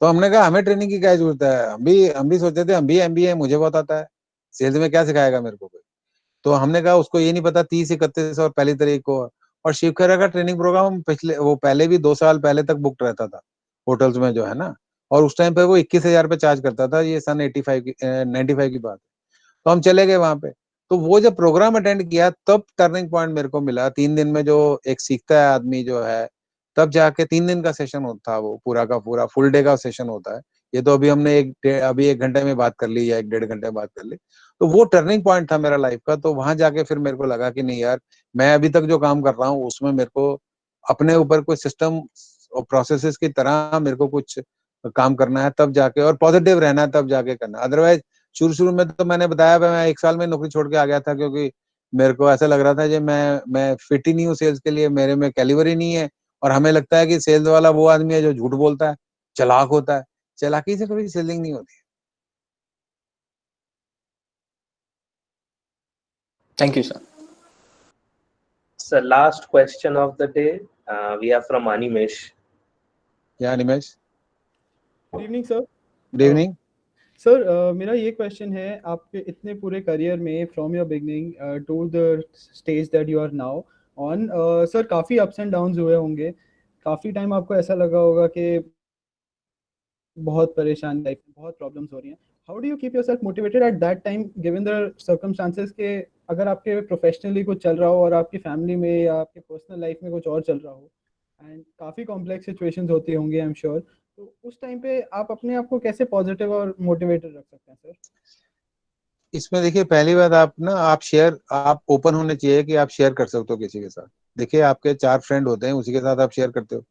Speaker 2: तो हमने कहा हमें ट्रेनिंग की क्या जरूरत है, हम भी सोचते थे हम भी MBA है, मुझे बहुत आता है, सेल्स में क्या सिखाएगा मेरे को कोई। तो हमने कहा उसको ये नहीं पता 30, 31 और 1 तारीख को। और शिव खैरा का ट्रेनिंग प्रोग्राम पहले भी 2 साल पहले तक बुक रहता था होटल्स में जो है ना। और उस टाइम पे वो 21,000 पे चार्ज करता था, ये सन 95 की बात है। तो हम चले गए वहां पे। तो वो जब प्रोग्राम अटेंड किया तब टर्निंग पॉइंट मेरे को मिला। 3 दिन में जो एक सीखता है आदमी जो है, तब जाके 3 दिन का सेशन होता था, वो पूरा का पूरा फुल डे का सेशन होता है। ये तो अभी हमने अभी 1 घंटे में बात कर ली या 1 डेढ़ घंटे में बात कर ली। तो वो टर्निंग पॉइंट था मेरा लाइफ का। तो वहां जाके फिर मेरे को लगा कि नहीं यार, मैं अभी तक जो काम कर रहा हूँ उसमें मेरे को अपने ऊपर कोई सिस्टम और प्रोसेसेस की तरह मेरे को कुछ काम करना है, तब जाके, और पॉजिटिव रहना है, तब जाके करना। अदरवाइज शुरू में तो मैंने बताया मैं 1 साल में नौकरी छोड़ के आ गया था, क्योंकि मेरे को ऐसा लग रहा था कि मैं फिट ही नहीं हूँ सेल्स के लिए, मेरे में कैलिबर ही नहीं है। और हमें लगता है कि सेल्स वाला वो आदमी है जो झूठ बोलता है, चालाक होता है। चालाकी से कभी सेलिंग नहीं होती।
Speaker 10: Thank you sir.
Speaker 1: So last question of the day, we are from Animesh.
Speaker 2: या Nimesh,
Speaker 11: good evening sir.
Speaker 2: Good evening.
Speaker 11: Sir मेरा ये क्वेश्चन है, आपके इतने पूरे करियर में from your beginning to the stage that you are now on, sir काफ़ी ups and downs हुए होंगे, काफ़ी टाइम आपको ऐसा लगा होगा कि बहुत परेशान लाइफ में, बहुत प्रॉब्लम्स हो रही हैं। How do you keep yourself motivated at that time given the circumstances के अगर आपके प्रोफेशनली कुछ चल रहा हो और आपकी फैमिली में या आपके पर्सनल लाइफ में कुछ और चल रहा हो, एंड काफ़ी कॉम्प्लेक्स सिचुएशंस होती होंगी आई एम श्योर, तो उस टाइम पे आप अपने आप को कैसे पॉजिटिव और मोटिवेटेड रख सकते हैं सर?
Speaker 2: इसमें देखिए पहली बात आप ओपन होने चाहिए कि आप शेयर कर सकते हो किसी के साथ। देखिए आपके 4 फ्रेंड होते हैं, उसी के साथ आप शेयर करते हो।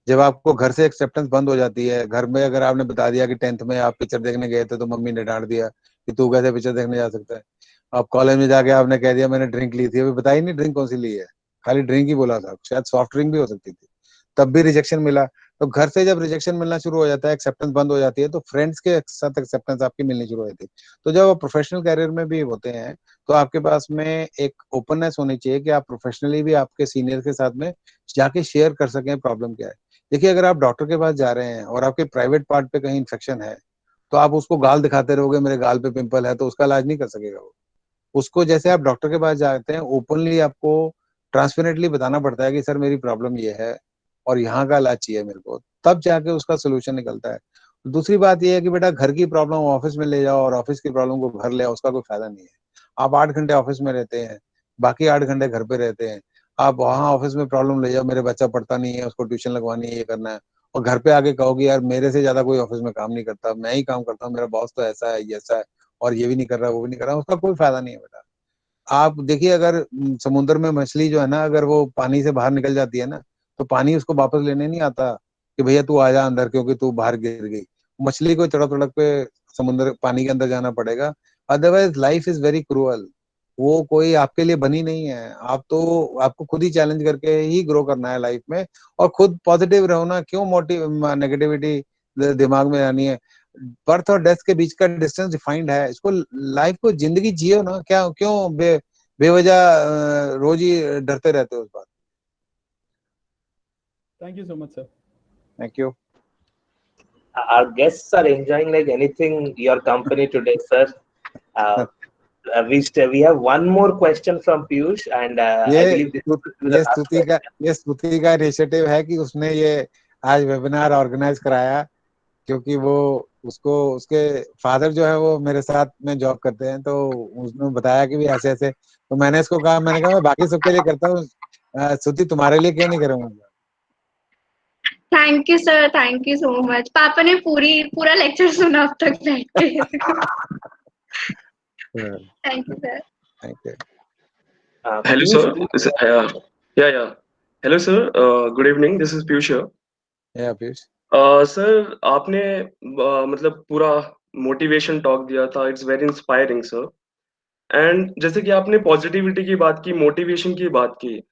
Speaker 2: जब आपको घर से एक्सेप्टेंस बंद हो जाती है, घर में अगर आपने बता दिया कि 10th में आप पिक्चर देखने गए थे तो मम्मी ने डांट दिया कि तू कैसे पिक्चर देखने जा सकता है। आप कॉलेज में जाके आपने कह दिया मैंने ड्रिंक ली थी, अभी बताई नहीं ड्रिंक कौन सी ली है, खाली ड्रिंक ही बोला था, शायद सॉफ्ट ड्रिंक भी हो सकती थी, तब भी रिजेक्शन मिला। तो घर से जब रिजेक्शन मिलना शुरू हो जाता है, एक्सेप्टेंस बंद हो जाती है, तो फ्रेंड्स के साथ एक्सेप्टेंस आपकी मिलनी शुरू हो जाती है। तो जब आप प्रोफेशनल कैरियर में भी होते हैं तो आपके पास में एक ओपननेस होनी चाहिए कि आप प्रोफेशनली भी आपके सीनियर के साथ में जाके शेयर कर सकें प्रॉब्लम क्या है। देखिए अगर आप डॉक्टर के पास जा रहे हैं और आपके प्राइवेट पार्ट पे कहीं इन्फेक्शन है, तो आप उसको गाल दिखाते रहोगे मेरे गाल पे पिंपल है, तो उसका इलाज नहीं कर सकेगा वो। उसको जैसे आप डॉक्टर के पास जाते हैं, ओपनली आपको ट्रांसपेरेंटली बताना पड़ता है कि सर मेरी प्रॉब्लम ये है और यहाँ का इलाज चाहिए मेरे को, तब जाके उसका सोल्यूशन निकलता है। दूसरी बात ये है कि बेटा घर की प्रॉब्लम ऑफिस में ले जाओ और ऑफिस की प्रॉब्लम को घर ले आओ, उसका कोई फायदा नहीं है। आप 8 घंटे ऑफिस में रहते हैं, बाकी 8 घंटे घर पे रहते हैं। आप वहाँ ऑफिस में प्रॉब्लम ले जाओ, मेरे बच्चा पढ़ता नहीं है, उसको ट्यूशन लगवानी है, ये करना है, और घर पे आके कहोगे यार मेरे से ज्यादा कोई ऑफिस में काम नहीं करता, मैं ही काम करता हूँ, मेरा बॉस तो ऐसा है, ये ऐसा है, और ये भी नहीं कर रहा, वो भी नहीं कर रहा, उसका कोई फायदा नहीं है बेटा। आप देखिए अगर समुद्र में मछली जो है ना, अगर वो पानी से बाहर निकल जाती है ना, तो पानी उसको वापस लेने नहीं आता कि भैया तू आ जा अंदर क्योंकि तू बाहर गिर गई। मछली को तड़प तड़प पे समुद्र पानी के अंदर जाना पड़ेगा, otherwise life is very cruel. वो कोई आपके लिए बनी नहीं है। आपको खुद ही चैलेंज करके ही ग्रो करना है लाइफ में, और खुद पॉजिटिव रहो ना, क्यों नेगेटिविटी दिमाग में आनी है। बर्थ और डेथ के बीच का डिस्टेंस डिफाइंड है, इसको लाइफ को जिंदगी जियो ना, क्या क्यों बेवजह रोज ही डरते रहते हो उस बात।
Speaker 11: Thank you so much sir.
Speaker 2: Thank you.
Speaker 1: Our guests are enjoying like anything your company today, sir. We have one more question from Piyush, and I believe this will be the last question.
Speaker 2: ये स्तुति का initiative है कि उसने ये आज webinar organise कराया, क्योंकि वो उसके फादर जो है वो मेरे साथ में जॉब करते हैं, तो उसने बताया कि भी ऐसे ऐसे, तो मैंने इसको कहा, मैंने कहा मैं बाकी सबके लिए करता हूँ, स्तुति तुम्हारे लिए क्यों नहीं करूँगा।
Speaker 3: Thank you sir, thank you so much. पापा ने पूरा लेक्चर सुना अब तक बैठ के। Thank you sir.
Speaker 2: Thank you.
Speaker 12: Hello, sir. Yeah. Hello, sir. Good evening. This is Piyush here.
Speaker 2: Yeah, Piyush.
Speaker 12: Sir आपने मतलब पूरा मोटिवेशन टॉक दिया था, it's very inspiring sir. And जैसे कि आपने पॉजिटिविटी की बात की, मोटिवेशन की बात की,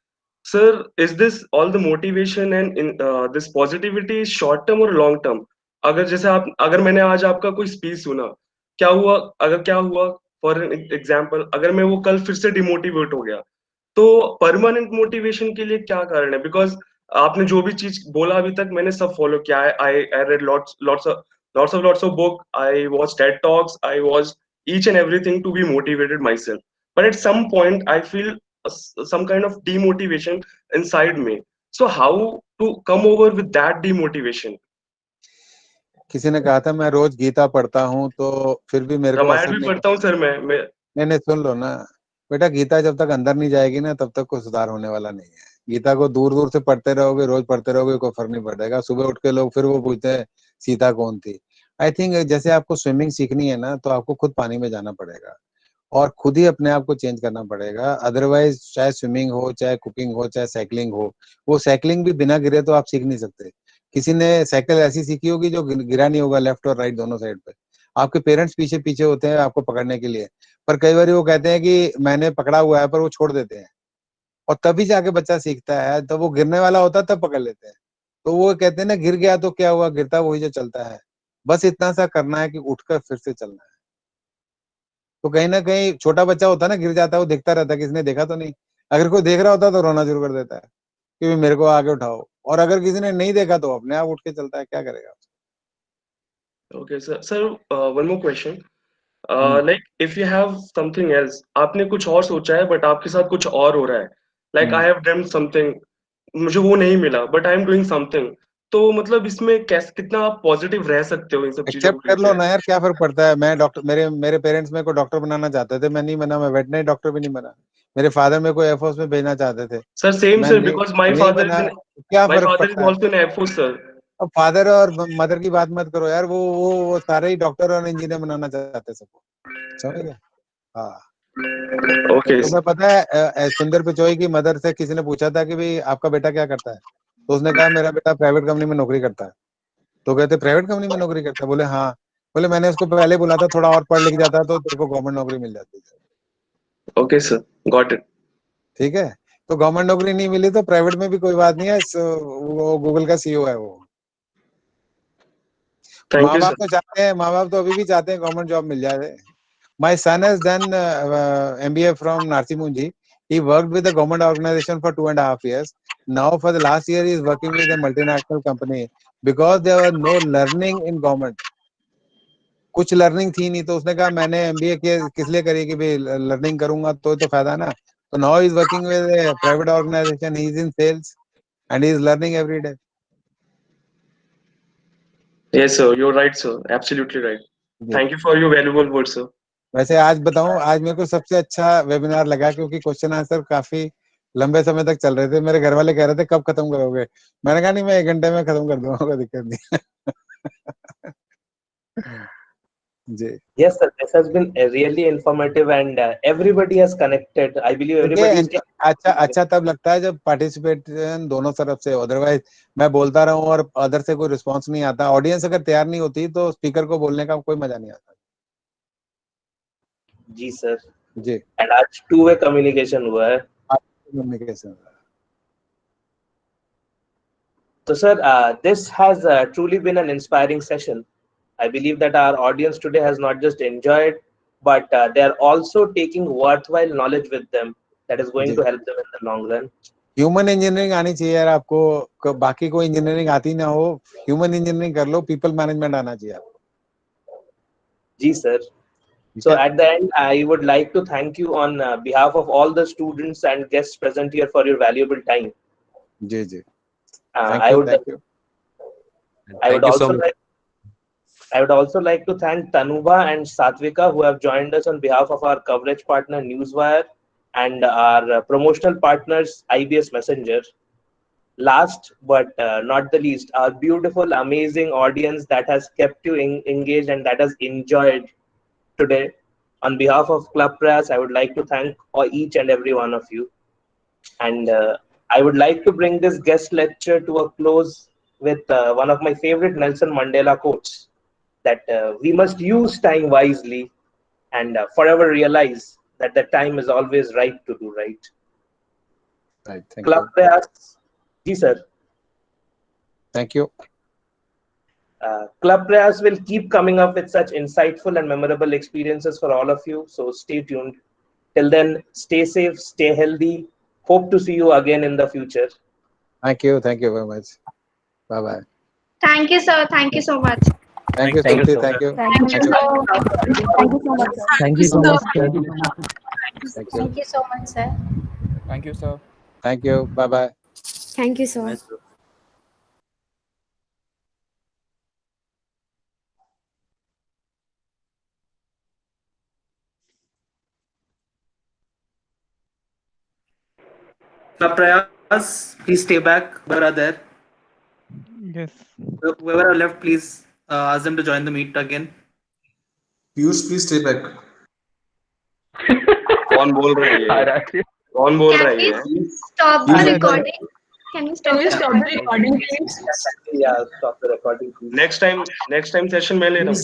Speaker 12: sir is this all the motivation and this positivity short term और लॉन्ग टर्म? अगर मैंने आज आपका कोई स्पीच सुना, क्या हुआ फॉर एग्जाम्पल, अगर मैं वो कल फिर से डिमोटिवेट हो गया, तो परमानेंट मोटिवेशन के लिए क्या कारण है? बिकॉज आपने जो भी चीज बोला अभी तक मैंने सब फॉलो किया है। I read lots of book, I watch Ted talks, I watch each and everything to be motivated myself, but at some point I feel some kind of demotivation inside me. So how to come over with that demotivation?
Speaker 2: किसी ने कहा था मैं रोज गीता पढ़ता हूँ तो फिर भी मेरे को
Speaker 12: रामायण भी पढ़ता हूँ सर मैं
Speaker 2: नहीं सुन लो ना बेटा, गीता जब तक अंदर नहीं जाएगी ना तब तक कोई सुधार होने वाला नहीं है। गीता को दूर दूर से पढ़ते रहोगे, रोज पढ़ते रहोगे, कोई फर्क नहीं पड़ेगा। सुबह उठ के लोग फिर वो पूछते हैं सीता कौन थी। आई थिंक जैसे आपको स्विमिंग सीखनी है ना, तो आपको खुद पानी में जाना पड़ेगा और खुद ही अपने आप को चेंज करना पड़ेगा। अदरवाइज चाहे स्विमिंग हो, चाहे कुकिंग हो, चाहे साइकिलिंग हो, वो साइकिलिंग भी बिना गिरे तो आप सीख नहीं सकते। किसी ने साइकिल ऐसी सीखी होगी जो गिरा नहीं होगा लेफ्ट और राइट दोनों साइड पे। आपके पेरेंट्स पीछे पीछे होते हैं आपको पकड़ने के लिए, पर कई बार वो कहते हैं कि मैंने पकड़ा हुआ है, पर वो छोड़ देते हैं और तभी जाके बच्चा सीखता है। तो वो गिरने वाला होता है तब पकड़ लेते हैं। तो वो कहते हैं ना, गिर गया तो क्या हुआ, गिरता वही जो चलता है। बस इतना सा करना है कि उठकर फिर से चलना है। तो कहीं ना कहीं छोटा बच्चा होता है ना, गिर जाता है, वो देखता रहता है किसी ने देखा तो नहीं। अगर कोई देख रहा होता है तो रोना शुरू कर देता है कि मेरे को आगे उठाओ, और अगर किसी ने नहीं देखा तो अपने आप उठ के चलता है। क्या करेगा?
Speaker 12: Okay, sir, one more question. Like if you have something else, आपने कुछ और सोचा है बट आपके साथ कुछ और हो रहा है, like I have done something, मुझे वो नहीं मिला but I am doing something, तो मतलब इसमें कैसे कितना आप पॉजिटिव रह सकते हो इन सब चीजों
Speaker 2: एक्सेप्ट कर लो ना यार, क्या फर्क पड़ता है। मैं डॉक्टर, मेरे पेरेंट्स मेरे को डॉक्टर बनाना चाहते थे, मैं नहीं बना। मैं वेटनरी डॉक्टर भी नहीं बना, मेरे फादर मेरे को एयरफोर्स में भेजना चाहते थे।
Speaker 12: Sir, same
Speaker 2: मैं
Speaker 12: sir,
Speaker 2: नहीं
Speaker 12: because my
Speaker 2: नहीं
Speaker 12: father is
Speaker 2: बना,
Speaker 12: in
Speaker 2: क्या
Speaker 12: my
Speaker 2: फर्क
Speaker 12: father is
Speaker 2: पड़ता है?
Speaker 12: also in Air Force, sir.
Speaker 2: अब फादर और मदर की बात मत करो यार, वो सारे ही डॉक्टर और इंजीनियर बनाना चाहते हैं सबको, समझ गए? हाँ।
Speaker 12: Okay.
Speaker 2: तो मैं पता है सुंदर पिचोई की मदर से किसी ने पूछा था कि भाई आपका बेटा क्या करता है, तो उसने कहा मेरा बेटा प्राइवेट कंपनी में नौकरी करता है। तो कहते प्राइवेट कंपनी में नौकरी करता है? बोले हाँ। बोले मैंने उसको पहले बोला था थोड़ा और पढ़ लिख जाता तो तेरे को गवर्नमेंट नौकरी मिल जाती।
Speaker 12: Okay, sir. Got it.
Speaker 2: ठीक है, तो गवर्नमेंट नौकरी नहीं मिली तो प्राइवेट में भी कोई बात नहीं है, वो गूगल का सीईओ है वो।
Speaker 12: Thank
Speaker 2: माँ
Speaker 12: you,
Speaker 2: बाप
Speaker 12: sir.
Speaker 2: तो चाहते हैं, माँ बाप तो अभी भी चाहते हैं गवर्नमेंट जॉब मिल जाए। My son has done MBA from Narsi Munji. He worked with the government organization for 2.5 years. Now for the last year he is working with a multinational company because there was no learning in government. कुछ learning थी नहीं, तो उसने कहा मैंने MBA किस लिए करी कि भाई लर्निंग करूंगा तो फायदा ना। तो now he is working with a private organization. He is in sales and he is learning every day.
Speaker 12: Yes, sir. You're right, sir. Absolutely right. Thank you for your valuable words, sir.
Speaker 2: वैसे आज बताऊं, आज मेरे को सबसे अच्छा webinar लगा क्योंकि क्वेश्चन आंसर काफी लंबे समय तक चल रहे थे। मेरे घर वाले कह रहे थे कब खत्म करोगे, मैंने कहा नहीं मैं 1 घंटे में खत्म कर दूंगा, कोई दिक्कत नहीं। जी
Speaker 1: Yes, sir. This has been really informative, and everybody has connected. I believe everybody is.
Speaker 2: देखिए अच्छा तब लगता है जब पार्टिसिपेशन दोनों तरफ से, अदरवाइज मैं बोलता रहूं और अदर से कोई रिस्पांस नहीं आता, ऑडियंस अगर तैयार नहीं होती तो स्पीकर को बोलने का कोई मजा नहीं आता।
Speaker 1: जी सर।
Speaker 2: जी।
Speaker 1: And आज टू वे कम्युनिकेशन हुआ है।
Speaker 2: Communication.
Speaker 1: So sir, this has truly been an inspiring session. I believe that our audience today has not just enjoyed, but they are also taking worthwhile knowledge with them that is going to help them in the long run.
Speaker 2: Human engineering आनी चाहिए यार आपको, बाकी कोई engineering आती ना हो, human engineering कर लो, पीपल मैनेजमेंट आना चाहिए आपको।
Speaker 1: जी sir. So at the end, I would like to thank you on behalf of all the students and guests present here for your valuable time.
Speaker 2: Ji ji.
Speaker 1: I would also like to thank Tanuba and Satvika who have joined us on behalf of our coverage partner Newswire and our promotional partners IBS Messenger. Last but not the least, our beautiful, amazing audience that has kept you engaged and that has enjoyed today. On behalf of Club Prayas, I would like to thank each and every one of you. And I would like to bring this guest lecture to a close with one of my favorite Nelson Mandela quotes, that we must use time wisely and forever realize that the time is always right to do right.
Speaker 2: Right, thank
Speaker 1: Club
Speaker 2: you.
Speaker 1: Prayas, ji sir.
Speaker 2: Thank you.
Speaker 1: Club Prayas will keep coming up with such insightful and memorable experiences for all of you. So stay tuned. Till then, stay safe, stay healthy. Hope to see you again in the future.
Speaker 2: Thank you very much. Bye bye.
Speaker 3: Thank you, sir. Thank you so much.
Speaker 2: Thank you, Suti. Thank you.
Speaker 3: Thank you so much.
Speaker 13: Thank you so much, sir.
Speaker 3: Thank you so much, sir.
Speaker 10: Thank you, sir.
Speaker 2: Thank you. Bye bye.
Speaker 13: Thank you, sir.
Speaker 14: Prayas, please stay back. Whoever are there.
Speaker 10: Yes.
Speaker 14: Whoever are left, please ask them to join the meet again.
Speaker 9: Piyush, please stay back.
Speaker 12: कौन बोल रहा है ये? कौन बोल रहा है ये?
Speaker 3: Stop the recording. Can you stop the recording, please?
Speaker 1: Yeah, stop the recording.
Speaker 12: Next time session मैं ले रहा हूँ.